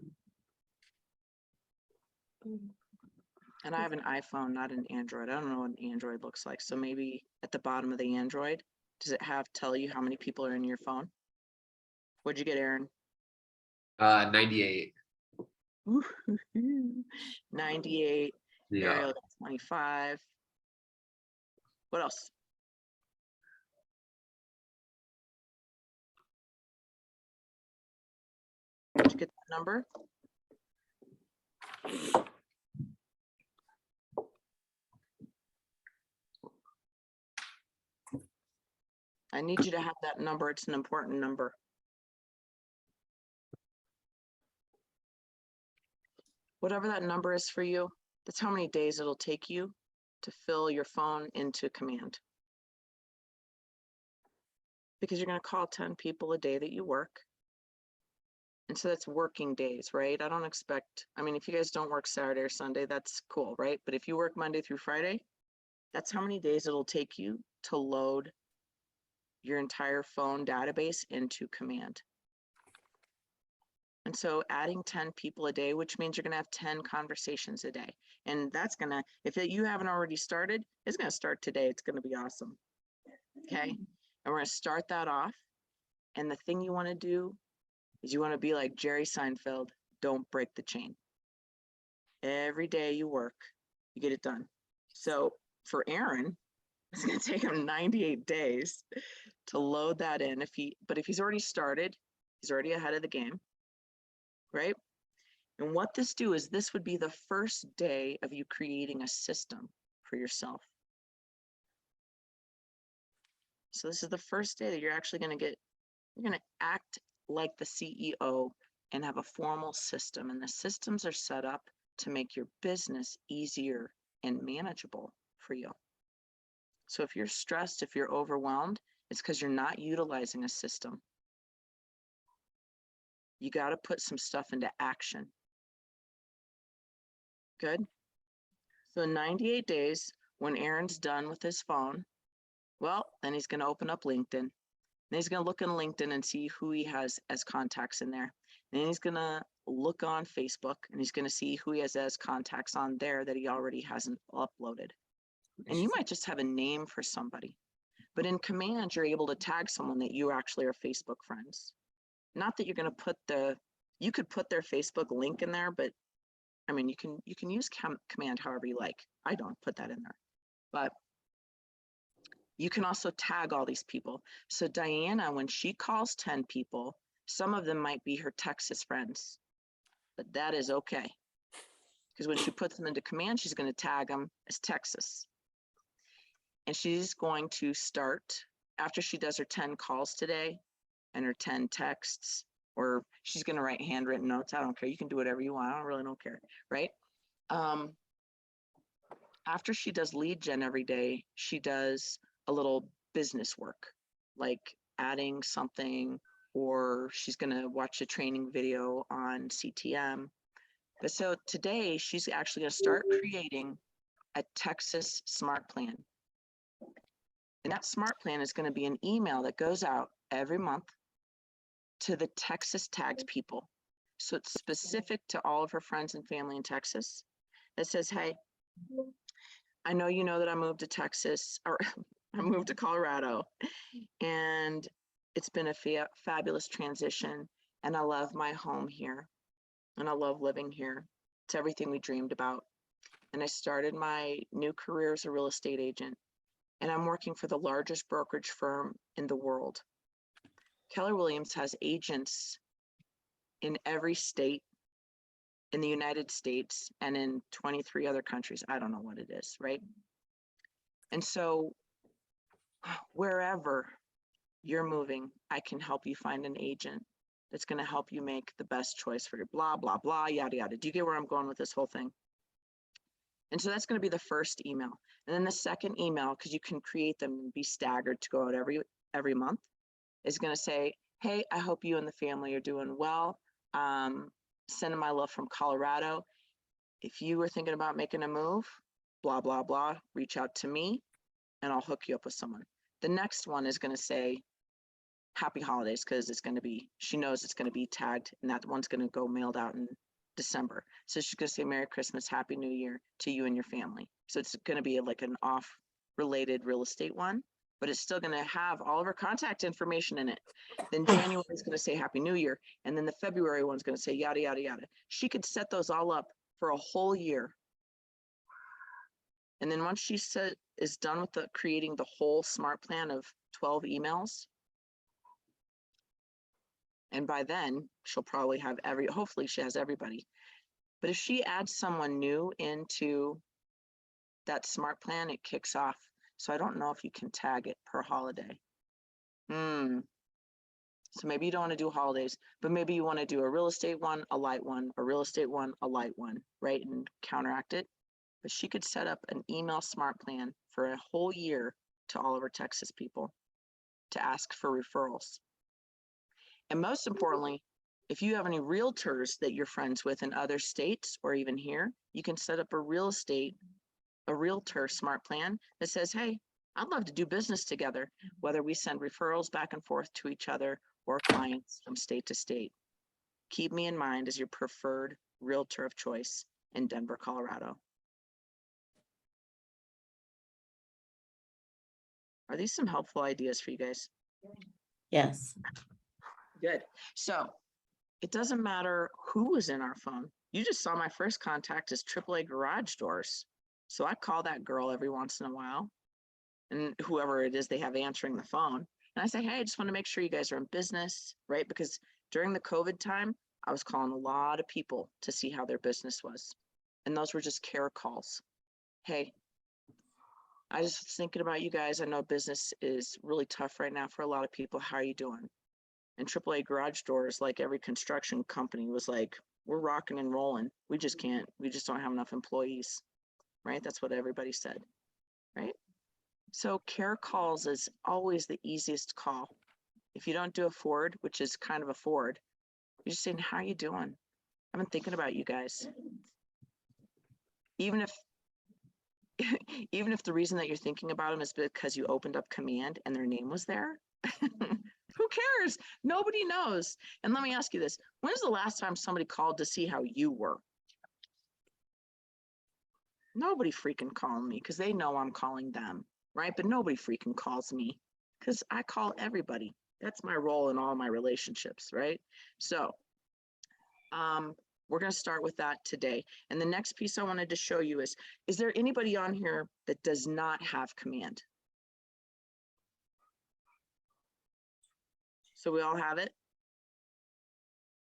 And I have an iPhone, not an Android. I don't know what an Android looks like. So maybe at the bottom of the Android, does it tell you how many people are in your phone? What'd you get, Aaron? 98. 98. Yeah. Ariel, 25. What else? Did you get that number? I need you to have that number. It's an important number. Whatever that number is for you, that's how many days it'll take you to fill your phone into command. Because you're going to call 10 people a day that you work. And so that's working days, right? I don't expect, I mean, if you guys don't work Saturday or Sunday, that's cool, right? But if you work Monday through Friday, that's how many days it'll take you to load your entire phone database into command. And so adding 10 people a day, which means you're going to have 10 conversations a day. And that's going to, if you haven't already started, it's going to start today. It's going to be awesome. Okay. And we're going to start that off. And the thing you want to do is you want to be like Jerry Seinfeld. Don't break the chain. Every day you work, you get it done. So for Aaron, it's going to take him 98 days to load that in. But if he's already started, he's already ahead of the game, right? And what this would be the first day of you creating a system for yourself. So this is the first day that you're actually going to you're going to act like the CEO and have a formal system. And the systems are set up to make your business easier and manageable for you. So if you're stressed, if you're overwhelmed, it's because you're not utilizing a system. You got to put some stuff into action. Good. So in 98 days, when Aaron's done with his phone, well, then he's going to open up LinkedIn. Then he's going to look in LinkedIn and see who he has as contacts in there. Then he's going to look on Facebook and he's going to see who he has as contacts on there that he already hasn't uploaded. And you might just have a name for somebody. But in Command, you're able to tag someone that you actually are Facebook friends. Not that you're going to put you could put their Facebook link in there, but I mean, you can use Command however you like. I don't put that in there. But you can also tag all these people. So Diana, when she calls 10 people, some of them might be her Texas friends, but that is okay. Because when she puts them into Command, she's going to tag them as Texas. And she's going to start, after she does her 10 calls today and her 10 texts, or she's going to write handwritten notes. I don't care. You can do whatever you want. I don't care, right? After she does lead gen every day, she does a little business work, like adding something, or she's going to watch a training video on CTM. But so today she's actually going to start creating a Texas smart plan. And that smart plan is going to be an email that goes out every month to the Texas tagged people. So it's specific to all of her friends and family in Texas that says, hey, I know you know that I moved to Texas, or I moved to Colorado, and it's been a fabulous transition, and I love my home here, and I love living here. It's everything we dreamed about. And I started my new career as a real estate agent, and I'm working for the largest brokerage firm in the world. Keller Williams has agents in every state in the United States and in 23 other countries. I don't know what it is, right? And so wherever you're moving, I can help you find an agent that's going to help you make the best choice for your blah, blah, blah, yada, yada. Do you get where I'm going with this whole thing? And so that's going to be the first email. And then the second email, because you can create them and be staggered to go out every month, is going to say, hey, I hope you and the family are doing well. Sending my love from Colorado. If you were thinking about making a move, blah, blah, blah, reach out to me and I'll hook you up with someone. The next one is going to say happy holidays, because it's going to be, she knows it's going to be tagged, and that one's going to go mailed out in December. So she's going to say Merry Christmas, Happy New Year to you and your family. So it's going to be like an off related real estate one, but it's still going to have all of her contact information in it. Then January is going to say Happy New Year. And then the February one's going to say yada, yada, yada. She could set those all up for a whole year. And then once she is done with creating the whole smart plan of 12 emails, and by then she'll probably have hopefully she has everybody. But if she adds someone new into that smart plan, it kicks off. So I don't know if you can tag it per holiday. So maybe you don't want to do holidays, but maybe you want to do a real estate one, a light one, a real estate one, a light one, right? And counteract it. But she could set up an email smart plan for a whole year to all of her Texas people to ask for referrals. And most importantly, if you have any realtors that you're friends with in other states or even here, you can set up a realtor smart plan that says, hey, I'd love to do business together, whether we send referrals back and forth to each other or clients from state to state. Keep me in mind as your preferred realtor of choice in Denver, Colorado. Are these some helpful ideas for you guys? Yes. Good. So it doesn't matter who is in our phone. You just saw my first contact is AAA garage doors. So I call that girl every once in a while, and whoever it is they have answering the phone. And I say, hey, I just want to make sure you guys are in business, right? Because during the COVID time, I was calling a lot of people to see how their business was. And those were just care calls. Hey, I just was thinking about you guys. I know business is really tough right now for a lot of people. How are you doing? And AAA garage doors, like every construction company, was like, we're rocking and rolling. We just don't have enough employees, right? That's what everybody said, right? So care calls is always the easiest call. If you don't do a forward, which is kind of a forward, you're just saying, how are you doing? I've been thinking about you guys. Even if even if the reason that you're thinking about them is because you opened up command and their name was there, who cares? Nobody knows. And let me ask you this. When's the last time somebody called to see how you were? Nobody freaking called me because they know I'm calling them, right? But nobody freaking calls me because I call everybody. That's my role in all my relationships, right? So we're going to start with that today. And the next piece I wanted to show you is there anybody on here that does not have command? So we all have it?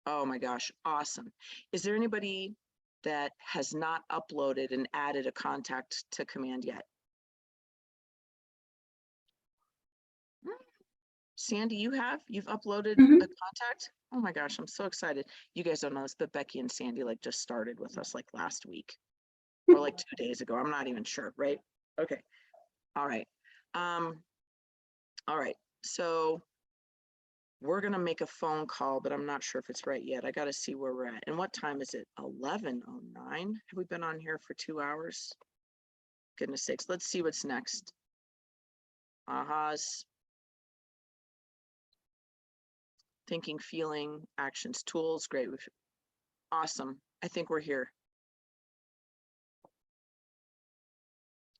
Oh my gosh, awesome. Is there anybody that has not uploaded and added a contact to command yet? Sandy, you've uploaded a contact? Oh my gosh, I'm so excited. You guys don't know this, but Becky and Sandy like just started with us like last week or like 2 days ago. I'm not even sure, right? Okay. All right. All right. So we're going to make a phone call, but I'm not sure if it's right yet. I got to see where we're at. And what time is it? 11:09. Have we been on here for 2 hours? Goodness sakes. Let's see what's next. Ahas. Thinking, feeling, actions, tools. Great. Awesome. I think we're here.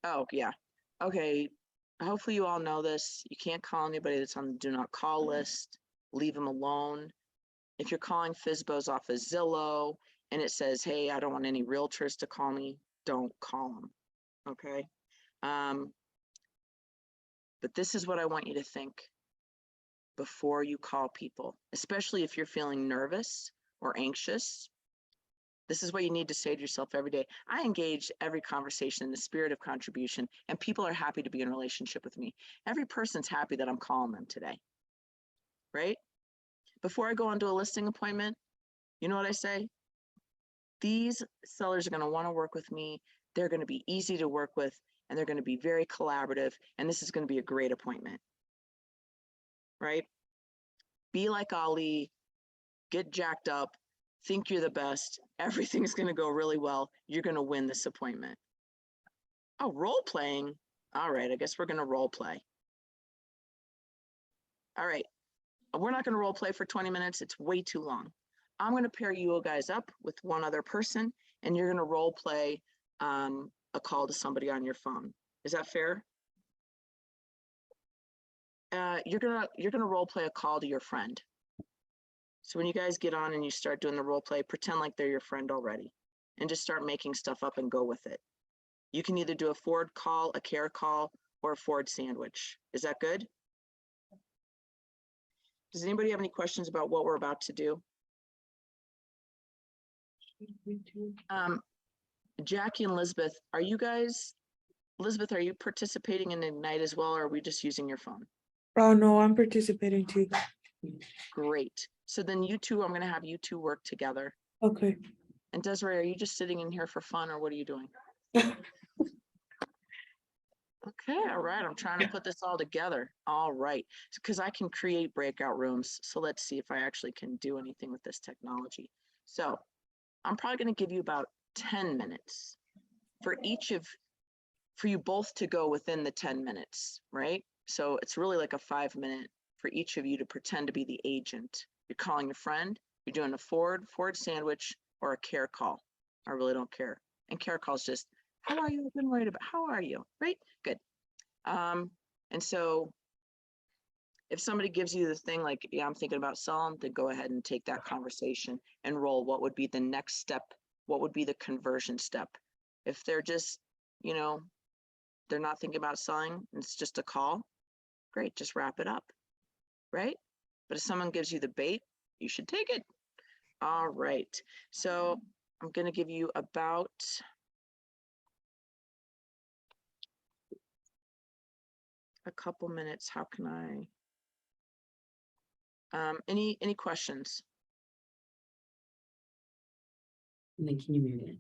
Oh, yeah. Okay. Hopefully you all know this. You can't call anybody that's on the do not call list. Leave them alone. If you're calling FSBOs off of Zillow and it says, hey, I don't want any realtors to call me, don't call them. Okay. But this is what I want you to think before you call people, especially if you're feeling nervous or anxious. This is what you need to say to yourself every day. I engage every conversation in the spirit of contribution, and people are happy to be in a relationship with me. Every person's happy that I'm calling them today, right? Before I go onto a listing appointment, you know what I say? These sellers are going to want to work with me. They're going to be easy to work with, and they're going to be very collaborative, and this is going to be a great appointment, right? Be like Ali, get jacked up, think you're the best. Everything's going to go really well. You're going to win this appointment. Oh, role playing. All right, I guess we're going to role play. All right, we're not going to role play for 20 minutes. It's way too long. I'm going to pair you guys up with one other person, and you're going to role play a call to somebody on your phone. Is that fair? You're gonna role play a call to your friend. So when you guys get on and you start doing the role play, pretend like they're your friend already, and just start making stuff up and go with it. You can either do a forward call, a care call, or a forward sandwich. Is that good? Does anybody have any questions about what we're about to do? Jackie and Elizabeth, are you participating in Ignite as well, or are we just using your phone? Oh, no, I'm participating too. Great. So then you two, I'm going to have you two work together. Okay. And Desiree, are you just sitting in here for fun, or what are you doing? Okay, all right. I'm trying to put this all together. All right. Because I can create breakout rooms. So let's see if I actually can do anything with this technology. So I'm probably going to give you about 10 minutes for you both to go within the 10 minutes, right? So it's really like a 5-minute for each of you to pretend to be the agent. You're calling a friend, you're doing a forward sandwich, or a care call. I really don't care. And care call is just, how are you? I've been worried about, how are you? Right? Good. And so if somebody gives you the thing like, yeah, I'm thinking about selling, then go ahead and take that conversation and roll. What would be the next step? What would be the conversion step? If they're just, they're not thinking about selling, it's just a call, great, just wrap it up, right? But if someone gives you the bait, you should take it. All right, so I'm going to give you about a couple minutes. How can I? Any questions? And then can you mute it?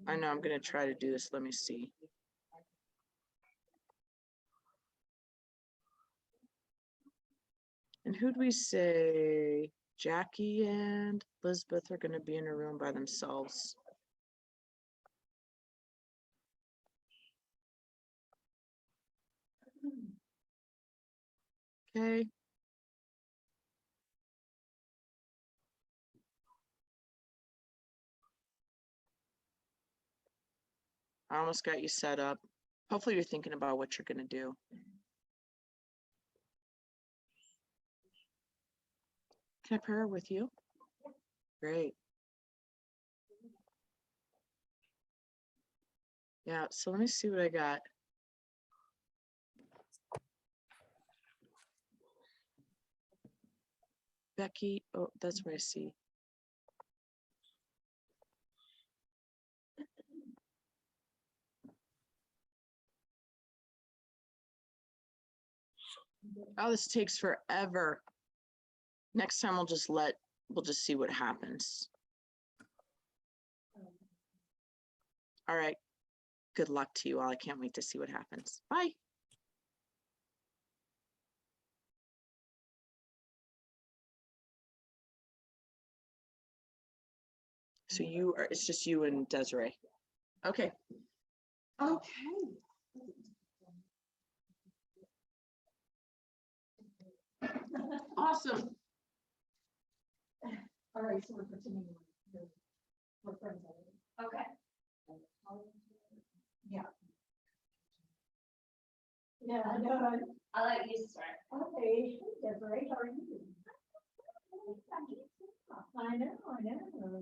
I know I'm gonna try to do this. Let me see. And who'd we say? Jackie and Elizabeth are gonna be in a room by themselves. Okay. I almost got you set up. Hopefully you're thinking about what you're gonna do. Can I pair with you? Great. Yeah, so let me see what I got. Becky, oh, that's what I see. Oh, this takes forever. Next time we'll just see what happens. All right. Good luck to you all. I can't wait to see what happens. Bye. So it's just you and Desiree. Okay. Okay. Awesome. All right, so we're pretending we're friends already. Okay. Yeah. Yeah, I know. I'll let you start. Okay, Desiree, how are you? I know.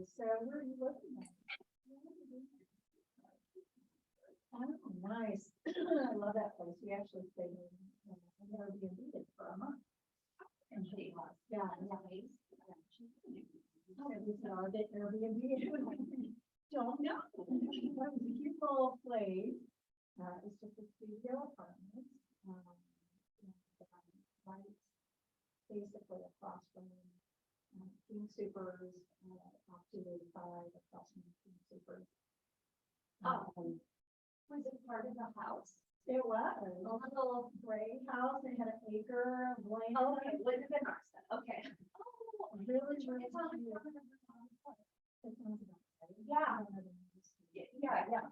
So where are you looking at? Oh, nice. I love that place. We actually stayed in Airbnb for a month. And she was, yeah. We said our Airbnb. Don't know. It was a cute little place. It's just a studio apartment. Right, basically across from King Supers, off 285, across from King Supers. Was it part of the house? It was a little gray house. They had an acre of land. Okay, would have been ours then. Okay. Oh, really? Yeah. Yeah.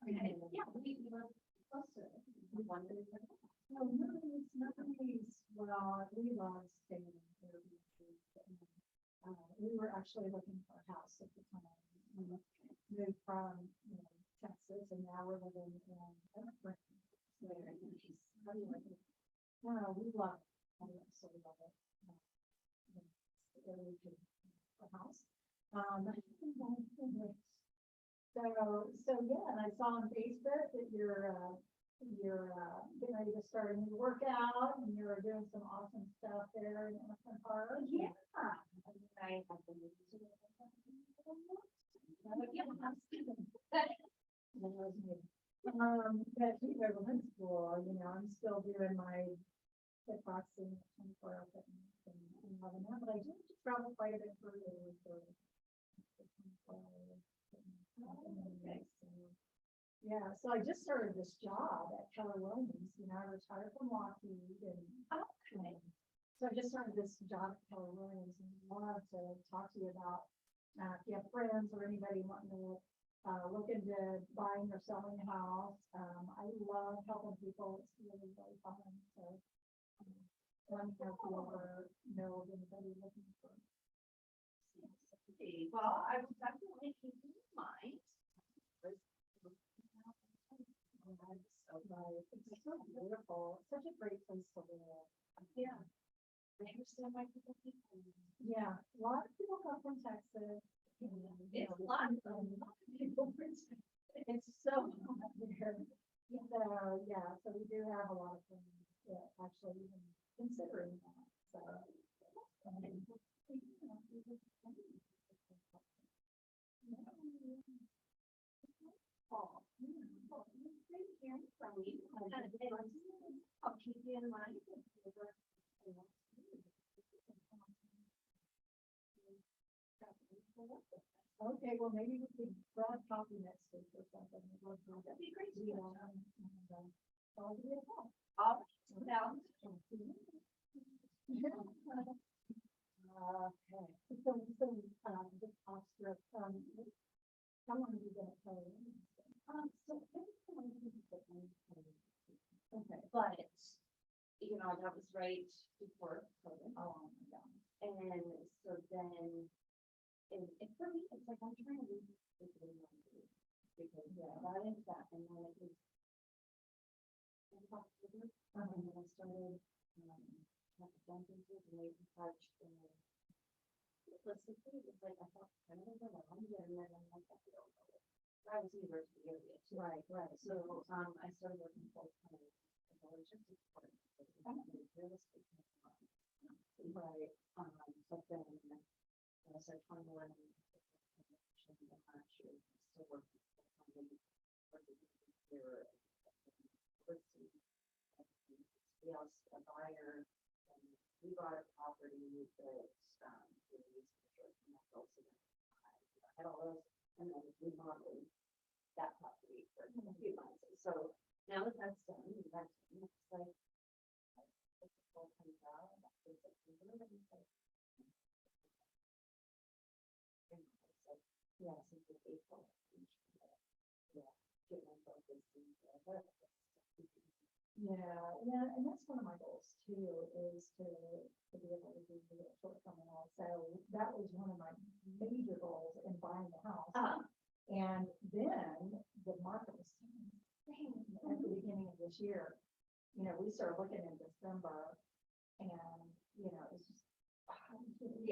Okay. Yeah, we were close to it. We wanted to. Oh, nice. Well, we love staying in Airbnb. We were actually looking for a house at the time. We moved from, Texas, and now we're living in Everett. How do you like it? No, we love it. I absolutely love it. Really good house. So yeah, and I saw on Facebook that you're getting ready to start a new workout, and you're doing some awesome stuff there in Elephant Park. Yeah. I have been using it. But everyone's cool, I'm still doing my kickboxing, 24-hour fitness and loving that, but I do have to travel quite a bit for yeah, so I just started this job at Keller Williams. I retired from Lockheed, and so I just started this job at Keller Williams, and I wanted to talk to you about if you have friends or anybody wanting to look into buying or selling a house. I love helping people. It's really, really fun. So let me know if you ever know of anybody looking for. Well, I will definitely keep you in mind. It's so beautiful. It's such a great place to live. Yeah. I understand why people think. Yeah, a lot of people come from Texas. It's a lot of people from Texas. It's so hot there. So yeah, so we do have a lot of friends that actually even considering that. So Paul. Great hearing from you. I'll keep you in mind. Okay, well, maybe we could grab coffee next week or something. That'd be great. All right, now. Okay, just Oscar, how long are you gonna play? Okay, but you know, that was right before COVID. Oh my God. And so then, and for me, it's like I'm trying to read because yeah, that is that, and then it was. And then I started jumping to the late touch and realistically, it was like I felt kind of overwhelmed, and then I'm like, I feel over. I was university area too. Right. So I started working full time. I was just important. Real estate. Right. But then I started 2011. Last year, still working full time. Here. We also a buyer. We bought a property that I had all those, and then we modeled that property for a few months. So now that that's done, it's like it's a full-time job. Yeah, since it's April. Yeah, get myself this thing. Yeah, and that's one of my goals too, is to be able to do the short-term and all. So that was one of my major goals in buying the house. And then the market was at the beginning of this year. You know, we started looking in December, and you know, it's just crazy.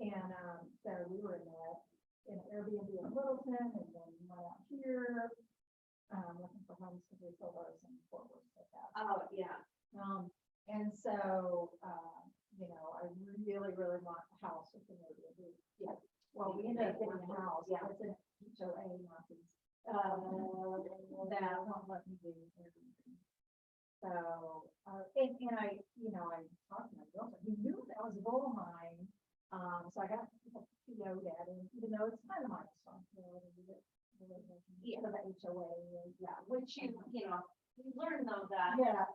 And so we were in Airbnb in Littleton, and then we went out here. Looking for homes because we sold ours in Fort Worth. Oh, yeah. And so, you know, I really, really want a house with an Airbnb. Yeah. Well, we ended up getting a house. Yeah. It's an HOA market. That won't let me do Airbnb. So, and I, you know, I talked to my realtor. He knew that was a goal of mine. So I got PO'd at him, even though it's kind of my responsibility. Yeah, the HOA, yeah, which you know, you learn though that. Yeah.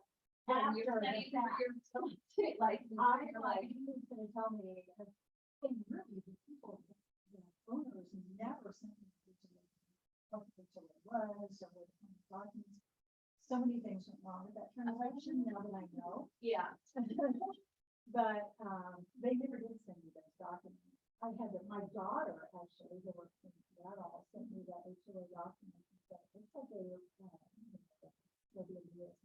After you're like, he was gonna tell me, hey, really, the people, you know, owners never sent me what the HOA was, or what kind of documents. So many things went wrong with that transaction, now that I know. Yeah. But, they never did send me those documents. I had my daughter actually, who works in Seattle, sent me that HOA document. And said, it's like a, will be a US.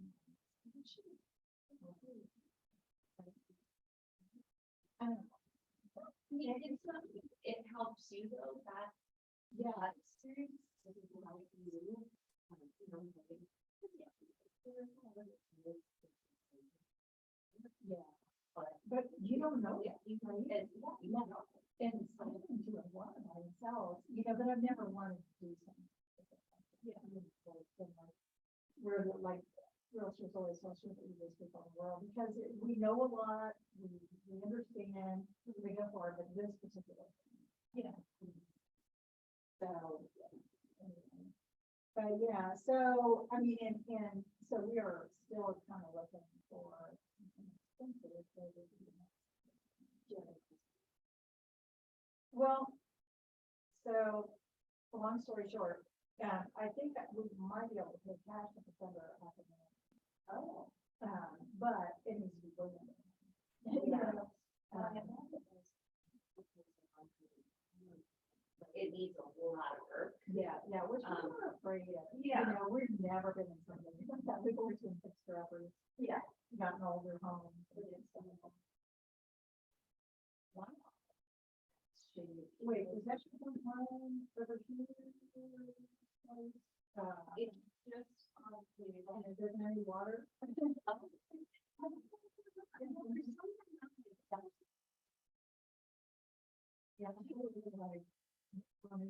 I don't know. Yeah, it's not, it helps you though, that, yeah, experience, like you, yeah, but you don't know yet, right? And some of them do a lot by themselves, you know, but I've never wanted to do something. Yeah, we're like, realtors always want to be this people in the world, because we know a lot, we understand, we go for it, but this particular thing, yeah. So, anyway. But yeah, so, I mean, and so we are still kind of looking for expensive. Well, so long story short, I think that we might be able to pay cash in December after that. Oh, but it needs to be brilliant. Yeah. It needs a lot of work. Yeah, which we're afraid of. Yeah. You know, we've never been in something like that. We've always been fixer uppers. Yeah. Gotten older homes. Wow. Wait, is that your home over here? It's just on the, and it doesn't have any water? Yeah, like Well,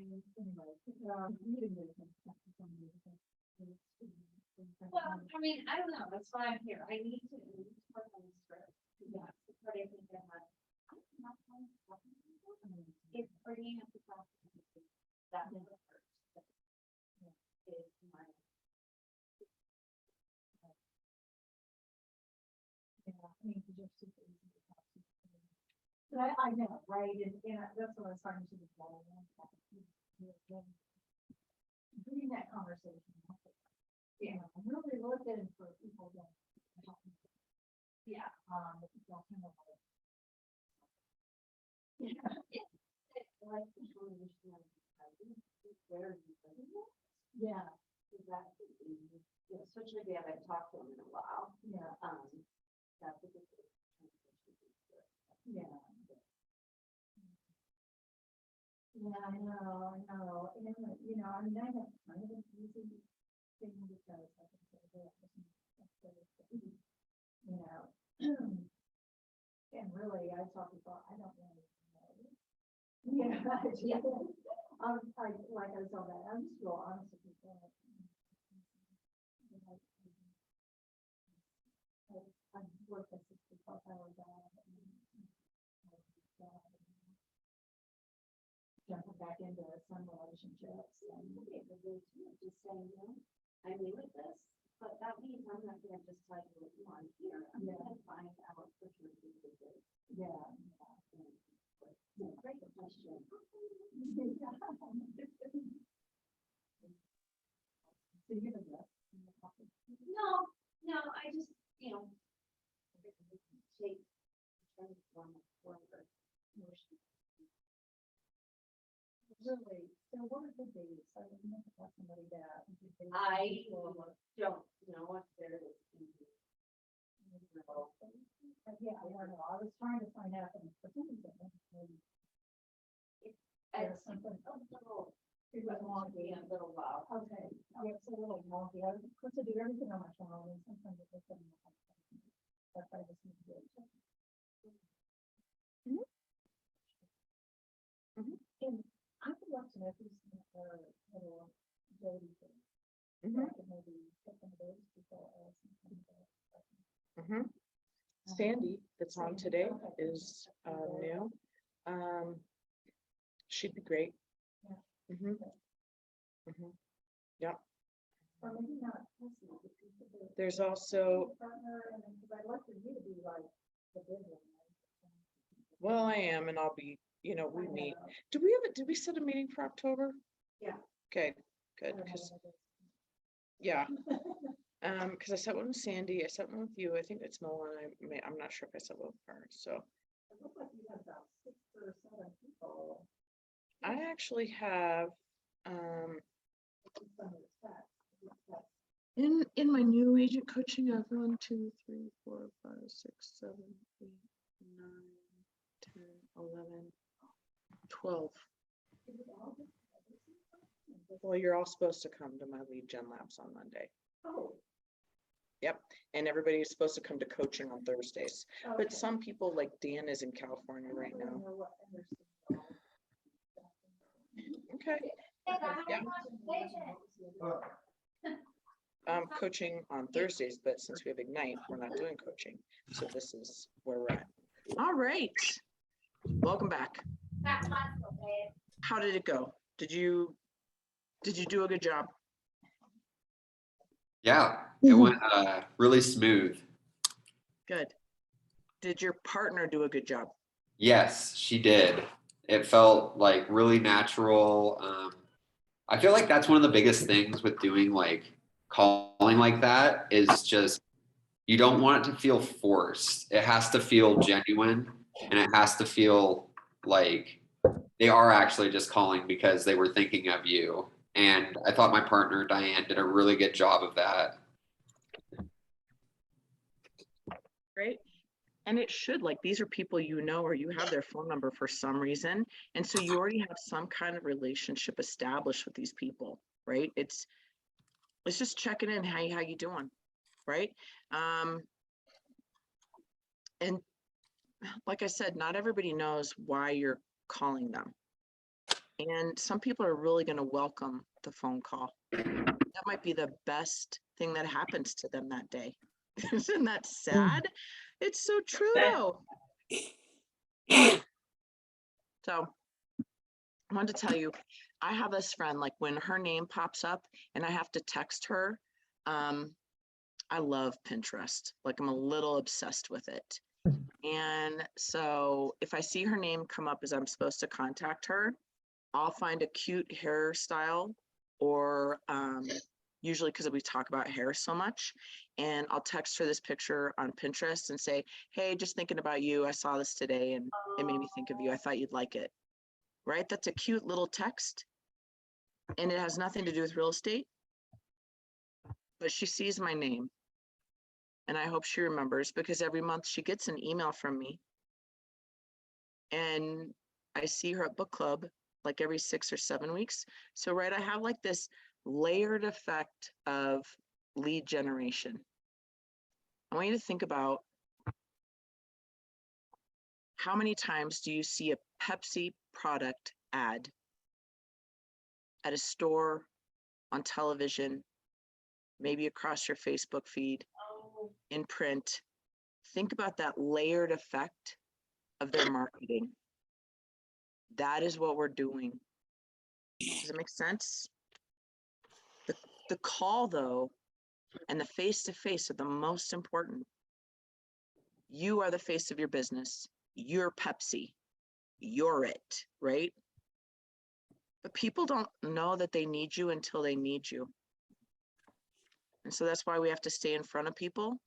I mean, I don't know, that's why I'm here, I need to work on this first. Yeah, but I think that it's bringing up the problem. That never hurts. Is my. I know, right, and that's what I was talking to the. Doing that conversation. Yeah, I'm really looking for people that. Yeah. Yeah. Exactly. Yeah, especially if we haven't talked to them in a while. Yeah. That's a good. Yeah. Yeah, I know, and, you know, I mean, I have kind of an easy thing because I can say that, you know. And really, I talk about, I don't really know. Yeah, yeah. I like I saw that, I'm just real honest with people. I've worked a 65-hour job. Jumping back into some relationships and just saying, you know, I'm new at this, but that means I'm not gonna just tell you what you want to hear. I'm gonna find out for sure. Yeah. Great question. No, I just, you know, take one forward. Really, so what are the dates? I don't know about somebody that. I don't know if there is. Yeah, I don't know. I was trying to find out. It's something. It was wonky in a little while. Okay. It's a little wonky. I was supposed to do everything on my phone and sometimes it just doesn't. That's why I just need to do it. And I would love to know if there's little Jody thing. Maybe put some of those people as. Sandy, that's on today, is new. She'd be great. Yep. Or maybe not. Personal, There's also, partner, and then, because I'd like for you to be like the big one. well, I am, and I'll be, you know, we meet. Did we set a meeting for October? Yeah. Okay, good, because, yeah. Because I set one with Sandy, I set one with you, I think it's Nolan, I'm not sure if I set one with her, so. It looks like you have about 6 or 7 people. I actually have, in my new agent coaching, I have 1, 2, 3, 4, 5, 6, 7, 8, 9, 10, 11, 12. Well, you're all supposed to come to my lead gen labs on Monday. Oh. Yep, and everybody's supposed to come to coaching on Thursdays, but some people, like Dan is in California right now. Okay. Yeah. Coaching on Thursdays, but since we have Ignite, we're not doing coaching. So this is where we're at. All right. Welcome back. How did it go? Did you do a good job? Yeah, it went really smooth. Good. Did your partner do a good job? Yes, she did. It felt like really natural. I feel like that's one of the biggest things with doing like calling like that is just you don't want it to feel forced. It has to feel genuine and it has to feel like they are actually just calling because they were thinking of you. And I thought my partner, Diane, did a really good job of that. Great. And it should, like, these are people you know, or you have their phone number for some reason. And so you already have some kind of relationship established with these people, right? It's just checking in, how you doing, right? And like I said, not everybody knows why you're calling them. And some people are really going to welcome the phone call. That might be the best thing that happens to them that day. Isn't that sad? It's so true though. So I wanted to tell you, I have this friend, like when her name pops up and I have to text her, I love Pinterest. Like I'm a little obsessed with it. And so if I see her name come up as I'm supposed to contact her, I'll find a cute hairstyle or usually because we talk about hair so much, and I'll text her this picture on Pinterest and say, hey, just thinking about you. I saw this today and it made me think of you. I thought you'd like it. Right? That's a cute little text and it has nothing to do with real estate, but she sees my name. And I hope she remembers because every month she gets an email from me. And I see her at book club like every 6 or 7 weeks. So, right, I have like this layered effect of lead generation. I want you to think about how many times do you see a Pepsi product ad at a store, on television, maybe across your Facebook feed, in print? Think about that layered effect of their marketing. That is what we're doing. Does it make sense? The call though, and the face-to-face are the most important. You are the face of your business. You're Pepsi. You're it, right? But people don't know that they need you until they need you. And so that's why we have to stay in front of people.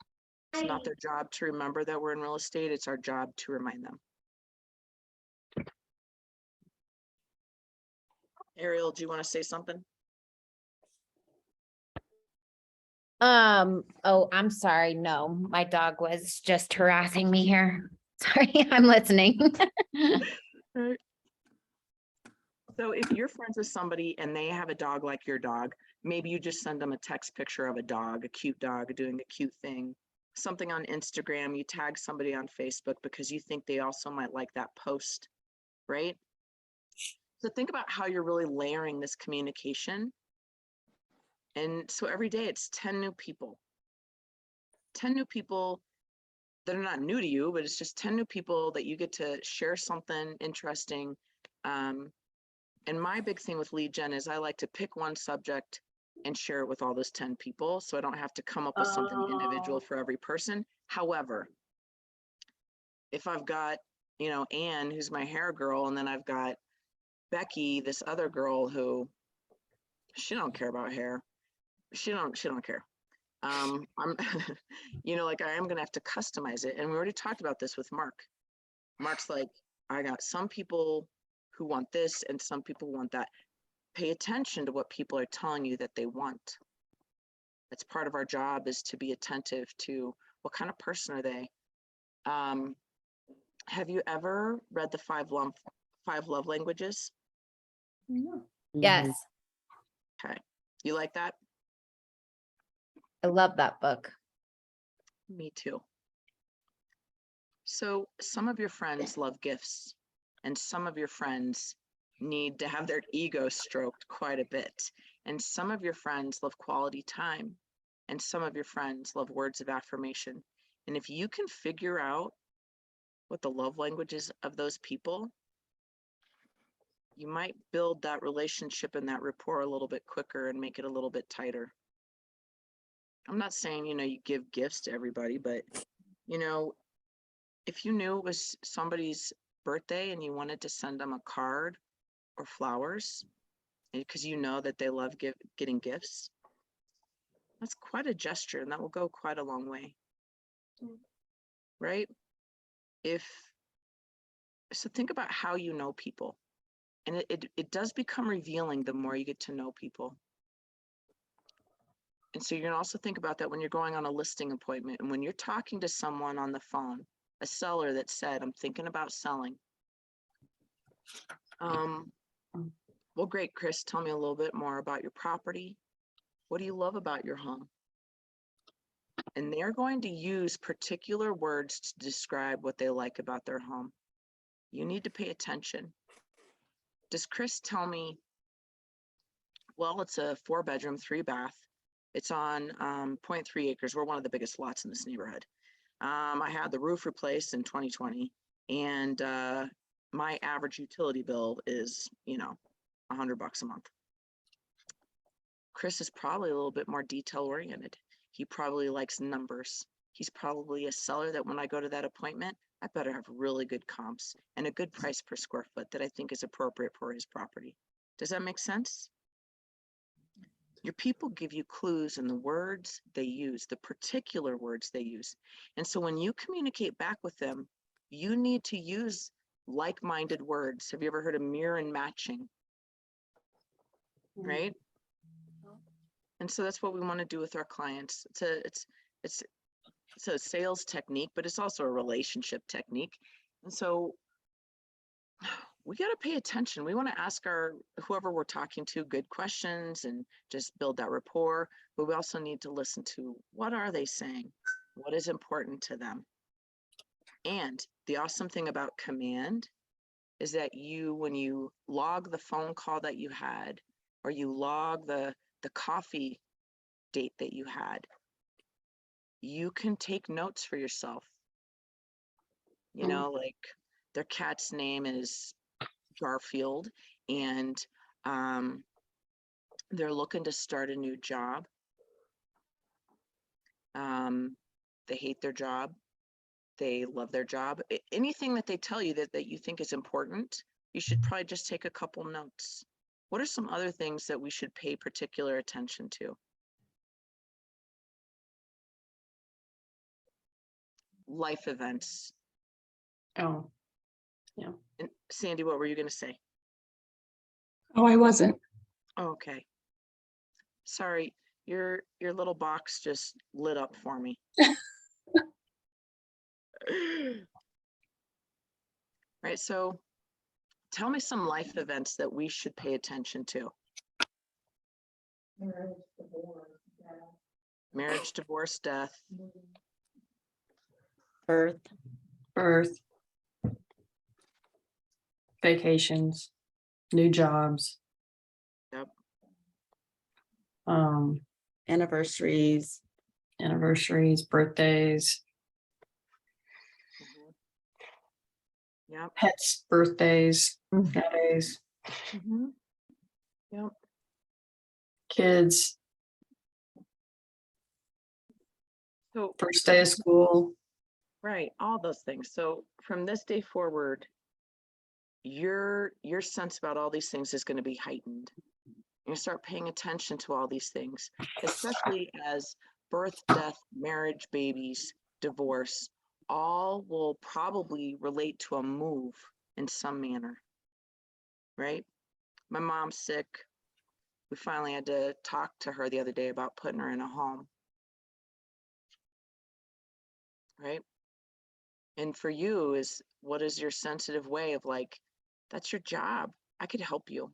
It's not their job to remember that we're in real estate. It's our job to remind them. Ariel, do you want to say something? Oh, I'm sorry. No, my dog was just harassing me here. Sorry, I'm listening. Right. So if you're friends with somebody and they have a dog like your dog, maybe you just send them a text picture of a dog, a cute dog doing a cute thing, something on Instagram, you tag somebody on Facebook because you think they also might like that post, right? So think about how you're really layering this communication. And so every day it's 10 new people. 10 new people that are not new to you, but it's just 10 new people that you get to share something interesting. And my big thing with lead gen is I like to pick one subject and share it with all those 10 people. So I don't have to come up with something individual for every person. However, if I've got, Anne, who's my hair girl, and then I've got Becky, this other girl who she don't care about hair. She don't care. I'm, like I am going to have to customize it. And we already talked about this with Mark. Mark's like, I got some people who want this and some people want that. Pay attention to what people are telling you that they want. That's part of our job, is to be attentive to what kind of person are they. Have you ever read the five love languages? Yes, Okay. You like that? I love that book. Me too. So some of your friends love gifts, and some of your friends need to have their ego stroked quite a bit. And some of your friends love quality time, and some of your friends love words of affirmation. And if you can figure out what the love languages of those people, you might build that relationship and that rapport a little bit quicker and make it a little bit tighter. I'm not saying, you give gifts to everybody, but, if you knew it was somebody's birthday and you wanted to send them a card or flowers, because that they love getting gifts, that's quite a gesture and that will go quite a long way. Right? So think about how you know people. And it does become revealing the more you get to know people. And so you're going to also think about that when you're going on a listing appointment and when you're talking to someone on the phone, a seller that said, I'm thinking about selling. Well, great, Chris, tell me a little bit more about your property. What do you love about your home? And they're going to use particular words to describe what they like about their home. You need to pay attention. does Chris tell me, well, it's a 4-bedroom, 3-bath. It's on 0.3 acres. We're one of the biggest lots in this neighborhood. I had the roof replaced in 2020, and my average utility bill is, you know, $100 a month. Chris is probably a little bit more detail oriented. He probably likes numbers. He's probably a seller that when I go to that appointment, I better have really good comps and a good price per square foot that I think is appropriate for his property. Does that make sense? Your people give you clues in the words they use, the particular words they use. And so when you communicate back with them, you need to use like-minded words. Have you ever heard of mirror and matching? Right? And so that's what we want to do with our clients. It's a sales technique, but it's also a relationship technique. And so we got to pay attention. We want to ask whoever we're talking to good questions and just build that rapport. But we also need to listen to what are they saying? What is important to them? And the awesome thing about Command is that when you log the phone call that you had, or you log the coffee date that you had, you can take notes for yourself. You know, like their cat's name is Garfield, and they're looking to start a new job. They hate their job. They love their job. Anything that they tell you that you think is important, you should probably just take a couple notes. What are some other things that we should pay particular attention to? Life events. Oh, yeah. And Sandy, what were you going to say? Oh, I wasn't. Oh, okay. Sorry, your little box just lit up for me. Right, so tell me some life events that we should pay attention to. Marriage, divorce, death. Birth. Birth. Vacations, new jobs. Yep. Anniversaries. Anniversaries, birthdays, Yep. pets' birthdays, nowadays, Yep. kids, So first day of school. right, all those things. So from this day forward, your sense about all these things is going to be heightened. You're going to start paying attention to all these things, especially as birth, death, marriage, babies, divorce, all will probably relate to a move in some manner, right? My mom's sick. We finally had to talk to her the other day about putting her in a home, right? And for you what is your sensitive way of like, that's your job. I could help you.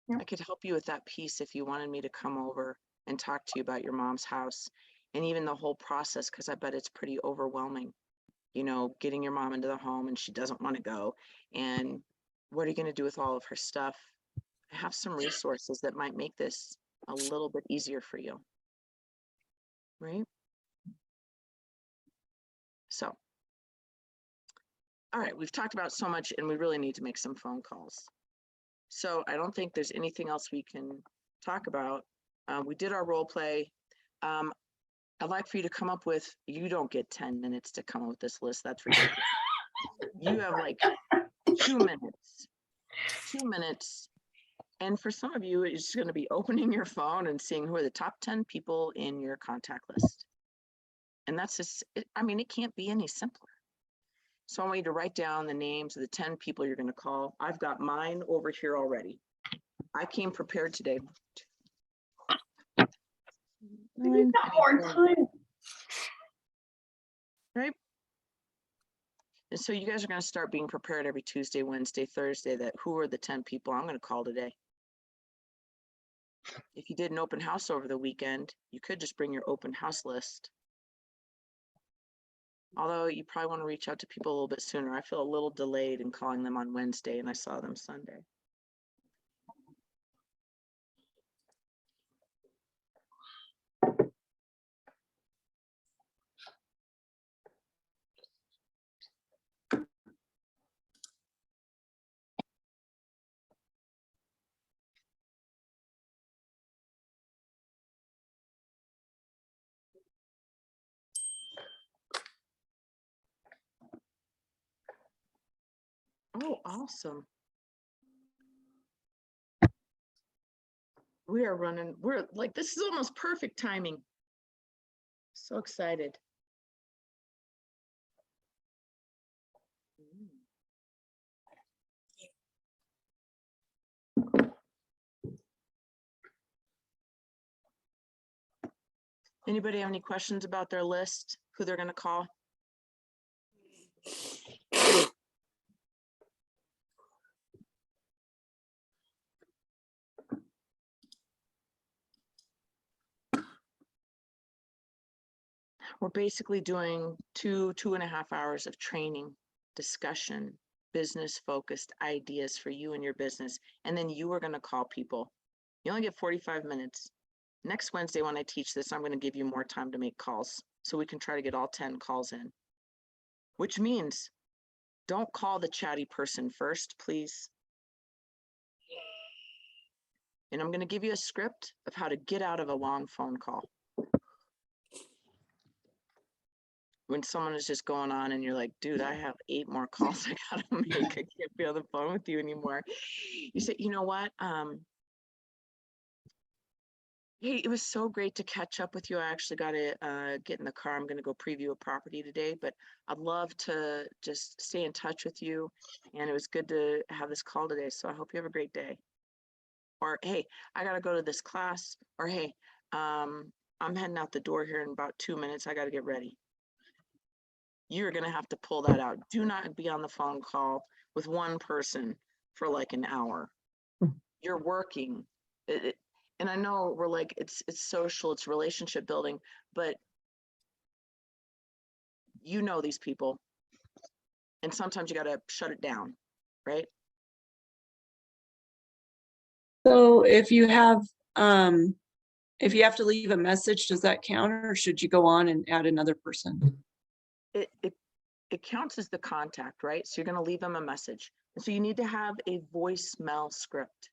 Yep. I could help you with that piece if you wanted me to come over and talk to you about your mom's house and even the whole process, because I bet it's pretty overwhelming, you know, getting your mom into the home and she doesn't want to go. And what are you going to do with all of her stuff? I have some resources that might make this a little bit easier for you, right? So, all right, we've talked about so much and we really need to make some phone calls. So I don't think there's anything else we can talk about. We did our role play. I'd like for you to come up with, you don't get 10 minutes to come up with this list. That's ridiculous. You have like 2 minutes. 2 minutes. And for some of you, it's going to be opening your phone and seeing who are the top 10 people in your contact list. And that's just, I mean, it can't be any simpler. So I want you to write down the names of the 10 people you're going to call. I've got mine over here already. I came prepared today. We've got more time. Right? And so you guys are going to start being prepared every Tuesday, Wednesday, Thursday that who are the 10 people I'm going to call today. If you did an open house over the weekend, you could just bring your open house list. Although you probably want to reach out to people a little bit sooner. I feel a little delayed in calling them on Wednesday and I saw them Sunday. Oh, awesome. We're like, this is almost perfect timing. So excited. Anybody have any questions about their list, who they're going to call? We're basically doing 2.5 hours of training, discussion, business focused ideas for you and your business. And then you are going to call people. You only get 45 minutes. Next Wednesday, when I teach this, I'm going to give you more time to make calls so we can try to get all 10 calls in, which means don't call the chatty person first, please. And I'm going to give you a script of how to get out of a long phone call. When someone is just going on and you're like, dude, I have 8 more calls I gotta make. I can't be on the phone with you anymore. You say, you know what? Hey, it was so great to catch up with you. I actually got to get in the car. I'm going to go preview a property today, but I'd love to just stay in touch with you. And it was good to have this call today. So I hope you have a great day. Or, hey, I got to go to this class. Or, hey, I'm heading out the door here in about 2 minutes. I got to get ready. You're going to have to pull that out. Do not be on the phone call with one person for like an hour. You're working. And I know we're like, it's social, it's relationship building, but you know these people. And sometimes you got to shut it down, right? So if you have to leave a message, does that count, or should you go on and add another person? It counts as the contact, right? So you're going to leave them a message. And so you need to have a voicemail script.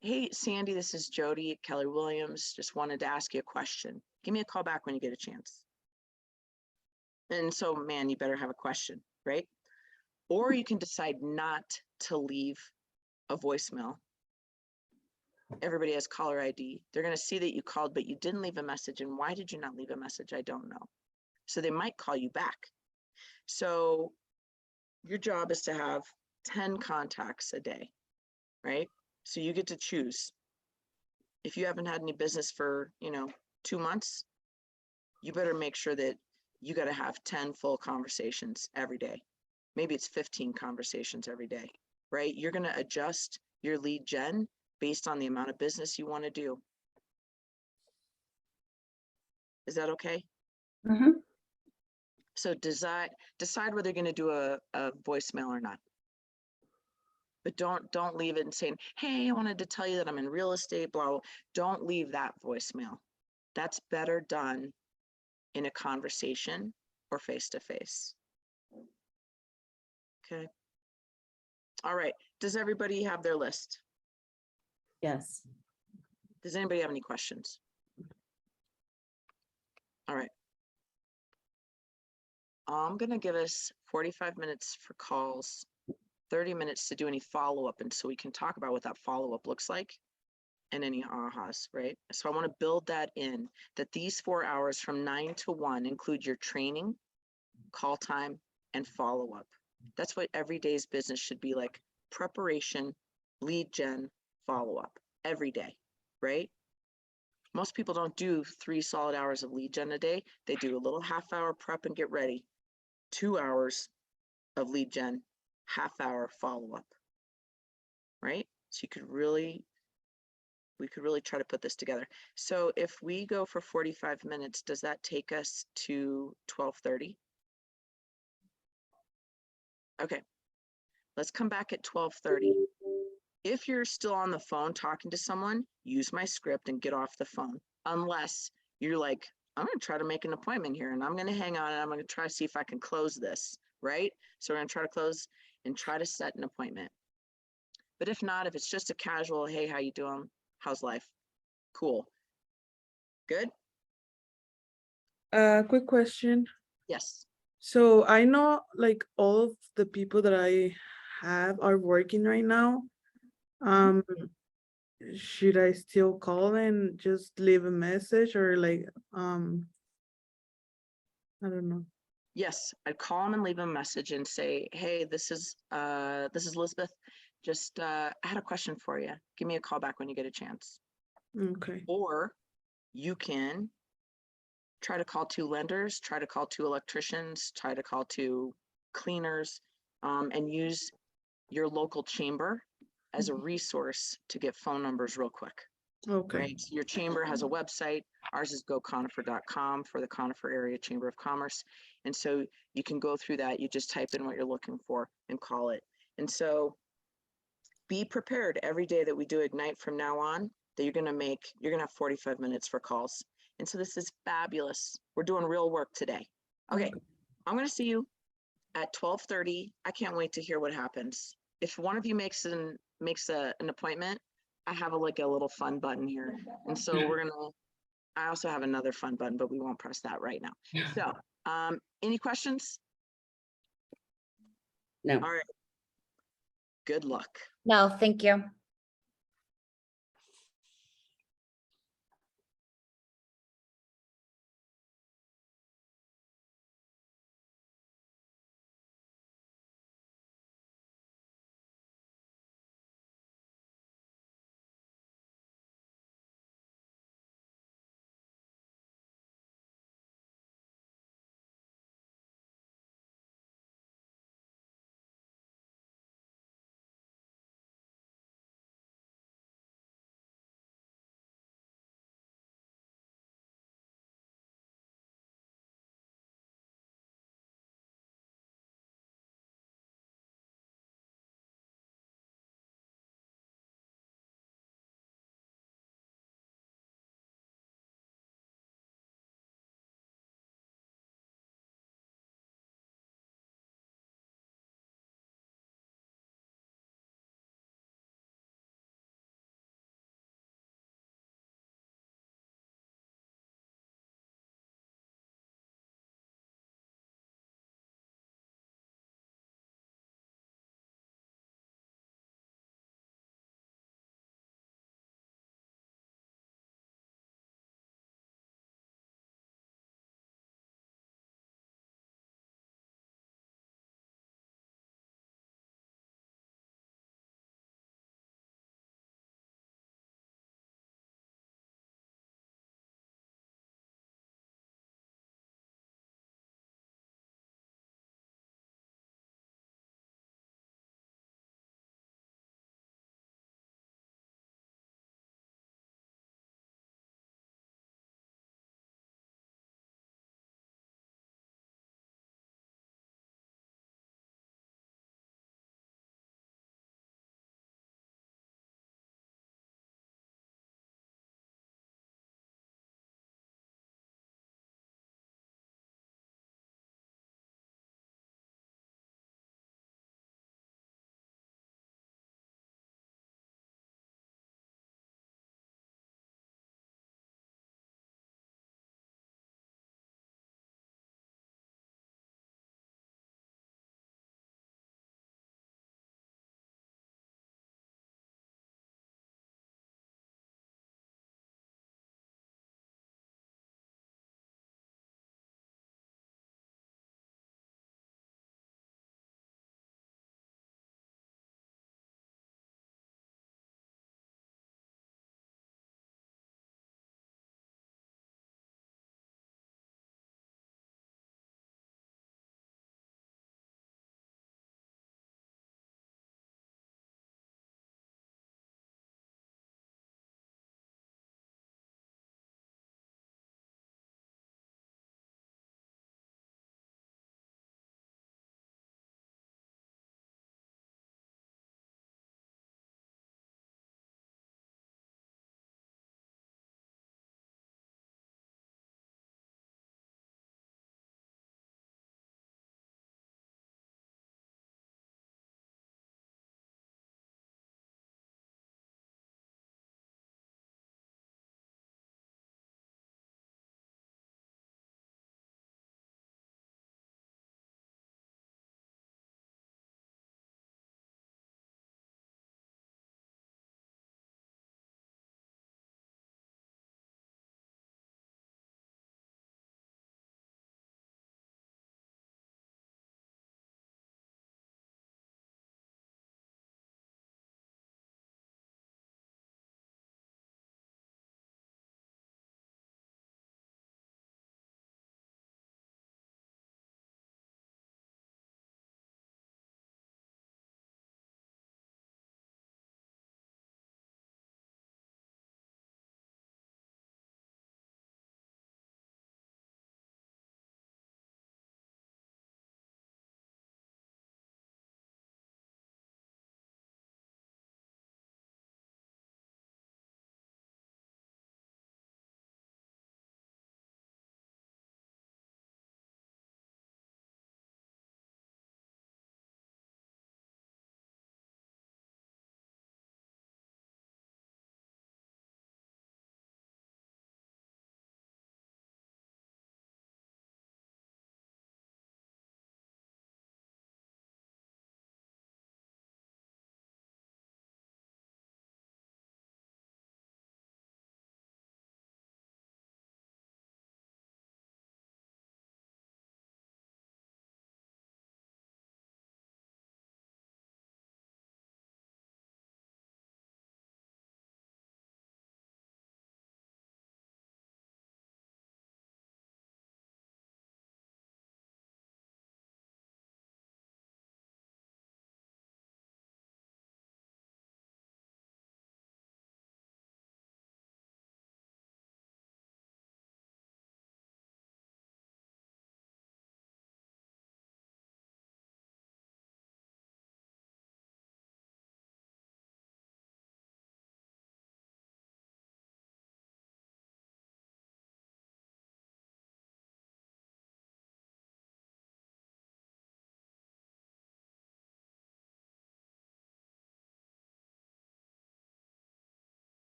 Hey, Sandy, this is Jody at Keller Williams. Just wanted to ask you a question. Give me a call back when you get a chance. And so, man, you better have a question, right? Or you can decide not to leave a voicemail. Everybody has caller ID. They're going to see that you called, but you didn't leave a message. And why did you not leave a message? I don't know. So they might call you back. So your job is to have 10 contacts a day, right? So you get to choose. If you haven't had any business for, 2 months, you better make sure that you got to have 10 full conversations every day. Maybe it's 15 conversations every day, right? You're going to adjust your lead gen based on the amount of business you want to do. Is that okay? Mm-hmm. So decide whether you're going to do a voicemail or not. But don't leave it and saying, hey, I wanted to tell you that I'm in real estate, blah, blah. Don't leave that voicemail. That's better done in a conversation or face-to-face. Okay. All right. Does everybody have their list? Yes. Does anybody have any questions? All right. I'm going to give us 45 minutes for calls, 30 minutes to do any follow-up. And so we can talk about what that follow-up looks like and any ahas, right? So I want to build that in, that these 4 hours from 9 to 1 include your training, call time, and follow-up. That's what every day's business should be like: preparation, lead gen, follow-up every day, right? Most people don't do 3 solid hours of lead gen a day. They do a little half-hour prep and get ready, 2 hours of lead gen, half-hour follow-up, right? So you could really we could really try to put this together. So if we go for 45 minutes, does that take us to 12:30? Okay, let's come back at 12:30. If you're still on the phone talking to someone, use my script and get off the phone. Unless you're like, I'm going to try to make an appointment here and I'm going to hang on and I'm going to try to see if I can close this, right? So we're going to try to close and try to set an appointment. But if not, if it's just a casual, hey, how you doing? How's life? Cool. Good? Quick question. Yes. So I know like all of the people that I have are working right now. Should I still call and just leave a message or like, I don't know. Yes, I'd call them and leave them a message and say, hey, this is Elizabeth. Just I had a question for you. Give me a call back when you get a chance. Okay. Or you can try to call 2 lenders, try to call 2 electricians, try to call 2 cleaners, and use your local chamber as a resource to get phone numbers real quick. Okay. Right? So your chamber has a website. Ours is goconifer.com for the Conifer Area Chamber of Commerce. And so you can go through that. You just type in what you're looking for and call it. And so be prepared every day that we do Ignite from now on, that you're going to have 45 minutes for calls. And so this is fabulous. We're doing real work today. Okay. I'm going to see you at 12:30. I can't wait to hear what happens. If one of you makes an appointment, I have a little fun button here. And so I also have another fun button, but we won't press that right now. So, any questions? No. All right. Good luck. No, thank you.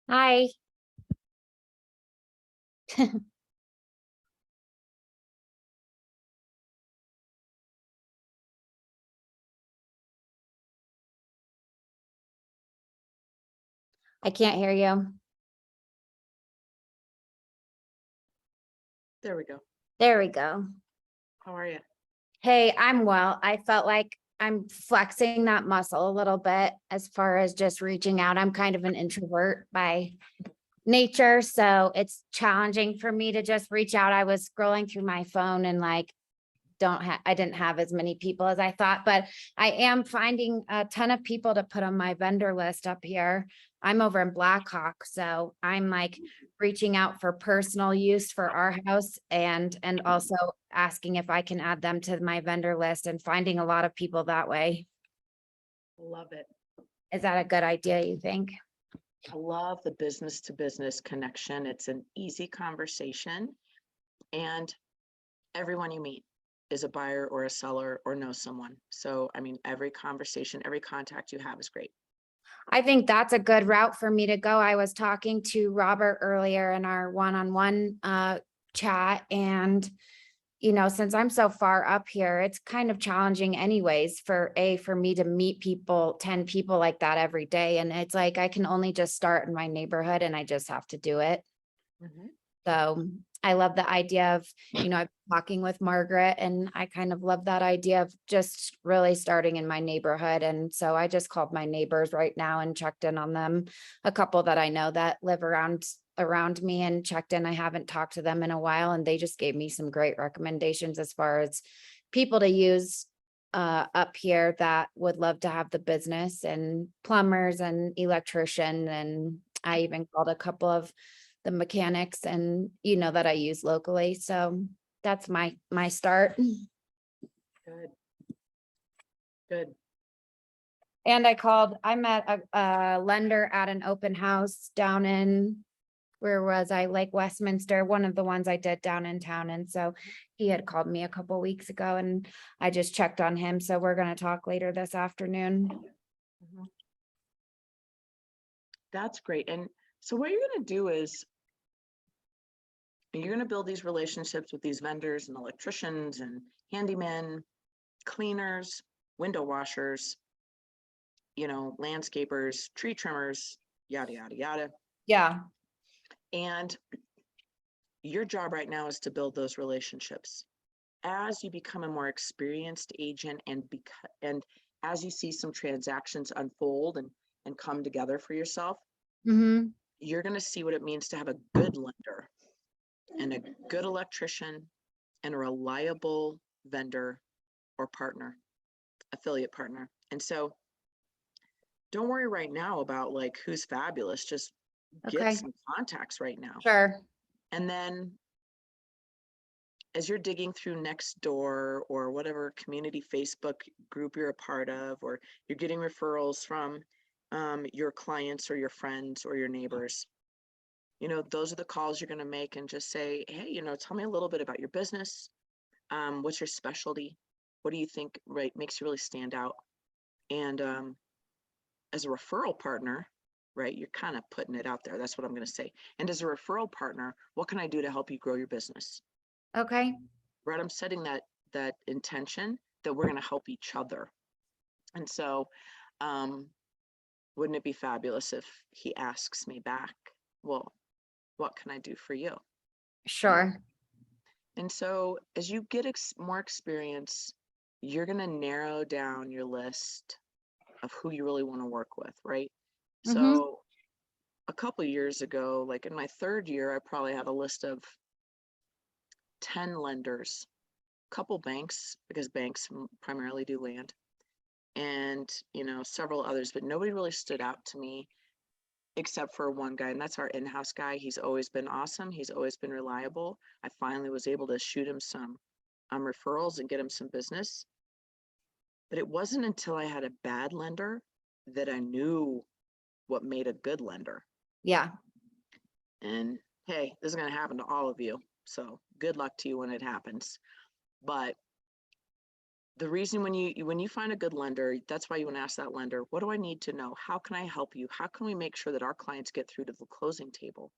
Hi. I can't hear you. There we go. There we go. How are you? Hey, I'm well. I felt like I'm flexing that muscle a little bit as far as just reaching out. I'm kind of an introvert by nature, so it's challenging for me to just reach out. I was scrolling through my phone and like I didn't have as many people as I thought, but I am finding a ton of people to put on my vendor list up here. I'm over in Blackhawk, so I'm like reaching out for personal use for our house and also asking if I can add them to my vendor list and finding a lot of people that way. Love it. Is that a good idea, you think? I love the business to business connection. It's an easy conversation, and everyone you meet is a buyer or a seller or knows someone. So, I mean, every conversation, every contact you have is great. I think that's a good route for me to go. I was talking to Robert earlier in our one-on-one chat, and you know, since I'm so far up here, it's kind of challenging anyways for me to meet people, 10 people like that every day. And it's like, I can only just start in my neighborhood and I just have to do it. Mhm. So I love the idea of, you know, I'm talking with Margaret, and I kind of love that idea of just really starting in my neighborhood. And so I just called my neighbors right now and checked in on them, a couple that I know that live around me, and checked in. I haven't talked to them in a while, and they just gave me some great recommendations as far as people to use up here that would love to have the business, and plumbers and electrician. And I even called a couple of the mechanics and, you know, that I use locally. So that's my start. Good. Good. And I met a lender at an open house down in, where was I? Lake Westminster, one of the ones I did down in town. And so he had called me a couple weeks ago, and I just checked on him. So we're going to talk later this afternoon. Mhm. That's great. And so what you're going to do is you're going to build these relationships with these vendors and electricians and handymen, cleaners, window washers, you know, landscapers, tree trimmers, yada, yada, yada. Yeah. And your job right now is to build those relationships. As you become a more experienced agent and as you see some transactions unfold and come together for yourself, Mm-hmm. you're going to see what it means to have a good lender and a good electrician and a reliable vendor or partner, affiliate partner. And so don't worry right now about like who's fabulous. Just get Okay. some contacts right now. Sure. And then as you're digging through Nextdoor or whatever community Facebook group you're a part of, or you're getting referrals from your clients or your friends or your neighbors, you know, those are the calls you're going to make, and just say, hey, you know, tell me a little bit about your business. What's your specialty? What do you think makes you really stand out? And as a referral partner, right, you're kind of putting it out there. That's what I'm going to say. And as a referral partner, what can I do to help you grow your business? Okay. Right, I'm setting that intention that we're going to help each other. And so wouldn't it be fabulous if he asks me back, well, what can I do for you? Sure. And so as you get more experience, you're going to narrow down your list of who you really want to work with, right? Mm-hmm. So a couple of years ago, like in my third year, I probably had a list of 10 lenders, couple banks, because banks primarily do land, and you know, several others, but nobody really stood out to me except for one guy, and that's our in-house guy. He's always been awesome. He's always been reliable. I finally was able to shoot him some referrals and get him some business. But it wasn't until I had a bad lender that I knew what made a good lender. Yeah. And hey, this is going to happen to all of you. So good luck to you when it happens. But The reason when you find a good lender, that's why you want to ask that lender, what do I need to know? How can I help you? How can we make sure that our clients get through to the closing table?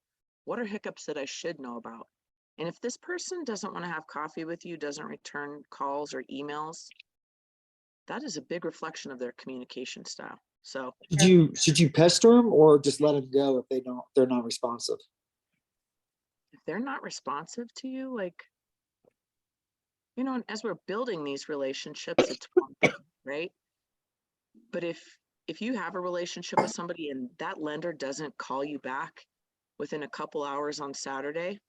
What are hiccups that I should know about? And if this person doesn't want to have coffee with you, doesn't return calls or emails, that is a big reflection of their communication style. So Should you pester them or just let them go if they're not responsive? if they're not responsive to you, like, you know, and as we're building these relationships, it's one thing, right? But if you have a relationship with somebody and that lender doesn't call you back within a couple hours on Saturday,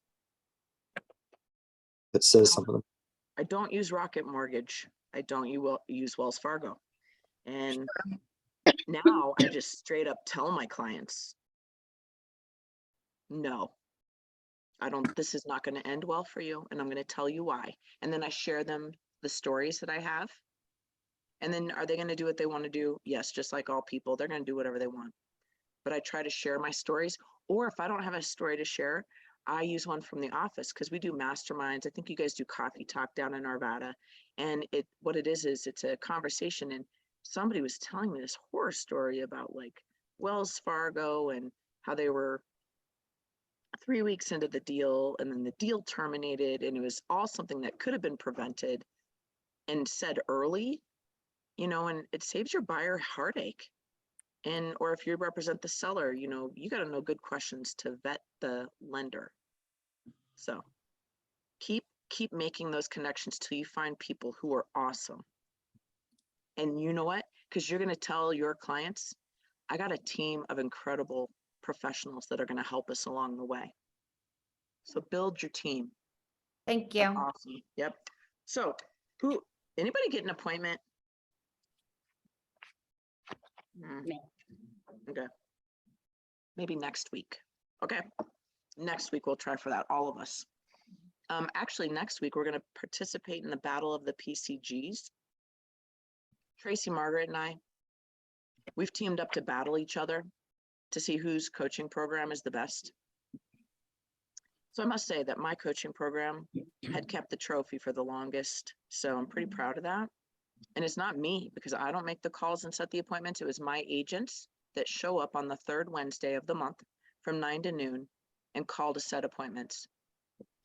That says something. I don't use Rocket Mortgage. I don't use Wells Fargo. And now I just straight up tell my clients, no, this is not going to end well for you. And I'm going to tell you why. And then I share them the stories that I have. And then are they going to do what they want to do? Yes, just like all people, they're going to do whatever they want. But I try to share my stories. Or if I don't have a story to share, I use one from the office because we do masterminds. I think you guys do coffee talk down in Arvada. And what it is it's a conversation. And somebody was telling me this horror story about like Wells Fargo and how they were 3 weeks into the deal and then the deal terminated, and it was all something that could have been prevented and said early, you know, and it saves your buyer heartache. And or if you represent the seller, you know, you got to know good questions to vet the lender. So keep making those connections till you find people who are awesome. And you know what? Because you're going to tell your clients, I got a team of incredible professionals that are going to help us along the way. So build your team. Thank That's you. awesome. Yep. So anybody get an appointment? Okay. Maybe next week. Okay. Next week we'll try for that, all of us. Actually, next week we're going to participate in the Battle of the PCGs. Tracy, Margaret, and I, we've teamed up to battle each other to see whose coaching program is the best. So I must say that my coaching program had kept the trophy for the longest. So I'm pretty proud of that. And it's not me because I don't make the calls and set the appointments. It was my agents that show up on the third Wednesday of the month from 9 to noon and call to set appointments.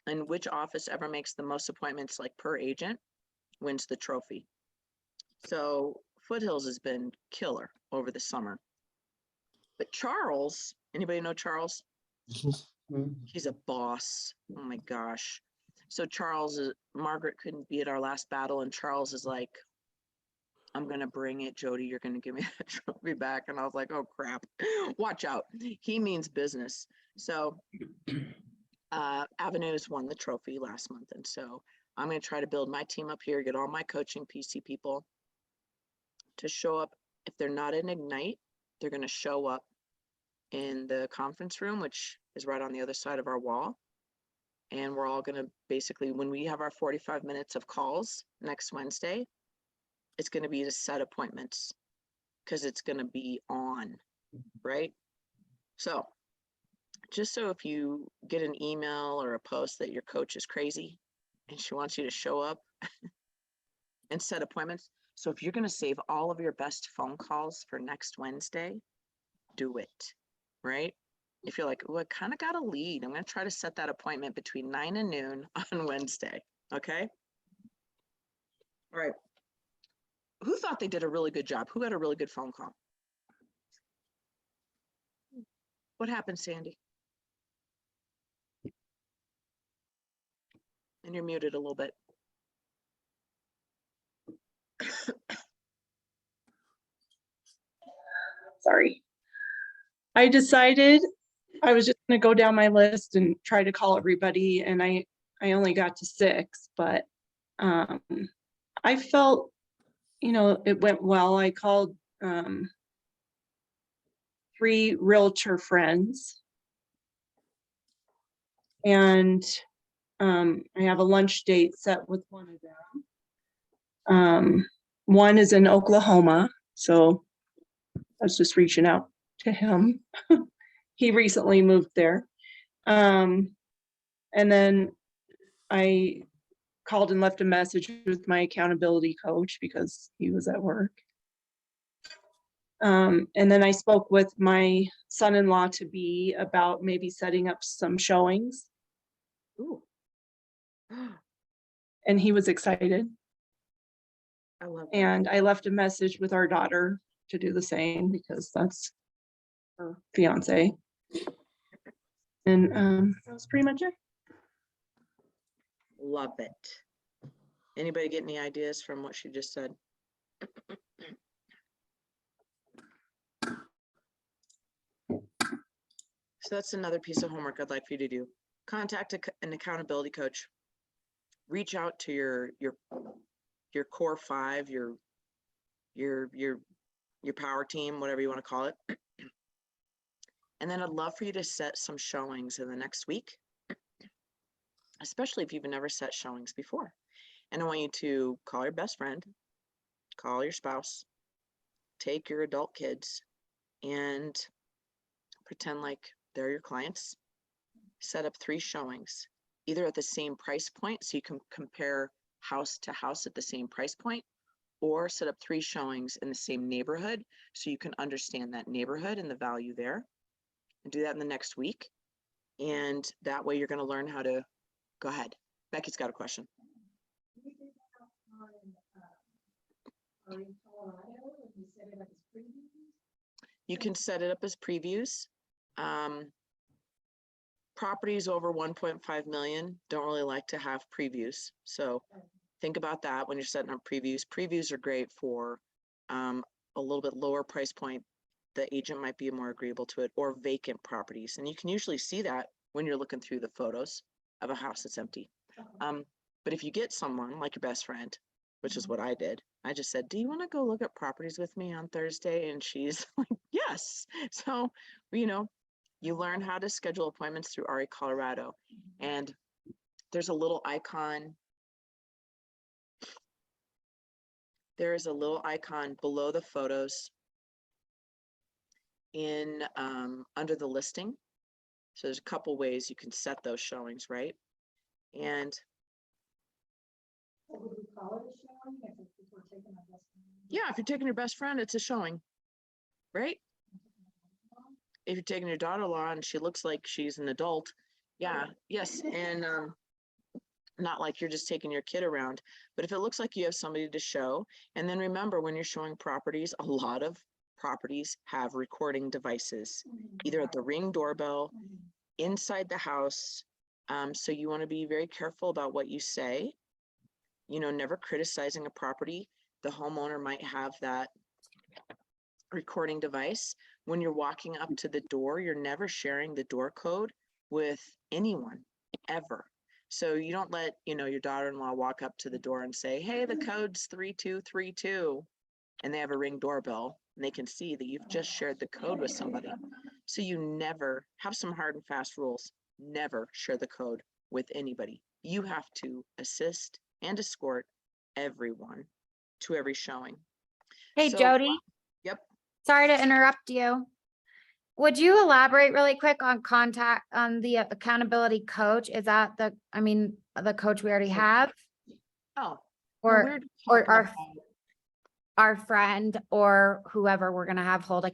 And which office ever makes the most appointments like per agent wins the trophy. So Foothills has been killer over the summer. But Charles, anybody know Charles? He's a boss. Oh my gosh. So Margaret couldn't be at our last battle and Charles is like, I'm going to bring it, Jody. You're going to give me that trophy back. And I was like, oh crap, watch out. He means business. So Avenues won the trophy last month. And so I'm going to try to build my team up here, get all my coaching PC people to show up. If they're not in Ignite, they're going to show up in the conference room, which is right on the other side of our wall. And we're all going to basically, when we have our 45 minutes of calls next Wednesday, it's going to be to set appointments because it's going to be on, right? So just so if you get an email or a post that your coach is crazy and she wants you to show up and set appointments. So if you're going to save all of your best phone calls for next Wednesday, do it, right? If you're like, oh, I kind of got a lead, I'm going to try to set that appointment between 9 and noon on Wednesday. Okay. All right. Who thought they did a really good job? Who got a really good phone call? What happened, Sandy? And you're muted a little bit. Sorry. I decided I was just gonna go down my list and try to call everybody, and I only got to 6, but I felt, you know, it went well. I called 3 realtor friends. And I have a lunch date set with one of them. One is in Oklahoma, so I was just reaching out to him. He recently moved there. And then I called and left a message with my accountability coach because he was at work. And then I spoke with my son-in-law to be about maybe setting up some showings, Ooh. and he was excited. I love that. And I left a message with our daughter to do the same because that's her fiance. And that was pretty much it. Love it. Anybody get any ideas from what she just said? So that's another piece of homework I'd like for you to do. Contact an accountability coach. Reach out to your core five, your power team, whatever you want to call it. And then I'd love for you to set some showings in the next week, especially if you've never set showings before. And I want you to call your best friend, call your spouse, take your adult kids, and pretend like they're your clients. Set up 3 showings, either at the same price point, so you can compare house to house at the same price point, or set up 3 showings in the same neighborhood so you can understand that neighborhood and the value there. And do that in the next week. And that way you're going to learn how to go ahead. Becky's got a question. You can set it up as previews. Properties over 1.5 million don't really like to have previews. So think about that when you're setting up previews. Previews are great for a little bit lower price point. The agent might be more agreeable to it, or vacant properties. And you can usually see that when you're looking through the photos of a house that's empty. But if you get someone like your best friend, which is what I did, I just said, do you want to go look at properties with me on Thursday? And she's like, yes. So, you know, you learn how to schedule appointments through RE Colorado. And there's a little icon. There is a little icon below the photos in under the listing. So there's a couple ways you can set those showings, right? And yeah, if you're taking your best friend, it's a showing, right? If you're taking your daughter-in-law and she looks like she's an adult, yeah, yes, and not like you're just taking your kid around, but if it looks like you have somebody to show. And then remember, when you're showing properties, a lot of properties have recording devices, either at the Ring doorbell, inside the house. So you want to be very careful about what you say. You know, never criticizing a property. The homeowner might have that recording device. When you're walking up to the door, you're never sharing the door code with anyone, ever. So you don't let, you know, your daughter-in-law walk up to the door and say, hey, the code's 3232, and they have a Ring doorbell, and they can see that you've just shared the code with somebody. So you never have some hard and fast rules. Never share the code with anybody. You have to assist and escort everyone to every showing. Hey, So, Jody, yep. sorry to interrupt you. Would you elaborate really quick on the accountability coach? Is that the coach we already have? Oh, Or our friend or whoever we're gonna have hold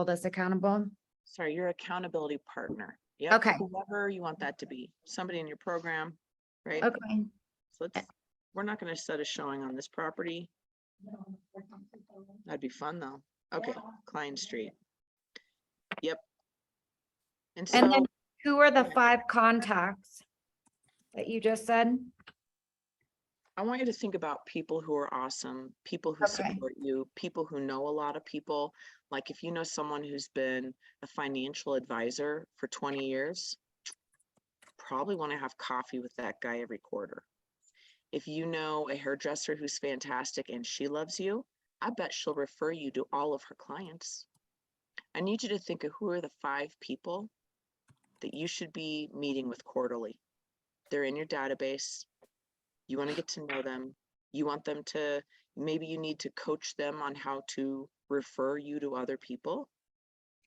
us accountable? sorry, your accountability partner. Yep. Okay. Whoever you want that to be, somebody in your program, right? Okay. So we're not going to set a showing on this property. That'd be fun though. Okay, Klein Street. Yep. And so And then who are the 5 contacts that you just said? I want you to think about people who are awesome, people who Okay. support you, people who know a lot of people. Like if you know someone who's been a financial advisor for 20 years, probably want to have coffee with that guy every quarter. If you know a hairdresser who's fantastic and she loves you, I bet she'll refer you to all of her clients. I need you to think of who are the 5 people that you should be meeting with quarterly. They're in your database. You want to get to know them. You want them to, maybe you need to coach them on how to refer you to other people,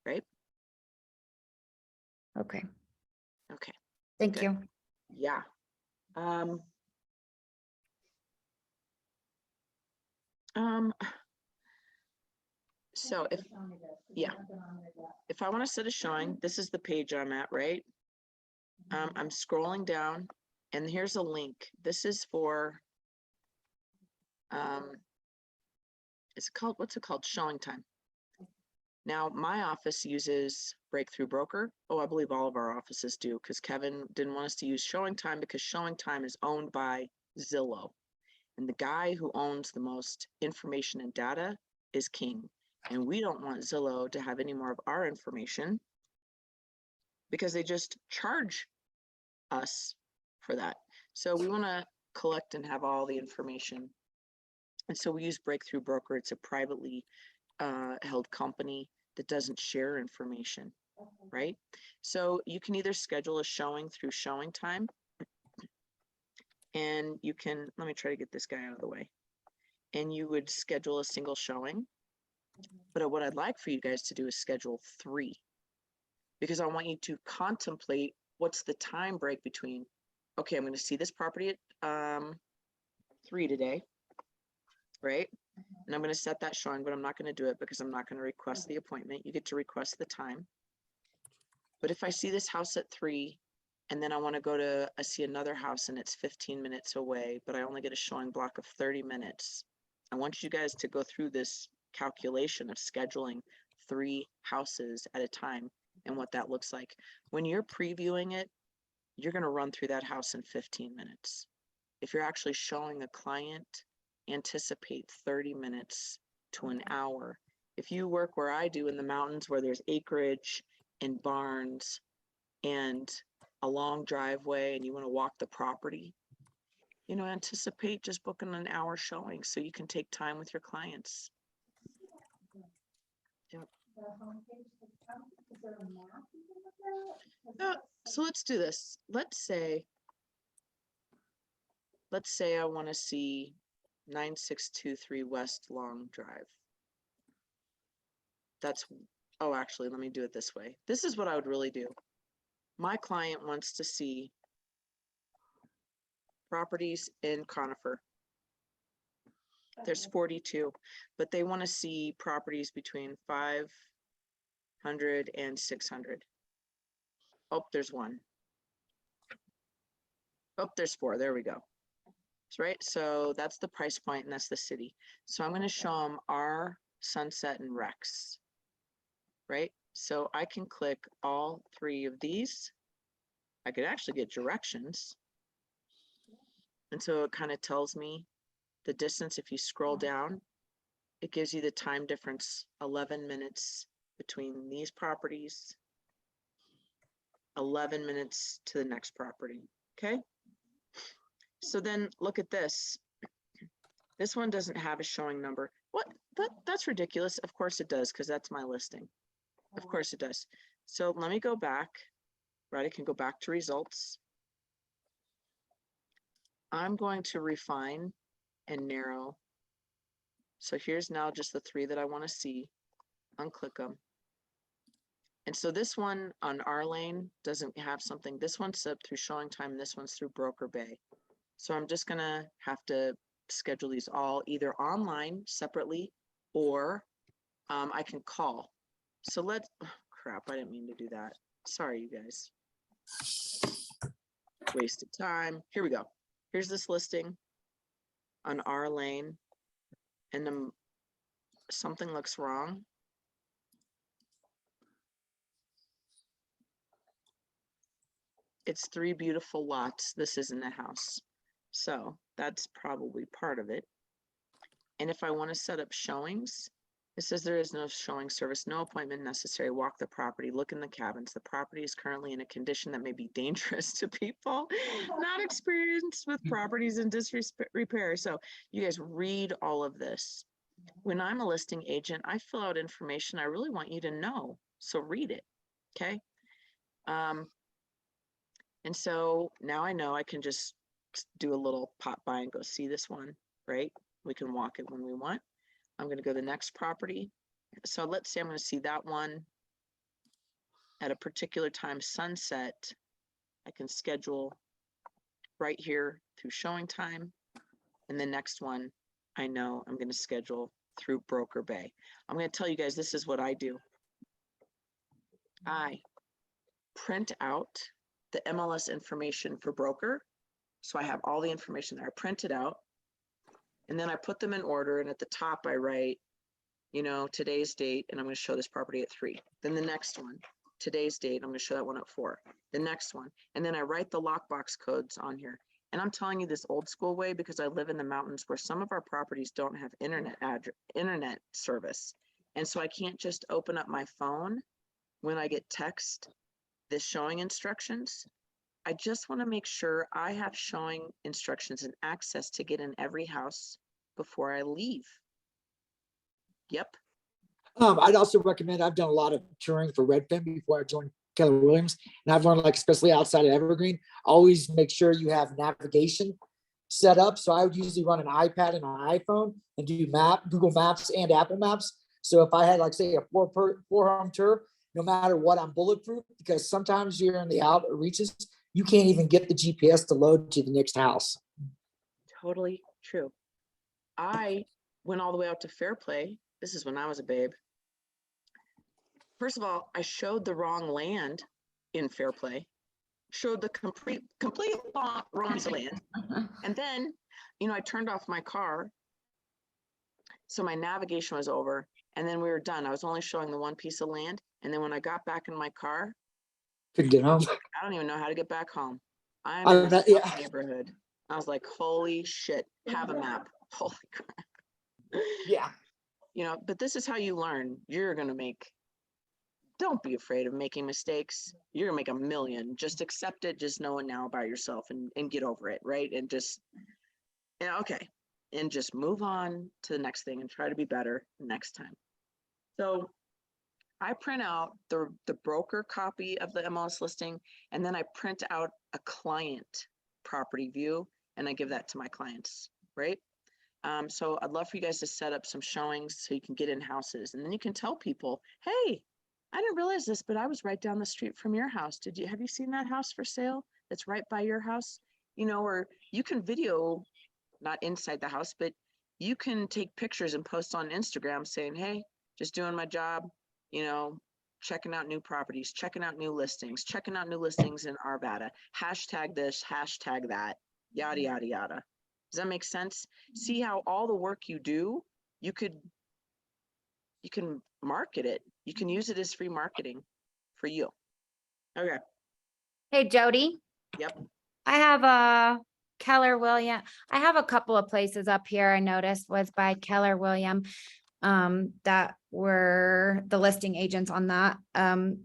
right? Okay. Okay. Thank Good. you. Yeah. So yeah, if I want to set a showing, this is the page I'm at, right? I'm scrolling down and here's a link. This is for, it's called, what's it called? Showing time. Now, my office uses Breakthrough Broker. Oh, I believe all of our offices do, because Kevin didn't want us to use Showing Time because Showing Time is owned by Zillow. And the guy who owns the most information and data is King. And we don't want Zillow to have any more of our information because they just charge us for that. So we want to collect and have all the information. And so we use Breakthrough Broker. It's a privately held company that doesn't share information, right? So you can either schedule a showing through Showing Time, and you can, let me try to get this guy out of the way. And you would schedule a single showing. But what I'd like for you guys to do is schedule 3, because I want you to contemplate what's the time break between, okay, I'm going to see this property at 3 today, right? And I'm going to set that showing, but I'm not going to do it because I'm not going to request the appointment. You get to request the time. But if I see this house at 3, and then I want to go to, I see another house and it's 15 minutes away, but I only get a showing block of 30 minutes. I want you guys to go through this calculation of scheduling 3 houses at a time and what that looks like. When you're previewing it, you're going to run through that house in 15 minutes. If you're actually showing a client, anticipate 30 minutes to an hour. If you work where I do in the mountains where there's acreage and barns and a long driveway and you want to walk the property, you know, anticipate just booking an hour showing so you can take time with your clients. Yep. So let's do this. Let's say I want to see 9623 West Long Drive. That's, oh, actually, let me do it this way. This is what I would really do. My client wants to see properties in Conifer. There's 42, but they want to see properties between 500 and 600. Oh, there's 1. Oh, there's 4. There we go. That's right. So that's the price point and that's the city. So I'm going to show them our Sunset and Rex, right? So I can click all 3 of these. I could actually get directions. And so it kind of tells me the distance. If you scroll down, it gives you the time difference, 11 minutes between these properties, 11 minutes to the next property, okay? So then look at this. This one doesn't have a showing number. What? That's ridiculous. Of course it does, because that's my listing. Of course it does. So let me go back, right? I can go back to results. I'm going to refine and narrow. So here's now just the 3 that I want to see. Unclick them. And so this one on our lane doesn't have something. This one's up through Showing Time. This one's through Broker Bay. So I'm just going to have to schedule these all either online separately or I can call. So let's, oh, crap, I didn't mean to do that. Sorry, you guys. Wasted time. Here we go. Here's this listing on our lane. And then something looks wrong. It's 3 beautiful lots. This isn't a house. So that's probably part of it. And if I want to set up showings, it says there is no showing service, no appointment necessary. Walk the property, look in the cabins. The property is currently in a condition that may be dangerous to people not experienced with properties in disrepair. So you guys read all of this. When I'm a listing agent, I fill out information I really want you to know. So read it, okay? And so now I know I can just do a little pop by and go see this one, right? We can walk it when we want. I'm going to go to the next property. So let's say I'm going to see that one at a particular time, sunset. I can schedule right here through Showing Time. And the next one, I know I'm going to schedule through Broker Bay. I'm going to tell you guys, this is what I do. I print out the MLS information for broker. So I have all the information there. I print it out and then I put them in order. And at the top, I write, you know, today's date, and I'm going to show this property at 3. Then the next one, today's date, I'm going to show that one at 4. The next one. And then I write the lockbox codes on here. And I'm telling you this old school way because I live in the mountains where some of our properties don't have internet service. And so I can't just open up my phone when I get text this showing instructions. I just want to make sure I have showing instructions and access to get in every house before I leave. Yep. I'd also recommend, I've done a lot of touring for Redfin before I joined Keller Williams, and I've learned, like, especially outside of Evergreen, always make sure you have navigation set up. So I would usually run an iPad and an iPhone and do Google Maps and Apple Maps. So if I had, like, say, a four home tour, no matter what, I'm bulletproof, because sometimes you're in the out reaches, you can't even get the GPS to load to the next house. Totally true. I went all the way out to Fairplay. This is when I was a babe. First of all, I showed the wrong land in Fairplay, showed the complete wrong piece of land. And then, you know, I turned off my car. So my navigation was over, and then we were done. I was only showing the one piece of land. And then when I got back in my car, Couldn't get home. I don't even know how to get back home. I'm in a Yeah. neighborhood. I was like, holy shit, have a map. Holy crap. Yeah. You know, but this is how you learn. You're going to don't be afraid of making mistakes. You're gonna make 1 million. Just accept it. Just know it now by yourself and get over it, right? And just, yeah, okay. And just move on to the next thing and try to be better next time. So I print out the broker copy of the MLS listing, and then I print out a client property view, and I give that to my clients, right? So I'd love for you guys to set up some showings so you can get in houses, and then you can tell people, hey, I didn't realize this, but I was right down the street from your house. Have you seen that house for sale that's right by your house? You know, or you can video, not inside the house, but you can take pictures and post on Instagram saying, hey, just doing my job, you know, checking out new properties, checking out new listings in Arvada, hashtag this, hashtag that, yada, yada, yada. Does that make sense? See how all the work you do, you can market it. You can use it as free marketing for you. Okay. Hey, Jody. Yep. I have a Keller William. I have a couple of places up here I noticed was by Keller William that were the listing agents on that.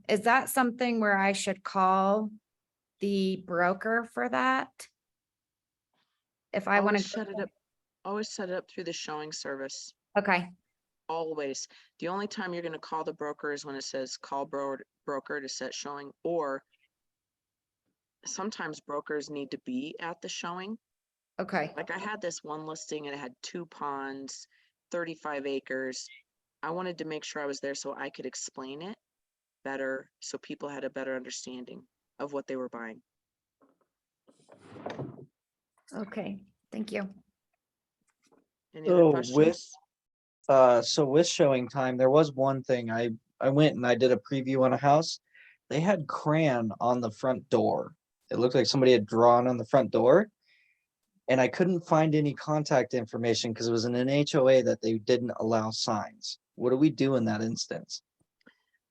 Is that something where I should call the broker for that? If I want to set it up, always set it up through the showing service. Okay. Always. The only time you're going to call the broker is when it says call broker to set showing, or sometimes brokers need to be at the showing. Okay. Like I had this one listing and it had 2 ponds, 35 acres. I wanted to make sure I was there so I could explain it better, so people had a better understanding of what they were buying. Okay. Thank you. Any other questions? So with showing time, there was one thing I went and I did a preview on a house. They had crayon on the front door. It looked like somebody had drawn on the front door, and I couldn't find any contact information because it was in an HOA that they didn't allow signs. What do we do in that instance?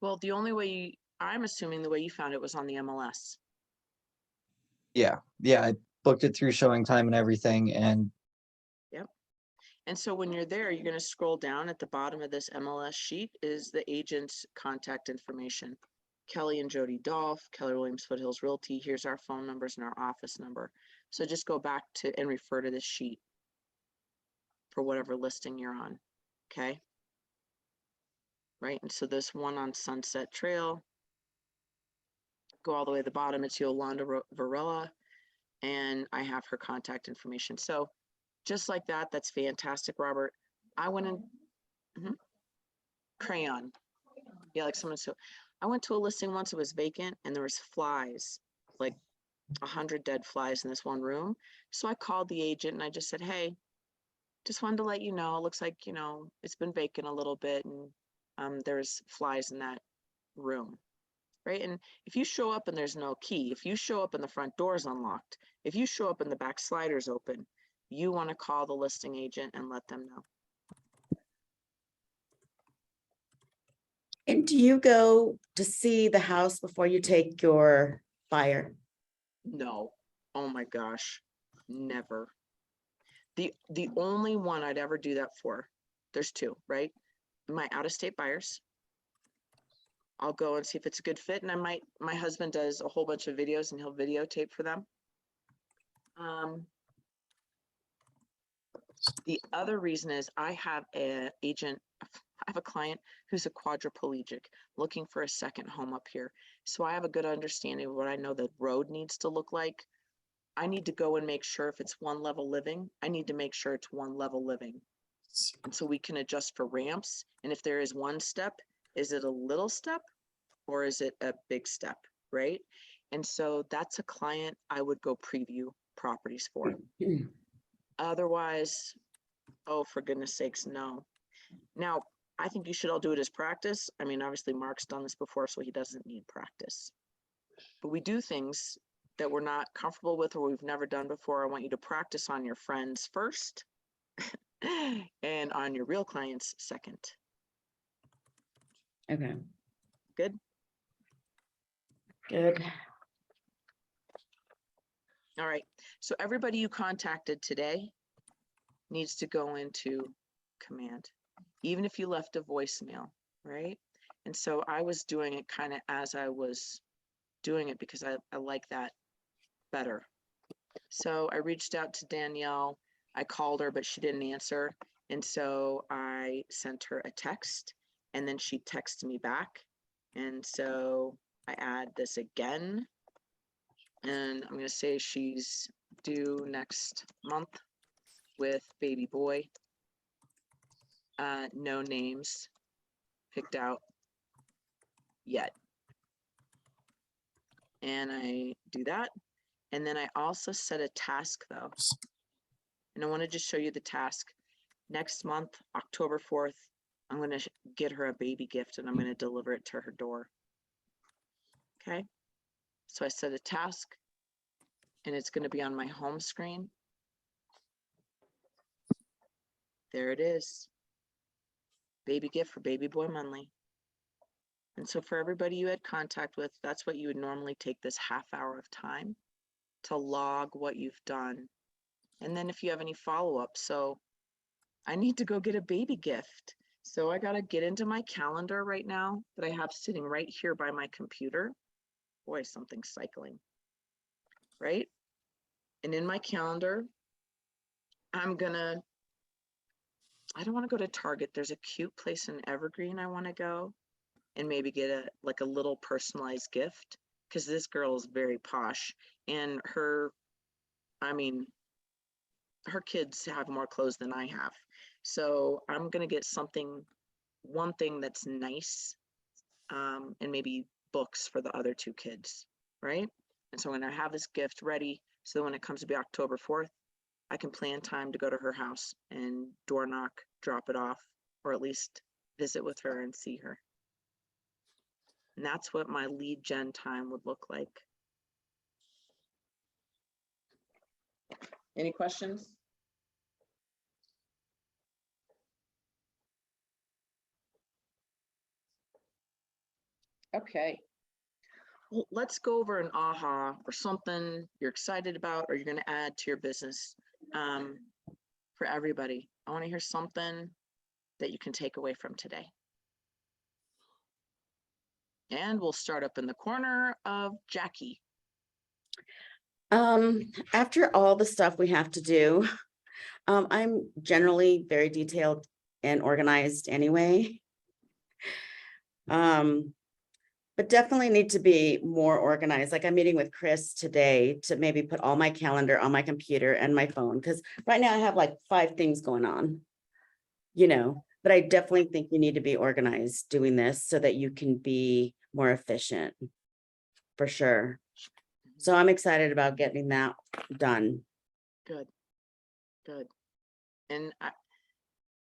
Well, the only way I'm assuming the way you found it was on the MLS. Yeah, I booked it through showing time and everything, and Yep. And so when you're there, you're going to scroll down at the bottom of this MLS sheet is the agent's contact information. Kelly and Jody Dolph, Keller Williams Foothills Realty. Here's our phone numbers and our office number. So just go back to and refer to this sheet for whatever listing you're on. Okay. Right. And so this one on Sunset Trail, go all the way to the bottom. It's Yolanda Varela, and I have her contact information. So just like that, that's fantastic, Robert. I went in crayon. Yeah, like someone. So I went to a listing once, it was vacant, and there was flies, like 100 dead flies in this one room. So I called the agent and I just said, hey, just wanted to let you know, it looks like, you know, it's been vacant a little bit and there's flies in that room. Right? And if you show up and there's no key, if you show up and the front door is unlocked, if you show up and the back slider's open, you want to call the listing agent and let them know. And do you go to see the house before you take your buyer? No. Oh my gosh. Never. The only one I'd ever do that for, there's two, right? My out-of-state buyers. I'll go and see if it's a good fit. And my husband does a whole bunch of videos and he'll videotape for them. The other reason is I have a client who's a quadriplegic looking for a second home up here. So I have a good understanding of what I know the road needs to look like. I need to go and make sure if it's one level living, I need to make sure it's one level living. And so we can adjust for ramps. And if there is one step, is it a little step or is it a big step, right? And so that's a client I would go preview properties for. Otherwise, oh, for goodness sakes, no. Now, I think you should all do it as practice. I mean, obviously Mark's done this before, so he doesn't need practice. But we do things that we're not comfortable with or we've never done before. I want you to practice on your friends first and on your real clients second. Okay, Good? good. All right. So everybody you contacted today needs to go into command, even if you left a voicemail, right? And so I was doing it kind of as I was doing it because I like that better. So I reached out to Danielle. I called her, but she didn't answer. And so I sent her a text and then she texted me back. And so I add this again. And I'm going to say she's due next month with baby boy. No names picked out yet. And I do that. And then I also set a task though. And I want to just show you the task. Next month, October 4th, I'm going to get her a baby gift and I'm going to deliver it to her door. Okay. So I set a task and it's going to be on my home screen. There it is. Baby gift for baby boy Munley. And so for everybody you had contact with, that's what you would normally take this half hour of time to log what you've done. And then if you have any follow-up, so I need to go get a baby gift. So I got to get into my calendar right now that I have sitting right here by my computer. Boy, something's cycling, right? And in my calendar, I don't want to go to Target. There's a cute place in Evergreen I want to go and maybe get a little personalized gift because this girl is very posh and her kids have more clothes than I have. So I'm going to get one thing that's nice and maybe books for the other two kids, right? And so I'm going to have this gift ready so that when it comes to be October 4th, I can plan time to go to her house and door knock, drop it off, or at least visit with her and see her. And that's what my lead gen time would look like. Any questions? Okay. Well, let's go over an aha or something you're excited about or you're going to add to your business for everybody. I want to hear something that you can take away from today. And we'll start up in the corner of Jackie. After all the stuff we have to do, I'm generally very detailed and organized anyway. But definitely need to be more organized. Like I'm meeting with Chris today to maybe put all my calendar on my computer and my phone. Because right now I have like 5 things going on, but I definitely think you need to be organized doing this so that you can be more efficient for sure. So I'm excited about getting that done. Good. And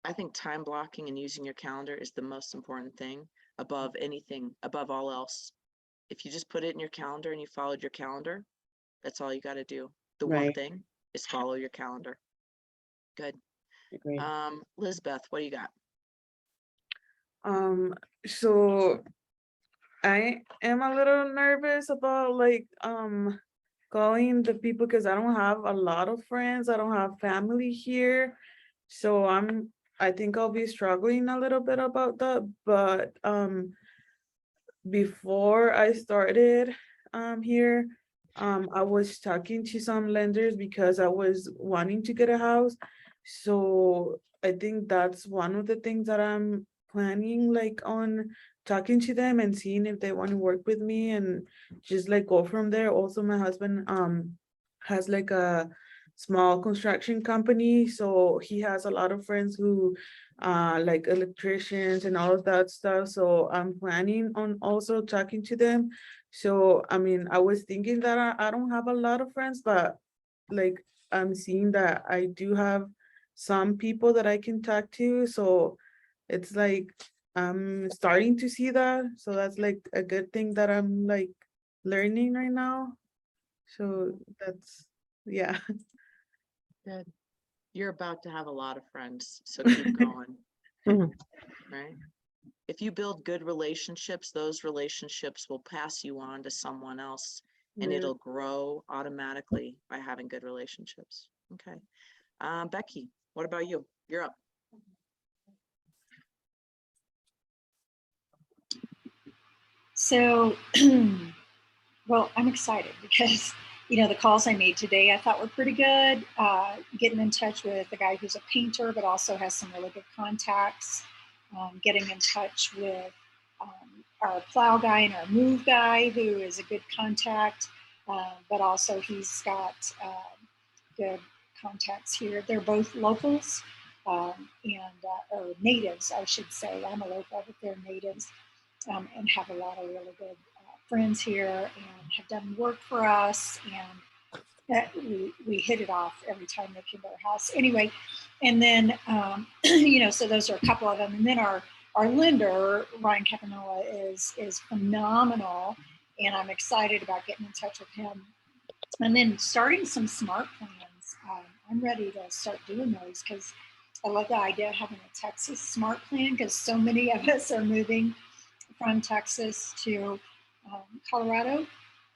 I think time blocking and using your calendar is the most important thing above anything, above all else. If you just put it in your calendar and you followed your calendar, that's all you got to do. The one Right. thing is follow your calendar. Good. Agreed. Lizbeth, what do you got? So I am a little nervous about like calling the people because I don't have a lot of friends. I don't have family here. So I think I'll be struggling a little bit about that. But before I started here, I was talking to some lenders because I was wanting to get a house. So I think that's one of the things that I'm planning, like on talking to them and seeing if they want to work with me and just like go from there. Also, my husband has like a small construction company, so he has a lot of friends who like electricians and all of that stuff. So I'm planning on also talking to them. So I mean, I was thinking that I don't have a lot of friends, but like I'm seeing that I do have some people that I can talk to. So it's like I'm starting to see that. So that's like a good thing that I'm like learning right now. So that's yeah. Good. You're about to have a lot of friends, so keep going. Right? If you build good relationships, those relationships will pass you on to someone else, and Yeah. it'll grow automatically by having good relationships. Okay. Becky, what about you? You're up. So, well, I'm excited because, the calls I made today I thought were pretty good. Getting in touch with a guy who's a painter, but also has some really good contacts. Getting in touch with our plow guy and our move guy, who is a good contact, but also he's got good contacts here. They're both locals or natives, I should say. I'm a local, but they're natives. And have a lot of really good friends here and have done work for us. And we hit it off every time they came to our house. Anyway, and then, so those are a couple of them. And then our lender, Ryan Capanola, is phenomenal. And I'm excited about getting in touch with him. And then starting some smart plans. I'm ready to start doing those because I love the idea of having a Texas smart plan because so many of us are moving from Texas to Colorado,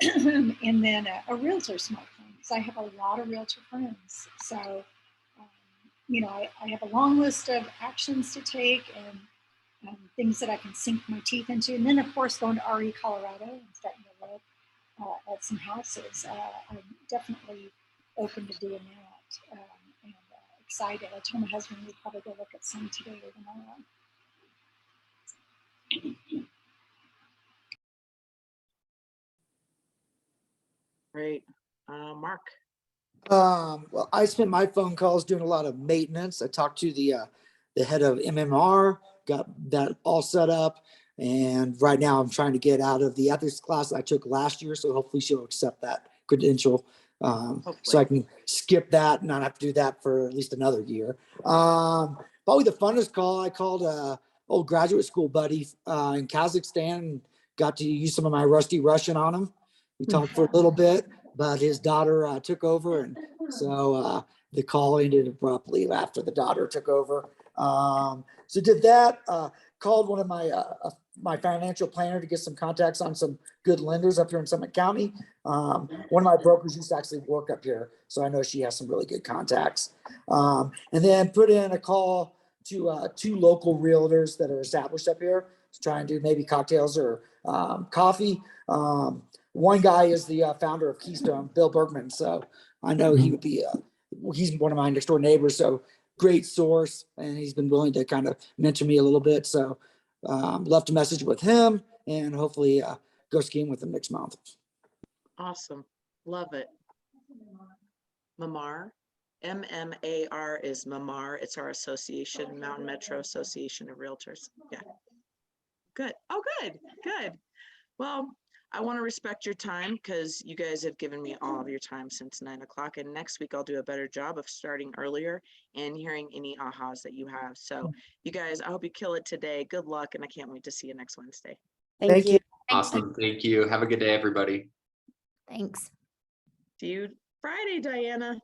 and then a realtor smart plan because I have a lot of realtor friends. So, I have a long list of actions to take and things that I can sink my teeth into. And then, of course, going to RE Colorado and starting to look at some houses. I'm definitely open to doing that and excited. I told my husband we'd probably go look at some today or tomorrow. Great. Mark. Well, I spent my phone calls doing a lot of maintenance. I talked to the head of MMR, got that all set up, and right now I'm trying to get out of the ethics class I took last year. So hopefully she'll accept that credential, so I can skip that and not have to do that for at least another year. Probably the funnest call, I called a old graduate school buddy in Kazakhstan and got to use some of my rusty Russian on him. We talked for a little bit, but his daughter took over, and so the call ended abruptly after the daughter took over. So did that. Called one of my financial planner to get some contacts on some good lenders up here in Summit County. One of my brokers used to actually work up here, so I know she has some really good contacts. And then put in a call to 2 local realtors that are established up here to try and do maybe cocktails or coffee. One guy is the founder of Keystone, Bill Bergman. So I know he would be, he's one of my next door neighbors. So great source. And he's been willing to kind of mentor me a little bit. So left a message with him and hopefully go skiing with him next month. Awesome. Love it. Mamar. MMAR is Mamar. It's our association, Mountain Metro Association of Realtors. Yeah. Good. Oh, good. Good. Well, I want to respect your time because you guys have given me all of your time since 9 o'clock. And next week I'll do a better job of starting earlier and hearing any ahas that you have. So you guys, I hope you kill it today. Good luck. And I can't wait to see you next Wednesday. Thank you. Awesome. Thank you. Have a good day, everybody. Thanks. See you Friday, Diana.